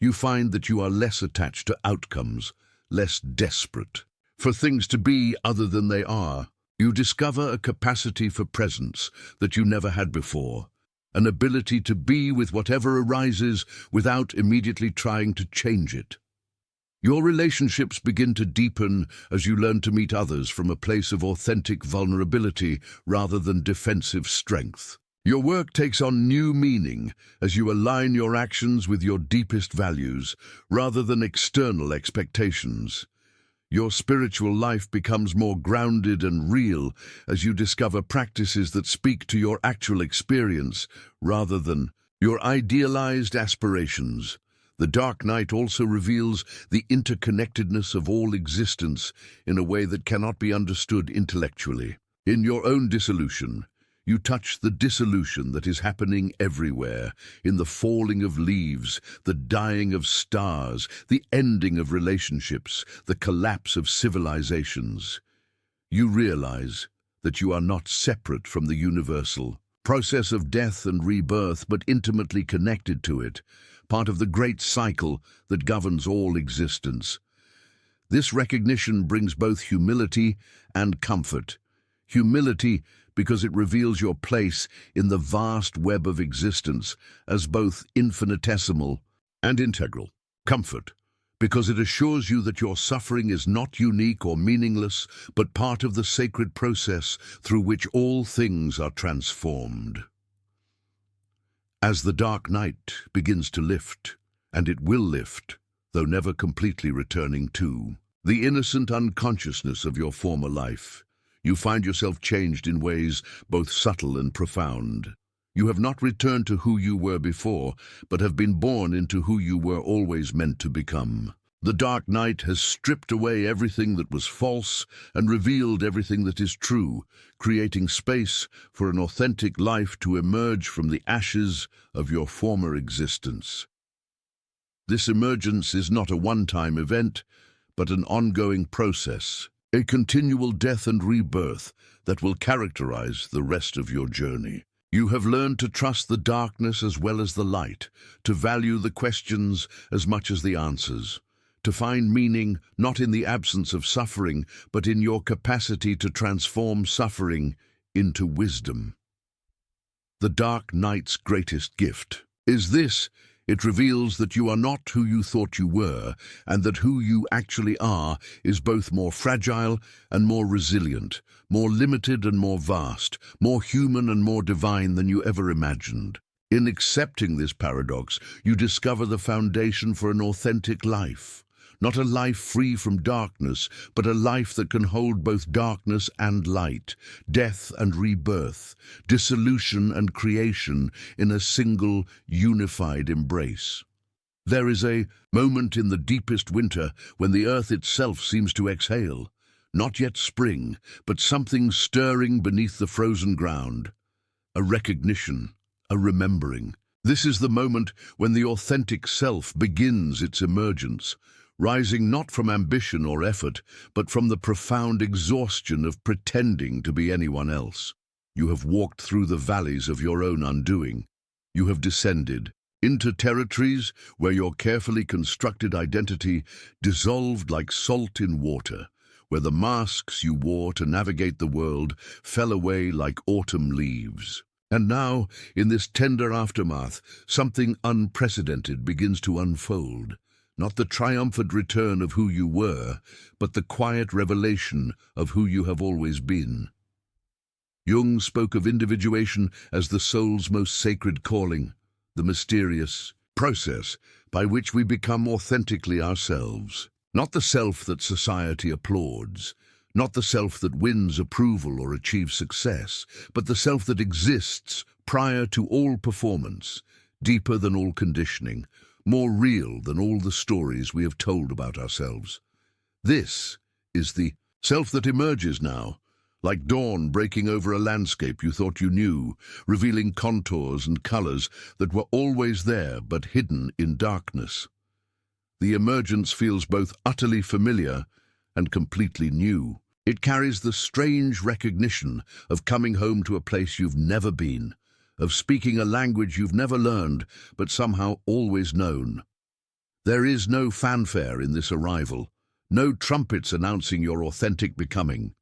You find that you are less attached to outcomes, less desperate for things to be other than they are. You discover a capacity for presence that you never had before, an ability to be with whatever arises without immediately trying to change it. Your relationships begin to deepen as you learn to meet others from a place of authentic vulnerability rather than defensive strength. Your work takes on new meaning as you align your actions with your deepest values rather than external expectations. Your spiritual life becomes more grounded and real as you discover practices that speak to your actual experience rather than your idealized aspirations. The dark night also reveals the interconnectedness of all existence in a way that cannot be understood intellectually. In your own dissolution, you touch the dissolution that is happening everywhere, in the falling of leaves, the dying of stars, the ending of relationships, the collapse of civilizations. You realize that you are not separate from the universal process of death and rebirth, but intimately connected to it, part of the great cycle that governs all existence. This recognition brings both humility and comfort. Humility because it reveals your place in the vast web of existence as both infinitesimal and integral. Comfort because it assures you that your suffering is not unique or meaningless, but part of the sacred process through which all things are transformed. As the dark night begins to lift, and it will lift, though never completely returning to, the innocent unconsciousness of your former life, you find yourself changed in ways both subtle and profound. You have not returned to who you were before, but have been born into who you were always meant to become. The dark night has stripped away everything that was false and revealed everything that is true, creating space for an authentic life to emerge from the ashes of your former existence. This emergence is not a one-time event, but an ongoing process, a continual death and rebirth that will characterize the rest of your journey. You have learned to trust the darkness as well as the light, to value the questions as much as the answers, to find meaning not in the absence of suffering, but in your capacity to transform suffering into wisdom. The dark night's greatest gift is this: it reveals that you are not who you thought you were, and that who you actually are is both more fragile and more resilient, more limited and more vast, more human and more divine than you ever imagined. In accepting this paradox, you discover the foundation for an authentic life. Not a life free from darkness, but a life that can hold both darkness and light, death and rebirth, dissolution and creation in a single, unified embrace. There is a moment in the deepest winter when the earth itself seems to exhale. Not yet spring, but something stirring beneath the frozen ground. A recognition, a remembering. This is the moment when the authentic self begins its emergence, rising not from ambition or effort, but from the profound exhaustion of pretending to be anyone else. You have walked through the valleys of your own undoing. You have descended into territories where your carefully constructed identity dissolved like salt in water, where the masks you wore to navigate the world fell away like autumn leaves. And now, in this tender aftermath, something unprecedented begins to unfold. Not the triumphant return of who you were, but the quiet revelation of who you have always been. Jung spoke of individuation as the soul's most sacred calling, the mysterious process by which we become authentically ourselves. Not the self that society applauds, not the self that wins approval or achieves success, but the self that exists prior to all performance, deeper than all conditioning, more real than all the stories we have told about ourselves. This is the self that emerges now, like dawn breaking over a landscape you thought you knew, revealing contours and colors that were always there but hidden in darkness. The emergence feels both utterly familiar and completely new. It carries the strange recognition of coming home to a place you've never been, of speaking a language you've never learned but somehow always known. There is no fanfare in this arrival, no trumpets announcing your authentic becoming.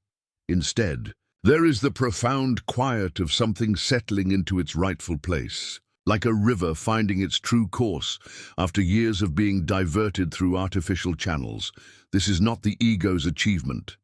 Instead, there is the profound quiet of something settling into its rightful place, like a river finding its true course after years of being diverted through artificial channels. This is not the ego's achievement.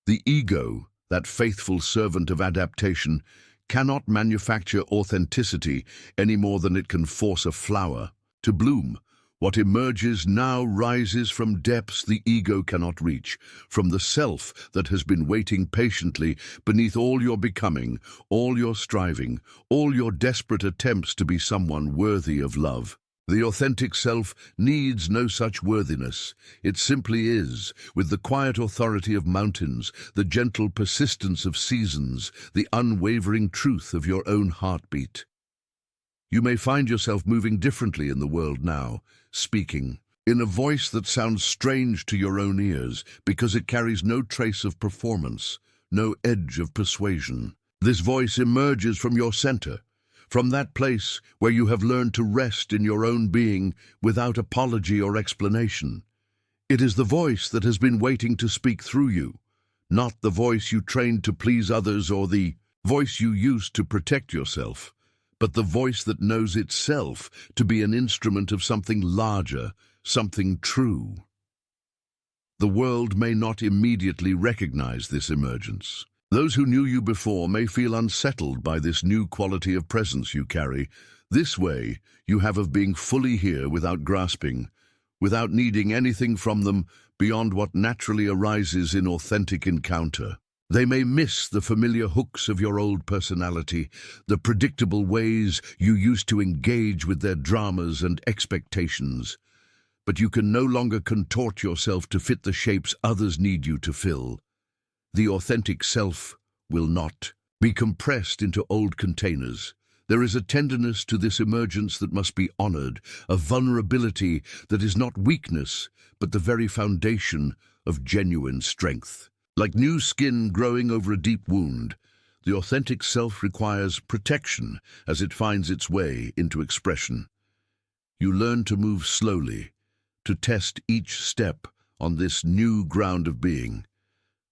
The ego, that faithful servant of adaptation, cannot manufacture authenticity any more than it can force a flower to bloom. What emerges now rises from depths the ego cannot reach, from the self that has been waiting patiently beneath all your becoming, all your striving, all your desperate attempts to be someone worthy of love. The authentic self needs no such worthiness. It simply is, with the quiet authority of mountains, the gentle persistence of seasons, the unwavering truth of your own heartbeat. You may find yourself moving differently in the world now, speaking in a voice that sounds strange to your own ears because it carries no trace of performance, no edge of persuasion. This voice emerges from your center, from that place where you have learned to rest in your own being without apology or explanation. It is the voice that has been waiting to speak through you, not the voice you trained to please others or the voice you used to protect yourself, but the voice that knows itself to be an instrument of something larger, something true. The world may not immediately recognize this emergence. Those who knew you before may feel unsettled by this new quality of presence you carry. This way you have of being fully here without grasping, without needing anything from them beyond what naturally arises in authentic encounter. They may miss the familiar hooks of your old personality, the predictable ways you used to engage with their dramas and expectations. But you can no longer contort yourself to fit the shapes others need you to fill. The authentic self will not be compressed into old containers. There is a tenderness to this emergence that must be honored, a vulnerability that is not weakness, but the very foundation of genuine strength. Like new skin growing over a deep wound, the authentic self requires protection as it finds its way into expression. You learn to move slowly, to test each step on this new ground of being,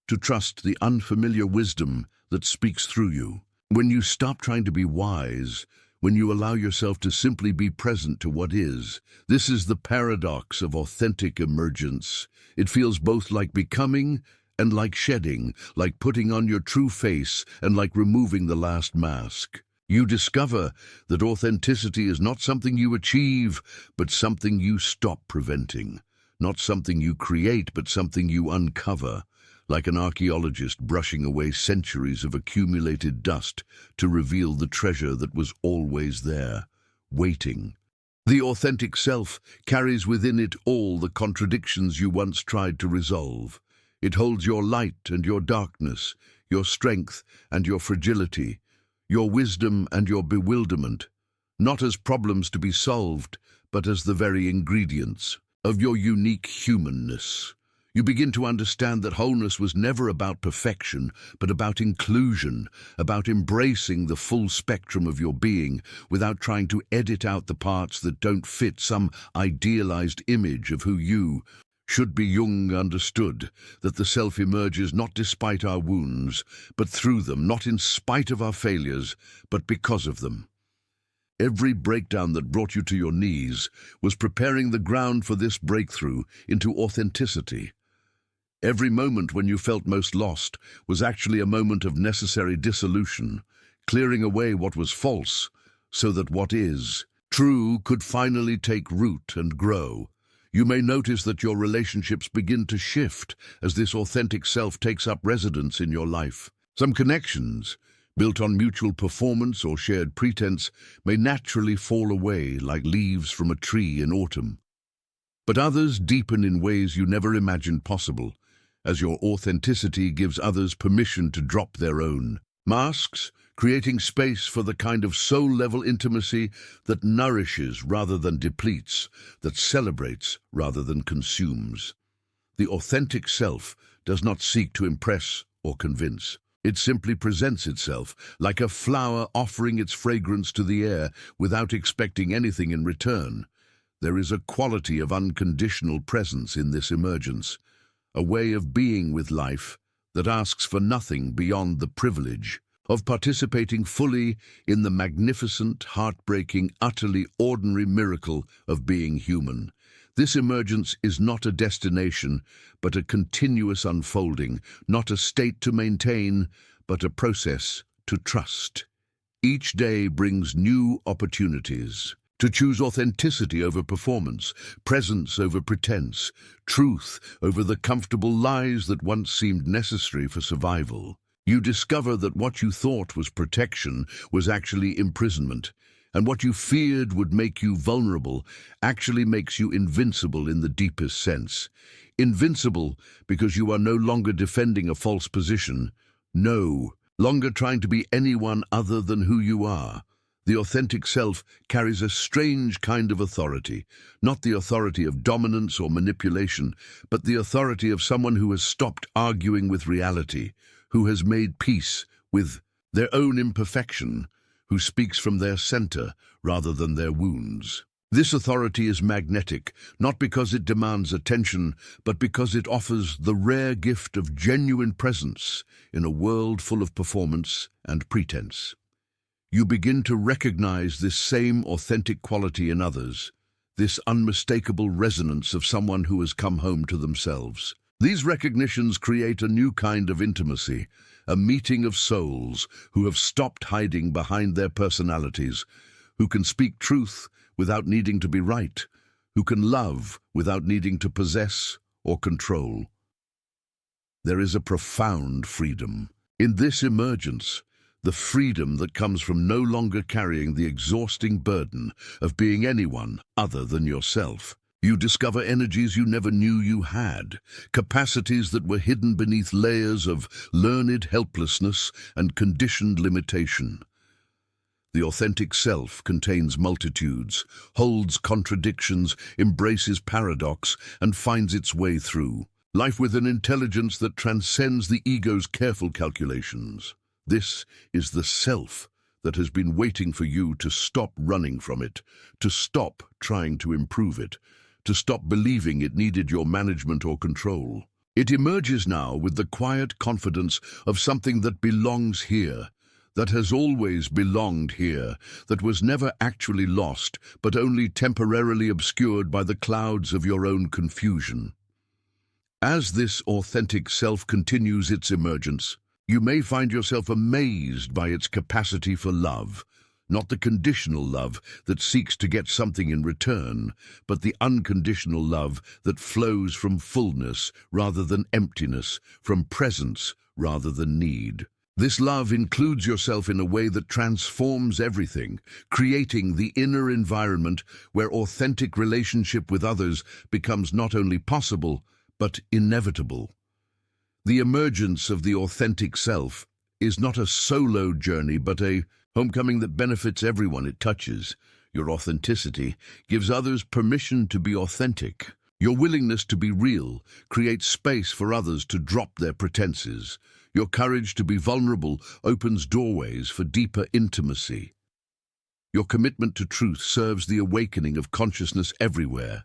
to trust the unfamiliar wisdom that speaks through you. When you stop trying to be wise, when you allow yourself to simply be present to what is, this is the paradox of authentic emergence. It feels both like becoming and like shedding, like putting on your true face and like removing the last mask. You discover that authenticity is not something you achieve, but something you stop preventing. Not something you create, but something you uncover, like an archaeologist brushing away centuries of accumulated dust to reveal the treasure that was always there, waiting. The authentic self carries within it all the contradictions you once tried to resolve. It holds your light and your darkness, your strength and your fragility, your wisdom and your bewilderment, not as problems to be solved, but as the very ingredients of your unique humanness. You begin to understand that wholeness was never about perfection, but about inclusion, about embracing the full spectrum of your being without trying to edit out the parts that don't fit some idealized image of who you should be. Jung understood that the self emerges not despite our wounds, but through them, not in spite of our failures, but because of them. Every breakdown that brought you to your knees was preparing the ground for this breakthrough into authenticity. Every moment when you felt most lost was actually a moment of necessary dissolution, clearing away what was false so that what is true could finally take root and grow. You may notice that your relationships begin to shift as this authentic self takes up residence in your life. Some connections, built on mutual performance or shared pretense, may naturally fall away like leaves from a tree in autumn. But others deepen in ways you never imagined possible, as your authenticity gives others permission to drop their own masks, creating space for the kind of soul-level intimacy that nourishes rather than depletes, that celebrates rather than consumes. The authentic self does not seek to impress or convince. It simply presents itself like a flower offering its fragrance to the air without expecting anything in return. There is a quality of unconditional presence in this emergence, a way of being with life that asks for nothing beyond the privilege of participating fully in the magnificent, heartbreaking, utterly ordinary miracle of being human. This emergence is not a destination, but a continuous unfolding, not a state to maintain, but a process to trust. Each day brings new opportunities to choose authenticity over performance, presence over pretense, truth over the comfortable lies that once seemed necessary for survival. You discover that what you thought was protection was actually imprisonment, and what you feared would make you vulnerable actually makes you invincible in the deepest sense. Invincible because you are no longer defending a false position, no longer trying to be anyone other than who you are. The authentic self carries a strange kind of authority, not the authority of dominance or manipulation, but the authority of someone who has stopped arguing with reality, who has made peace with their own imperfection, who speaks from their center rather than their wounds. This authority is magnetic, not because it demands attention, but because it offers the rare gift of genuine presence in a world full of performance and pretense. You begin to recognize this same authentic quality in others, this unmistakable resonance of someone who has come home to themselves. These recognitions create a new kind of intimacy, a meeting of souls who have stopped hiding behind their personalities, who can speak truth without needing to be right, who can love without needing to possess or control. There is a profound freedom in this emergence, the freedom that comes from no longer carrying the exhausting burden of being anyone other than yourself. You discover energies you never knew you had, capacities that were hidden beneath layers of learned helplessness and conditioned limitation. The authentic self contains multitudes, holds contradictions, embraces paradox, and finds its way through life with an intelligence that transcends the ego's careful calculations. This is the self that has been waiting for you to stop running from it, to stop trying to improve it, to stop believing it needed your management or control. It emerges now with the quiet confidence of something that belongs here, that has always belonged here, that was never actually lost, but only temporarily obscured by the clouds of your own confusion. As this authentic self continues its emergence, you may find yourself amazed by its capacity for love, not the conditional love that seeks to get something in return, but the unconditional love that flows from fullness rather than emptiness, from presence rather than need. This love includes yourself in a way that transforms everything, creating the inner environment where authentic relationship with others becomes not only possible, but inevitable. The emergence of the authentic self is not a solo journey, but a homecoming that benefits everyone it touches. Your authenticity gives others permission to be authentic, Your willingness to be real creates space for others to drop their pretenses. Your courage to be vulnerable opens doorways for deeper intimacy. Your commitment to truth serves the awakening of consciousness everywhere.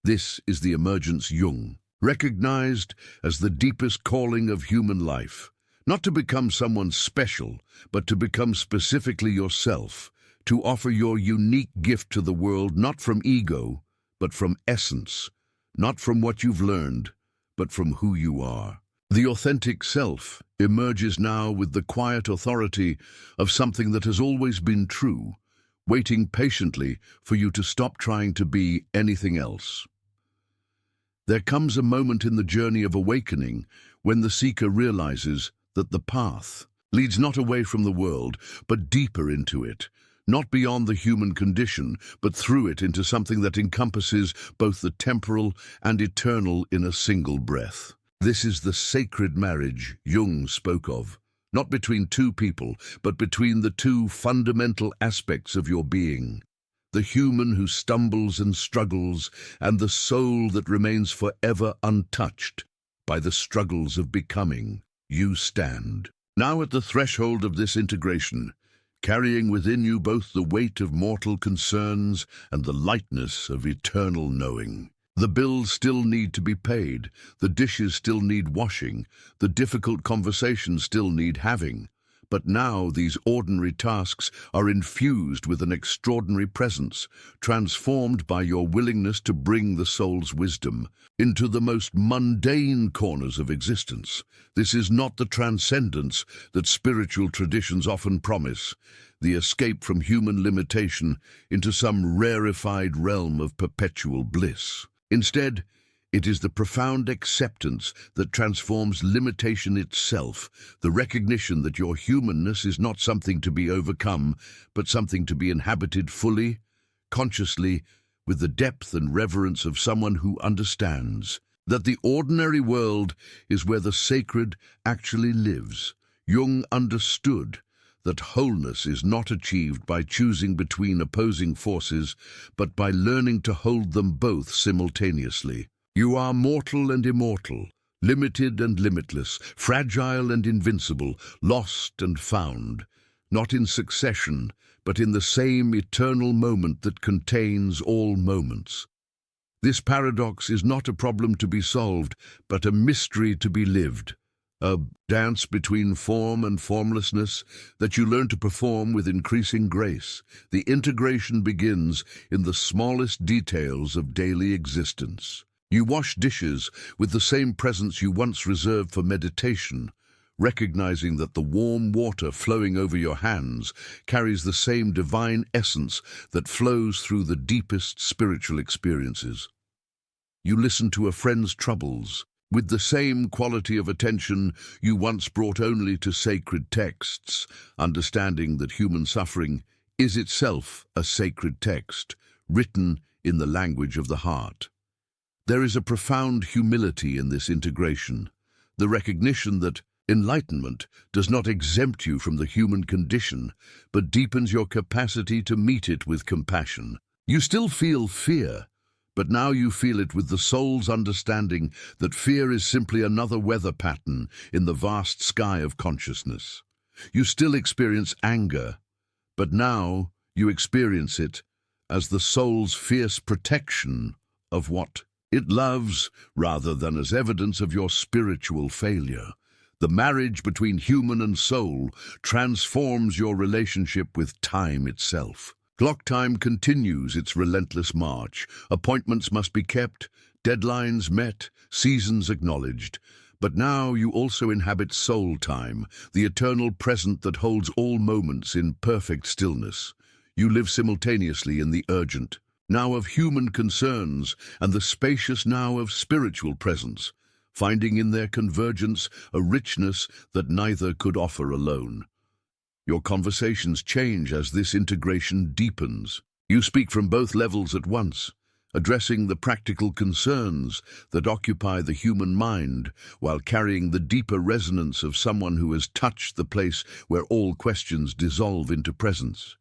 This is the emergence Jung, recognized as the deepest calling of human life. Not to become someone special, but to become specifically yourself, to offer your unique gift to the world, not from ego, but from essence, not from what you've learned, but from who you are. The authentic self emerges now with the quiet authority of something that has always been true, waiting patiently for you to stop trying to be anything else. There comes a moment in the journey of awakening when the seeker realizes that the path leads not away from the world, but deeper into it, not beyond the human condition, but through it into something that encompasses both the temporal and eternal in a single breath. This is the sacred marriage Jung spoke of, not between two people, but between the two fundamental aspects of your being. The human who stumbles and struggles, and the soul that remains forever untouched by the struggles of becoming. You stand now at the threshold of this integration, carrying within you both the weight of mortal concerns and the lightness of eternal knowing. The bills still need to be paid, the dishes still need washing, the difficult conversations still need having. But now these ordinary tasks are infused with an extraordinary presence, transformed by your willingness to bring the soul's wisdom into the most mundane corners of existence. This is not the transcendence that spiritual traditions often promise, the escape from human limitation into some rarefied realm of perpetual bliss. Instead, it is the profound acceptance that transforms limitation itself, the recognition that your humanness is not something to be overcome, but something to be inhabited fully, consciously, with the depth and reverence of someone who understands that the ordinary world is where the sacred actually lives. Jung understood that wholeness is not achieved by choosing between opposing forces, but by learning to hold them both simultaneously. You are mortal and immortal, limited and limitless, fragile and invincible, lost and found, not in succession, but in the same eternal moment that contains all moments. This paradox is not a problem to be solved, but a mystery to be lived, a dance between form and formlessness that you learn to perform with increasing grace. The integration begins in the smallest details of daily existence. You wash dishes with the same presence you once reserved for meditation, recognizing that the warm water flowing over your hands carries the same divine essence that flows through the deepest spiritual experiences. You listen to a friend's troubles with the same quality of attention you once brought only to sacred texts, understanding that human suffering is itself a sacred text, written in the language of the heart. There is a profound humility in this integration, the recognition that enlightenment does not exempt you from the human condition, but deepens your capacity to meet it with compassion. You still feel fear, but now you feel it with the soul's understanding that fear is simply another weather pattern in the vast sky of consciousness. You still experience anger, but now you experience it as the soul's fierce protection of what it loves, rather than as evidence of your spiritual failure. The marriage between human and soul transforms your relationship with time itself. Clock time continues its relentless march. Appointments must be kept, deadlines met, seasons acknowledged. But now you also inhabit soul time, the eternal present that holds all moments in perfect stillness. You live simultaneously in the urgent now of human concerns and the spacious now of spiritual presence, finding in their convergence a richness that neither could offer alone. Your conversations change as this integration deepens. You speak from both levels at once, addressing the practical concerns that occupy the human mind while carrying the deeper resonance of someone who has touched the place where all questions dissolve into presence.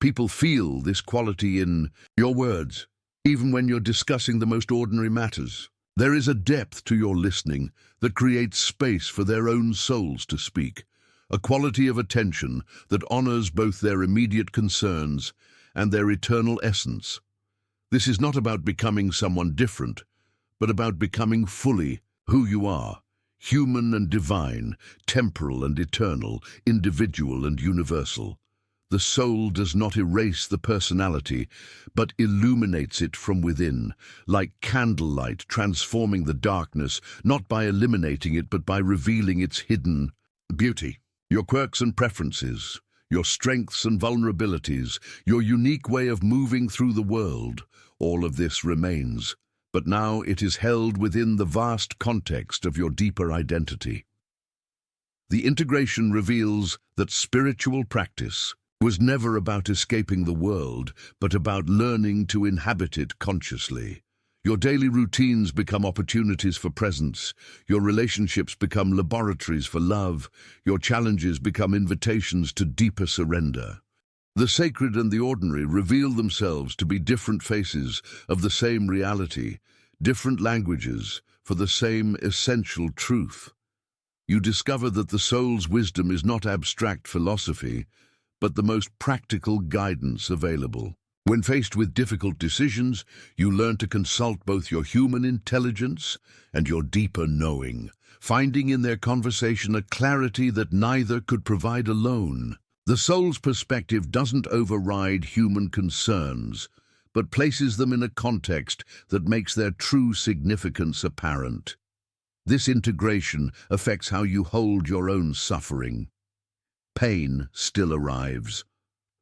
People feel this quality in your words, even when you're discussing the most ordinary matters. There is a depth to your listening that creates space for their own souls to speak, a quality of attention that honors both their immediate concerns and their eternal essence. This is not about becoming someone different, but about becoming fully who you are, human and divine, temporal and eternal, individual and universal. The soul does not erase the personality, but illuminates it from within, like candlelight transforming the darkness, not by eliminating it, but by revealing its hidden beauty. Your quirks and preferences, your strengths and vulnerabilities, your unique way of moving through the world, all of this remains, but now it is held within the vast context of your deeper identity. The integration reveals that spiritual practice was never about escaping the world, but about learning to inhabit it consciously. Your daily routines become opportunities for presence, your relationships become laboratories for love, your challenges become invitations to deeper surrender. The sacred and the ordinary reveal themselves to be different faces of the same reality, different languages for the same essential truth. You discover that the soul's wisdom is not abstract philosophy, but the most practical guidance available. When faced with difficult decisions, you learn to consult both your human intelligence and your deeper knowing, finding in their conversation a clarity that neither could provide alone. The soul's perspective doesn't override human concerns, but places them in a context that makes their true significance apparent. This integration affects how you hold your own suffering. Pain still arrives.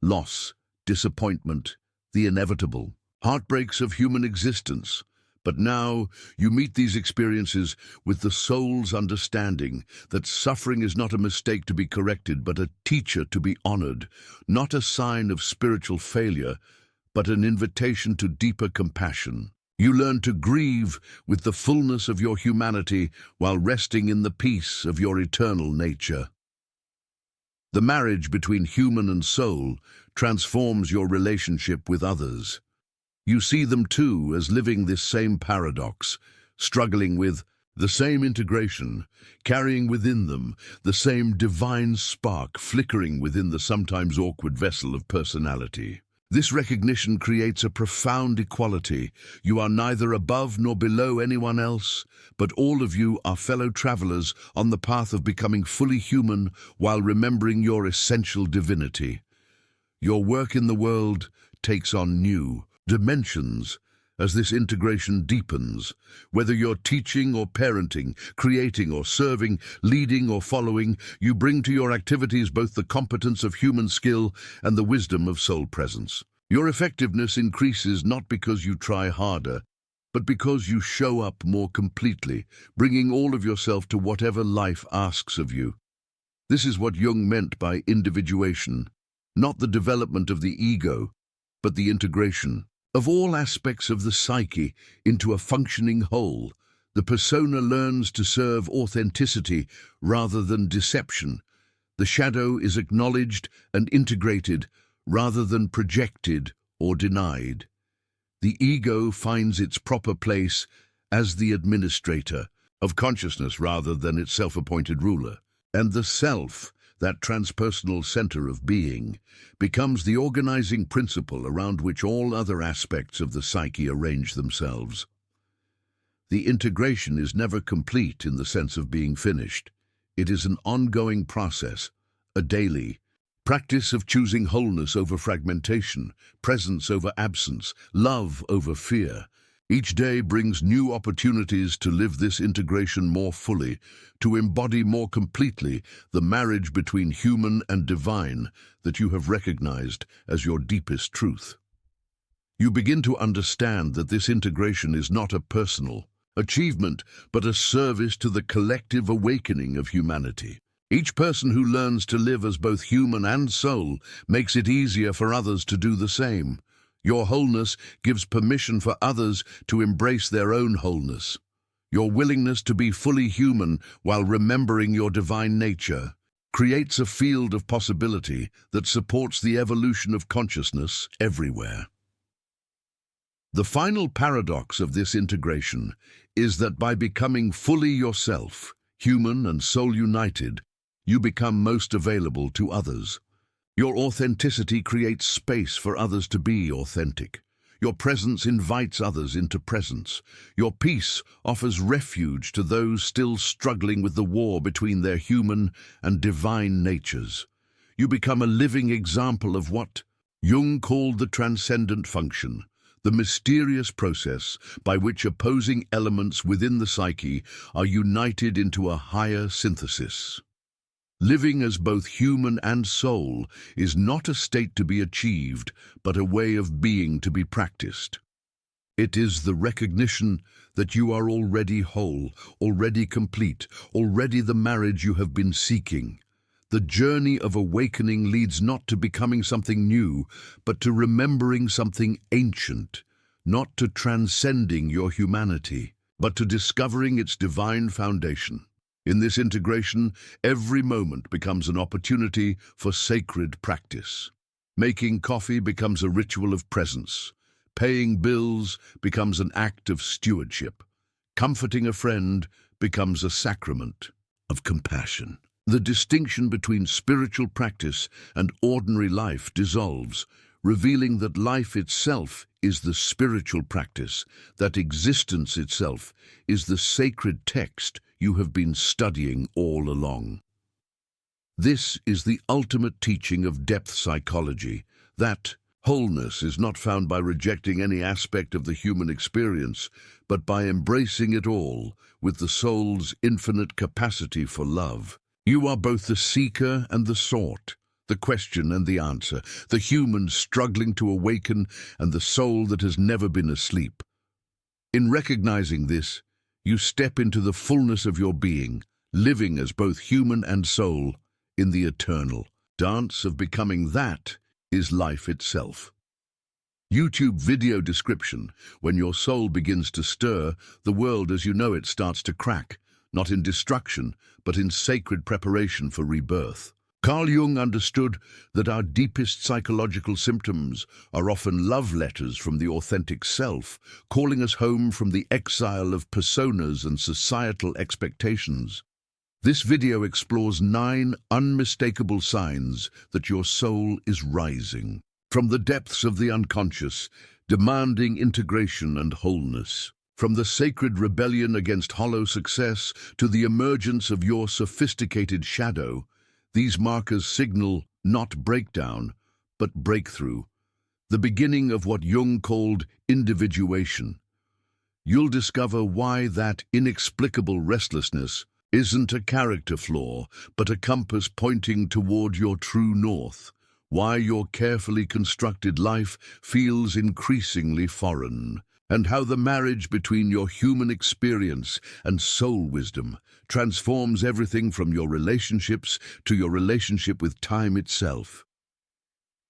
Loss, disappointment, the inevitable, heartbreaks of human existence. But now you meet these experiences with the soul's understanding that suffering is not a mistake to be corrected, but a teacher to be honored, not a sign of spiritual failure, but an invitation to deeper compassion. You learn to grieve with the fullness of your humanity while resting in the peace of your eternal nature. The marriage between human and soul transforms your relationship with others. You see them too as living this same paradox, struggling with the same integration, carrying within them the same divine spark flickering within the sometimes awkward vessel of personality. This recognition creates a profound equality. You are neither above nor below anyone else, but all of you are fellow travelers on the path of becoming fully human while remembering your essential divinity. Your work in the world takes on new dimensions as this integration deepens. Whether you're teaching or parenting, creating or serving, leading or following, you bring to your activities both the competence of human skill and the wisdom of soul presence. Your effectiveness increases not because you try harder, but because you show up more completely, bringing all of yourself to whatever life asks of you. This is what Jung meant by individuation, not the development of the ego, but the integration of all aspects of the psyche into a functioning whole. The persona learns to serve authenticity rather than deception. The shadow is acknowledged and integrated rather than projected or denied. The ego finds its proper place as the administrator of consciousness rather than its self-appointed ruler. And the self, that transpersonal center of being, becomes the organizing principle around which all other aspects of the psyche arrange themselves. The integration is never complete in the sense of being finished. It is an ongoing process, a daily practice of choosing wholeness over fragmentation, presence over absence, love over fear. Each day brings new opportunities to live this integration more fully, to embody more completely the marriage between human and divine that you have recognized as your deepest truth. You begin to understand that this integration is not a personal achievement, but a service to the collective awakening of humanity. Each person who learns to live as both human and soul makes it easier for others to do the same. Your wholeness gives permission for others to embrace their own wholeness. Your willingness to be fully human while remembering your divine nature creates a field of possibility that supports the evolution of consciousness everywhere. The final paradox of this integration is that by becoming fully yourself, human and soul united, you become most available to others. Your authenticity creates space for others to be authentic. Your presence invites others into presence. Your peace offers refuge to those still struggling with the war between their human and divine natures. You become a living example of what Jung called the transcendent function, the mysterious process by which opposing elements within the psyche are united into a higher synthesis. Living as both human and soul is not a state to be achieved, but a way of being to be practiced. It is the recognition that you are already whole, already complete, already the marriage you have been seeking. The journey of awakening leads not to becoming something new, but to remembering something ancient, not to transcending your humanity, but to discovering its divine foundation. In this integration, every moment becomes an opportunity for sacred practice. Making coffee becomes a ritual of presence. Paying bills becomes an act of stewardship. Comforting a friend becomes a sacrament of compassion. The distinction between spiritual practice and ordinary life dissolves, revealing that life itself is the spiritual practice, that existence itself is the sacred text you have been studying all along. This is the ultimate teaching of depth psychology, that wholeness is not found by rejecting any aspect of the human experience, but by embracing it all with the soul's infinite capacity for love. You are both the seeker and the sought, the question and the answer, the human struggling to awaken and the soul that has never been asleep. In recognizing this, you step into the fullness of your being, living as both human and soul in the eternal dance of becoming. That is life itself. YouTube video description: when your soul begins to stir, the world as you know it starts to crack, not in destruction, but in sacred preparation for rebirth. Carl Jung understood that our deepest psychological symptoms are often love letters from the authentic self, calling us home from the exile of personas and societal expectations. This video explores 9 unmistakable signs that your soul is rising from the depths of the unconscious, demanding integration and wholeness. From the sacred rebellion against hollow success to the emergence of your sophisticated shadow, these markers signal not breakdown, but breakthrough, the beginning of what Jung called individuation. You'll discover why that inexplicable restlessness isn't a character flaw, but a compass pointing toward your true north, why your carefully constructed life feels increasingly foreign, and how the marriage between your human experience and soul wisdom transforms everything from your relationships to your relationship with time itself.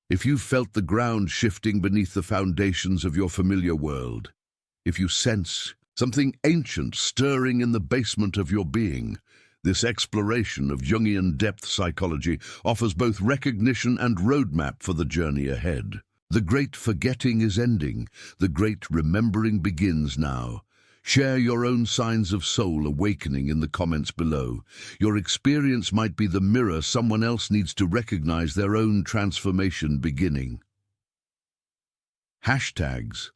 If you felt the ground shifting beneath the foundations of your familiar world, if you sense something ancient stirring in the basement of your being, this exploration of Jungian depth psychology offers both recognition and roadmap for the journey ahead. The great forgetting is ending. The great remembering begins now. Share your own signs of soul awakening in the comments below. Your experience might be the mirror someone else needs to recognize their own transformation beginning. Hashtags: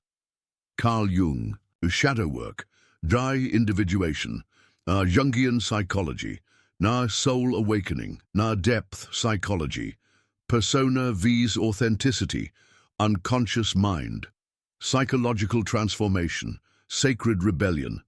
Carl Jung, shadow work, dry individuation, Jungian psychology, na soul awakening, na depth psychology, persona vs authenticity, unconscious mind, psychological transformation, sacred rebellion,